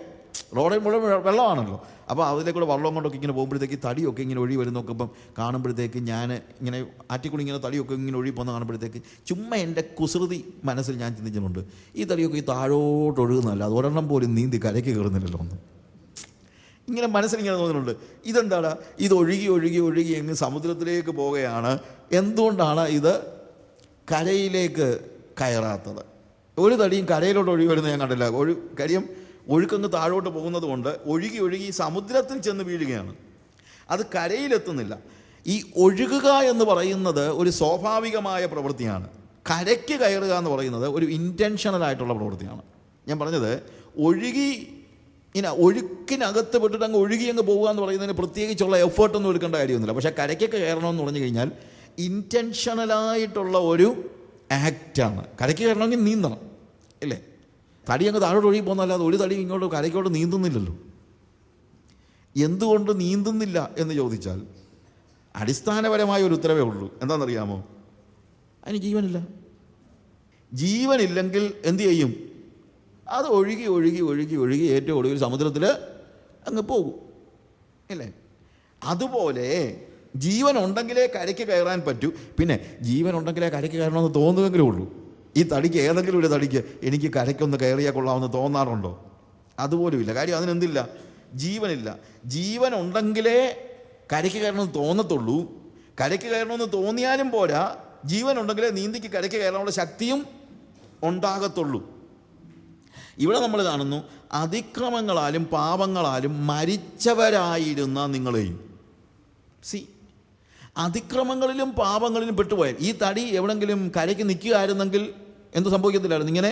റോഡിൽ മുഴുവൻ വെള്ളമാണല്ലോ, അപ്പോൾ അതിലേക്കൂടെ വള്ളവും കൊണ്ടൊക്കെ ഇങ്ങനെ പോകുമ്പോഴത്തേക്ക് തടിയൊക്കെ ഇങ്ങനെ ഒഴുകി വരുന്നൊക്കെ ഇപ്പം കാണുമ്പോഴത്തേക്ക് ഞാൻ ഇങ്ങനെ ആറ്റിക്കൂടി ഇങ്ങനെ തടിയൊക്കെ ഇങ്ങനെ ഒഴുകി പോകുന്ന കാണുമ്പോഴത്തേക്ക് ചുമ്മാ എൻ്റെ കുസൃതി മനസ്സിൽ ഞാൻ ചിന്തിച്ചിട്ടുണ്ട്, ഈ തടിയൊക്കെ ഈ താഴോട്ട് ഒഴുകുന്നതല്ല, അത് ഒരെണ്ണം പോലും നീന്തി കരയ്ക്ക് കയറുന്നില്ലല്ലോ ഒന്ന്. ഇങ്ങനെ മനസ്സിലിങ്ങനെ തോന്നുന്നുണ്ട്, ഇതെന്താണ് ഇത് ഒഴുകി ഒഴുകി ഒഴുകി അങ്ങ് സമുദ്രത്തിലേക്ക് പോവുകയാണ്, എന്തുകൊണ്ടാണ് ഇത് കരയിലേക്ക് കയറാത്തത്? ഒരു തടിയും കരയിലോട്ട് ഒഴുകി വരുന്നത് ഞാൻ കണ്ടില്ല. കാര്യം ഒഴുക്കങ്ങ് താഴോട്ട് പോകുന്നത് കൊണ്ട് ഒഴുകി ഒഴുകി സമുദ്രത്തിൽ ചെന്ന് വീഴുകയാണ്, അത് കരയിലെത്തുന്നില്ല. ഈ ഒഴുകുക എന്ന് പറയുന്നത് ഒരു സ്വാഭാവികമായ പ്രവൃത്തിയാണ്. കരയ്ക്ക് കയറുക എന്ന് പറയുന്നത് ഒരു ഇൻറ്റൻഷണലായിട്ടുള്ള പ്രവൃത്തിയാണ്. ഞാൻ പറഞ്ഞത് ഒഴുക്കിനകത്ത് പെട്ടിട്ട് അങ്ങ് ഒഴുകി അങ്ങ് പോകുക എന്ന് പറയുന്നതിന് പ്രത്യേകിച്ചുള്ള എഫേർട്ടൊന്നും എടുക്കേണ്ട കാര്യമൊന്നുമില്ല. പക്ഷേ കരയ്ക്കൊക്കെ കയറണമെന്ന് പറഞ്ഞു കഴിഞ്ഞാൽ ഇൻറ്റൻഷണലായിട്ടുള്ള ഒരു ആക്റ്റാണ്. കരയ്ക്ക് കയറണമെങ്കിൽ നീന്തണം, ഇല്ലേ? തടി അങ്ങ് താഴോട്ട് ഒഴുകി പോകുന്നതല്ലാതെ ഒരു തടി ഇങ്ങോട്ട് കരയ്ക്കോട്ട് നീന്തുന്നില്ലല്ലോ. എന്തുകൊണ്ട് നീന്തുന്നില്ല എന്ന് ചോദിച്ചാൽ അടിസ്ഥാനപരമായ ഒരു ഉത്തരവേ ഉള്ളൂ. എന്താണെന്നറിയാമോ? അതിന് ജീവനില്ല. ജീവനില്ലെങ്കിൽ എന്തു ചെയ്യും? അത് ഒഴുകി ഒഴുകി ഒഴുകി ഒഴുകി ഏറ്റവും ഒടുവിൽ സമുദ്രത്തിൽ അങ്ങ് പോകും, ഇല്ലേ? അതുപോലെ ജീവൻ ഉണ്ടെങ്കിലേ കരയ്ക്ക് കയറാൻ പറ്റൂ. പിന്നെ ജീവൻ ഉണ്ടെങ്കിലേ കരയ്ക്ക് കയറണമെന്ന് തോന്നുമെങ്കിലും ഉള്ളൂ. ഈ തടിക്ക്, ഏതെങ്കിലും ഒരു തടിക്ക് എനിക്ക് കരയ്ക്കൊന്ന് കയറിയാൽ കൊള്ളാമെന്ന് തോന്നാറുണ്ടോ? അതുപോലും ഇല്ല. കാര്യം അതിനെന്തില്ല? ജീവനില്ല. ജീവൻ ഉണ്ടെങ്കിലേ കരയ്ക്ക് കയറണമെന്ന് തോന്നത്തുള്ളൂ. കരയ്ക്ക് കയറണമെന്ന് തോന്നിയാലും പോരാ, ജീവൻ ഉണ്ടെങ്കിലേ നീന്തിക്ക് കരയ്ക്ക് കയറാനുള്ള ശക്തിയും ഉണ്ടാകത്തുള്ളൂ. ഇവിടെ നമ്മൾ കാണുന്നു, അതിക്രമങ്ങളാലും പാപങ്ങളാലും മരിച്ചവരായിരുന്ന നിങ്ങളെയും. അതിക്രമങ്ങളിലും പാപങ്ങളിലും പെട്ടുപോയാൽ ഈ തടി എവിടെങ്കിലും കരയ്ക്ക് നിൽക്കുകയായിരുന്നെങ്കിൽ എന്ത് സംഭവിക്കത്തില്ലായിരുന്നു? ഇങ്ങനെ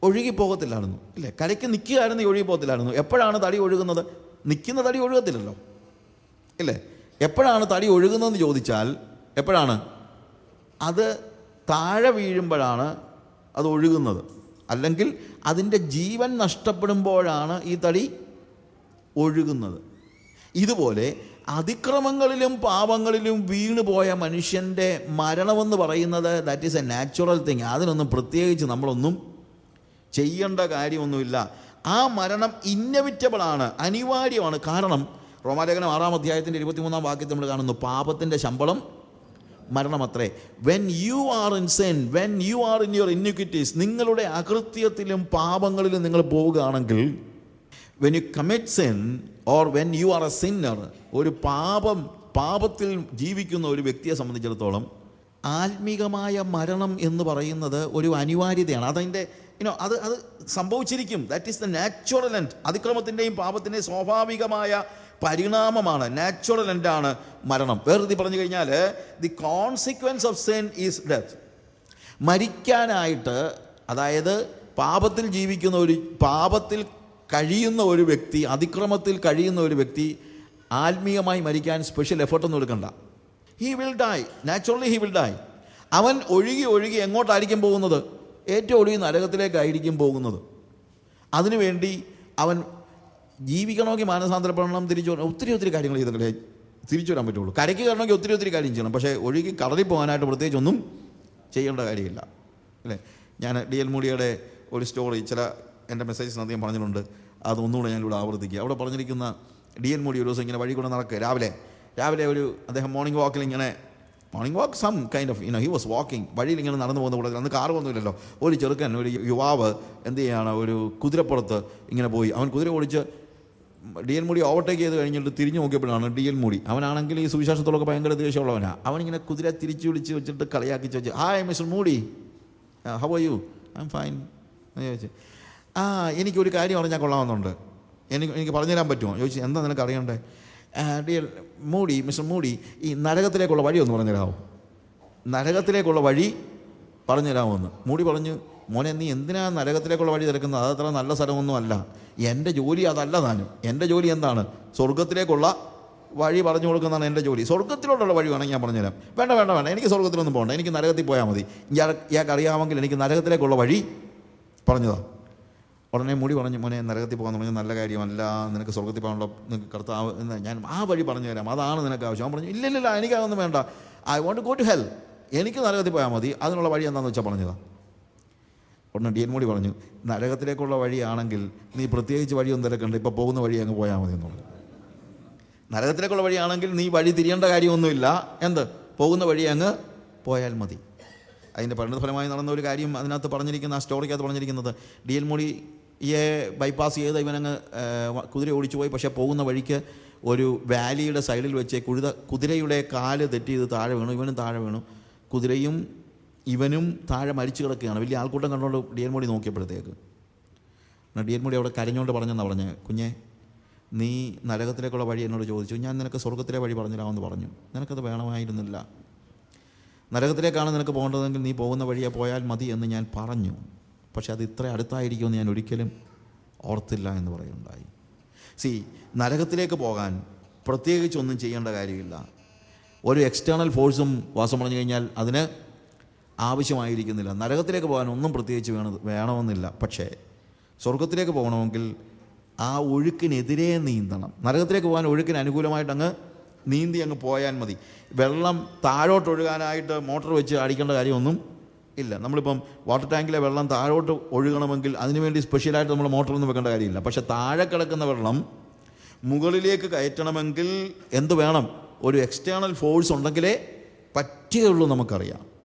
ഒഴുകിപ്പോകത്തില്ലായിരുന്നു, ഇല്ലേ? കരയ്ക്ക് നിൽക്കുകയായിരുന്നു, ഒഴുകി പോകത്തില്ലായിരുന്നു. എപ്പോഴാണ് തടി ഒഴുകുന്നത്? നിൽക്കുന്ന തടി ഒഴുകത്തില്ലല്ലോ, ഇല്ലേ? എപ്പോഴാണ് തടി ഒഴുകുന്നതെന്ന് ചോദിച്ചാൽ എപ്പോഴാണ്? അത് താഴെ വീഴുമ്പോഴാണ് അത് ഒഴുകുന്നത്. അല്ലെങ്കിൽ അതിൻ്റെ ജീവൻ നഷ്ടപ്പെടുമ്പോഴാണ് ഈ തടി ഒഴുകുന്നത്. ഇതുപോലെ അതിക്രമങ്ങളിലും പാപങ്ങളിലും വീണുപോയ മനുഷ്യൻ്റെ മരണമെന്ന് പറയുന്നത് that is A natural thing. അതിനൊന്നും പ്രത്യേകിച്ച് നമ്മളൊന്നും ചെയ്യേണ്ട കാര്യമൊന്നുമില്ല. ആ മരണം ഇന്നവിറ്റബിളാണ്, അനിവാര്യമാണ്. കാരണം റോമാലേഖനം 6-ാം അധ്യായത്തിൻ്റെ 23-ാം വാക്യത്തിൽ നമ്മൾ കാണുന്നു, പാപത്തിൻ്റെ ശമ്പളം മരണമത്രേ. When you are in sin, when you are in your iniquities, നിങ്ങളുടെ അകൃത്യത്തിലും പാപങ്ങളിലും നിങ്ങൾ പോവുകയാണെങ്കിൽ, when you commit sin or when you are a sinner, ഒരു പാപത്തിൽ ജീവിക്കുന്ന ഒരു വ്യക്തിയെ സംബന്ധിച്ചിടത്തോളം ആത്മീകമായ മരണം എന്ന് പറയുന്നത് ഒരു അനിവാര്യതയാണ്. അതതിൻ്റെ അത് സംഭവിച്ചിരിക്കും. That is the natural end. അതിക്രമത്തിൻ്റെയും പാപത്തിൻ്റെയും സ്വാഭാവികമായ പരിണാമമാണ്, നാച്ചുറൽ എൻഡാണ് മരണം. വേറെ പറഞ്ഞു കഴിഞ്ഞാൽ the consequence of sin is death. മരിക്കാനായിട്ട്, അതായത് പാപത്തിൽ ജീവിക്കുന്ന പാപത്തിൽ കഴിയുന്ന ഒരു വ്യക്തി, അതിക്രമത്തിൽ കഴിയുന്ന ഒരു വ്യക്തി ആത്മീയമായി മരിക്കാൻ സ്പെഷ്യൽ എഫേർട്ടൊന്നും എടുക്കണ്ട. He will die, naturally he will die. അവൻ ഒഴുകി ഒഴുകി എങ്ങോട്ടായിരിക്കും പോകുന്നത്? ഏറ്റവും ഒടുവിൽ നരകത്തിലേക്കായിരിക്കും പോകുന്നത്. അതിനുവേണ്ടി അവൻ ജീവിക്കണമെങ്കിൽ മാനസാന്തരപ്പെടണം, ഒത്തിരി കാര്യങ്ങൾ ചെയ്തെങ്കിലേ തിരിച്ചു വരാൻ പറ്റുള്ളൂ. കരയ്ക്ക് കയറണമെങ്കിൽ ഒത്തിരി കാര്യം ചെയ്യണം. പക്ഷേ ഒഴുകി കടലിൽ പോകാനായിട്ട് പ്രത്യേകിച്ചൊന്നും ചെയ്യേണ്ട കാര്യമില്ല, അല്ലേ? ഞാൻ DL മൂഡിയുടെ ഒരു സ്റ്റോറി ചില എൻ്റെ മെസ്സേജസിനകത്ത് ഞാൻ പറഞ്ഞിട്ടുണ്ട്. അതൊന്നുകൂടെ ഞാനിവിടെ ആവർത്തിക്കുക. അവിടെ പറഞ്ഞിരിക്കുന്ന DL മൂഡി ഒരു ദിവസം ഇങ്ങനെ വഴി കൊണ്ട് നടക്കുക. രാവിലെ അദ്ദേഹം morning walk some kind of he was walking. വഴിയിൽ ഇങ്ങനെ നടന്നു പോകുന്ന കൂടെ, അന്ന് കാർ ഒന്നുമില്ലല്ലോ, ഒരു ചെറുക്കൻ, ഒരു യുവാവ് എന്ത് ചെയ്യാണ്, ഒരു കുതിരപ്പുറത്ത് ഇങ്ങനെ പോയി. അവൻ കുതിര ഓടിച്ച് DL മൂഡി ഓവർടേക്ക് ചെയ്ത് കഴിഞ്ഞിട്ട് തിരിഞ്ഞു നോക്കിയപ്പോഴാണ് DL മൂഡി, അവനാണെങ്കിൽ ഈ സുവിശേഷത്തോടൊക്കെ ഭയങ്കര ദേഷ്യമുള്ളവനാണ്. അവനിങ്ങനെ കുതിര തിരിച്ചു വിളിച്ച് വെച്ചിട്ട് കളിയാക്കി ചോദിച്ചു, hi mister Moody, how are you? I am fine എന്ന് ചോദിച്ചു. എനിക്കൊരു കാര്യം അറിഞ്ഞാൽ കൊള്ളാമെന്നുണ്ട്, എനിക്ക് പറഞ്ഞുതരാൻ പറ്റുമോ ചോദിച്ചു. എന്താ നിനക്ക് അറിയണ്ടേ? മിസ്റ്റർ മൂഡി, ഈ നരകത്തിലേക്കുള്ള വഴി ഒന്ന് പറഞ്ഞുതരാമോ? നരകത്തിലേക്കുള്ള വഴി പറഞ്ഞുതരാമോ എന്ന്. മൂഡി പറഞ്ഞു, മോനെ നീ എന്തിനാ നരകത്തിലേക്കുള്ള വഴി തിരക്കുന്നത്? അതത്ര നല്ല സ്ഥലമൊന്നും അല്ല. എൻ്റെ ജോലി അതല്ല താനും. എൻ്റെ ജോലി എന്താണ്? സ്വർഗത്തിലേക്കുള്ള വഴി പറഞ്ഞു കൊടുക്കുന്നതാണ് എൻ്റെ ജോലി. സ്വർഗത്തിലോട്ടുള്ള വഴി വേണമെങ്കിൽ ഞാൻ പറഞ്ഞുതരാം. വേണ്ട വേണ്ട വേണ്ട, എനിക്ക് സ്വർഗത്തിലൊന്നും പോകണ്ട, എനിക്ക് നരകത്തിൽ പോയാൽ മതി. ഇയാൾക്ക് അറിയാമെങ്കിൽ എനിക്ക് നരകത്തിലേക്കുള്ള വഴി പറഞ്ഞതാ. ഉടനെ മുടി പറഞ്ഞു, മോനെ നരകത്തിൽ പോകാൻ തുടങ്ങി നല്ല കാര്യമല്ല, നിനക്ക് സ്വർഗത്തിൽ പോകാനുള്ള നിനക്ക് കർത്താവ് എന്ന് ഞാൻ ആ വഴി പറഞ്ഞു തരാം, അതാണ് നിനക്ക് ആവശ്യം. അവൻ പറഞ്ഞു ഇല്ലില്ല, എനിക്കതൊന്നും വേണ്ട, I want to go to hell, എനിക്ക് നരകത്തിൽ പോയാൽ മതി, അതിനുള്ള വഴി എന്താണെന്ന് വെച്ചാൽ പറഞ്ഞതാ. ഉടനെ ഡി എൻ മോഡി പറഞ്ഞു, നരകത്തിലേക്കുള്ള വഴിയാണെങ്കിൽ നീ പ്രത്യേകിച്ച് വഴിയൊന്നും തിരക്കണ്ട, ഇപ്പോൾ പോകുന്ന വഴി അങ്ങ് പോയാൽ മതി എന്നുള്ളത്. നരകത്തിലേക്കുള്ള വഴിയാണെങ്കിൽ നീ വഴി തിരിയേണ്ട കാര്യമൊന്നുമില്ല, എന്ത് പോകുന്ന വഴി അങ്ങ് പോയാൽ മതി. അതിൻ്റെ പരിണതഫലമായി നടന്ന ഒരു കാര്യം അതിനകത്ത് പറഞ്ഞിരിക്കുന്ന, ആ സ്റ്റോറിക്കകത്ത് പറഞ്ഞിരിക്കുന്നത്, ഡി എൻ മോഡിയെ ബൈപ്പാസ് ചെയ്ത് ഇവനങ്ങ് കുതിര ഓടിച്ചു പോയി. പക്ഷേ പോകുന്ന വഴിക്ക് ഒരു വാലിയുടെ സൈഡിൽ വെച്ച് കുതിരയുടെ കാല് തെറ്റി ഇത് താഴെ വീണു, ഇവനും താഴെ വീണു, കുതിരയും ഇവനും താഴെ മരിച്ചു കിടക്കുകയാണ്. വലിയ ആൾക്കൂട്ടം കണ്ടുകൊണ്ട് ഡി എൻ മോഡി നോക്കിയപ്പോഴത്തേക്ക് ഡി എൻ മോഡി അവിടെ കരഞ്ഞുകൊണ്ട് പറഞ്ഞെന്നാണ് പറഞ്ഞത്, കുഞ്ഞെ നീ നരകത്തിലേക്കുള്ള വഴി എന്നോട് ചോദിച്ചു, ഞാൻ നിനക്ക് സ്വർഗത്തിലെ വഴി പറഞ്ഞുതരാമെന്ന് പറഞ്ഞു, നിനക്കത് വേണമായിരുന്നില്ല. നരകത്തിലേക്കാണ് നിനക്ക് പോകേണ്ടതെങ്കിൽ നീ പോകുന്ന വഴിയെ പോയാൽ മതി എന്ന് ഞാൻ പറഞ്ഞു, പക്ഷെ അത് ഇത്ര അടുത്തായിരിക്കുമെന്ന് ഞാൻ ഒരിക്കലും ഓർത്തില്ല എന്ന് പറയുന്നുണ്ടായി. നരകത്തിലേക്ക് പോകാൻ പ്രത്യേകിച്ചൊന്നും ചെയ്യേണ്ട കാര്യമില്ല. ഒരു എക്സ്റ്റേണൽ ഫോഴ്സും വാസം പറഞ്ഞു കഴിഞ്ഞാൽ അതിന് ആവശ്യമായിരിക്കുന്നില്ല. നരകത്തിലേക്ക് പോകാൻ ഒന്നും പ്രത്യേകിച്ച് വേണമെന്നില്ല. പക്ഷേ സ്വർഗത്തിലേക്ക് പോകണമെങ്കിൽ ആ ഒഴുക്കിനെതിരെ നീന്തണം. നരകത്തിലേക്ക് പോകാൻ ഒഴുക്കിന് അനുകൂലമായിട്ട് അങ്ങ് നീന്തി അങ്ങ് പോയാൽ മതി. വെള്ളം താഴോട്ട് ഒഴുകാനായിട്ട് മോട്ടർ വെച്ച് അടിക്കേണ്ട കാര്യമൊന്നും ഇല്ല. നമ്മളിപ്പം വാട്ടർ ടാങ്കിലെ വെള്ളം താഴോട്ട് ഒഴുകണമെങ്കിൽ അതിനുവേണ്ടി സ്പെഷ്യലായിട്ട് നമ്മൾ മോട്ടറൊന്നും വെക്കേണ്ട കാര്യമില്ല. പക്ഷെ താഴെ കിടക്കുന്ന വെള്ളം മുകളിലേക്ക് കയറ്റണമെങ്കിൽ എന്ത് വേണം? ഒരു എക്സ്റ്റേണൽ ഫോഴ്സ് ഉണ്ടെങ്കിലേ പറ്റുകയുള്ളൂ. നമുക്കറിയാം.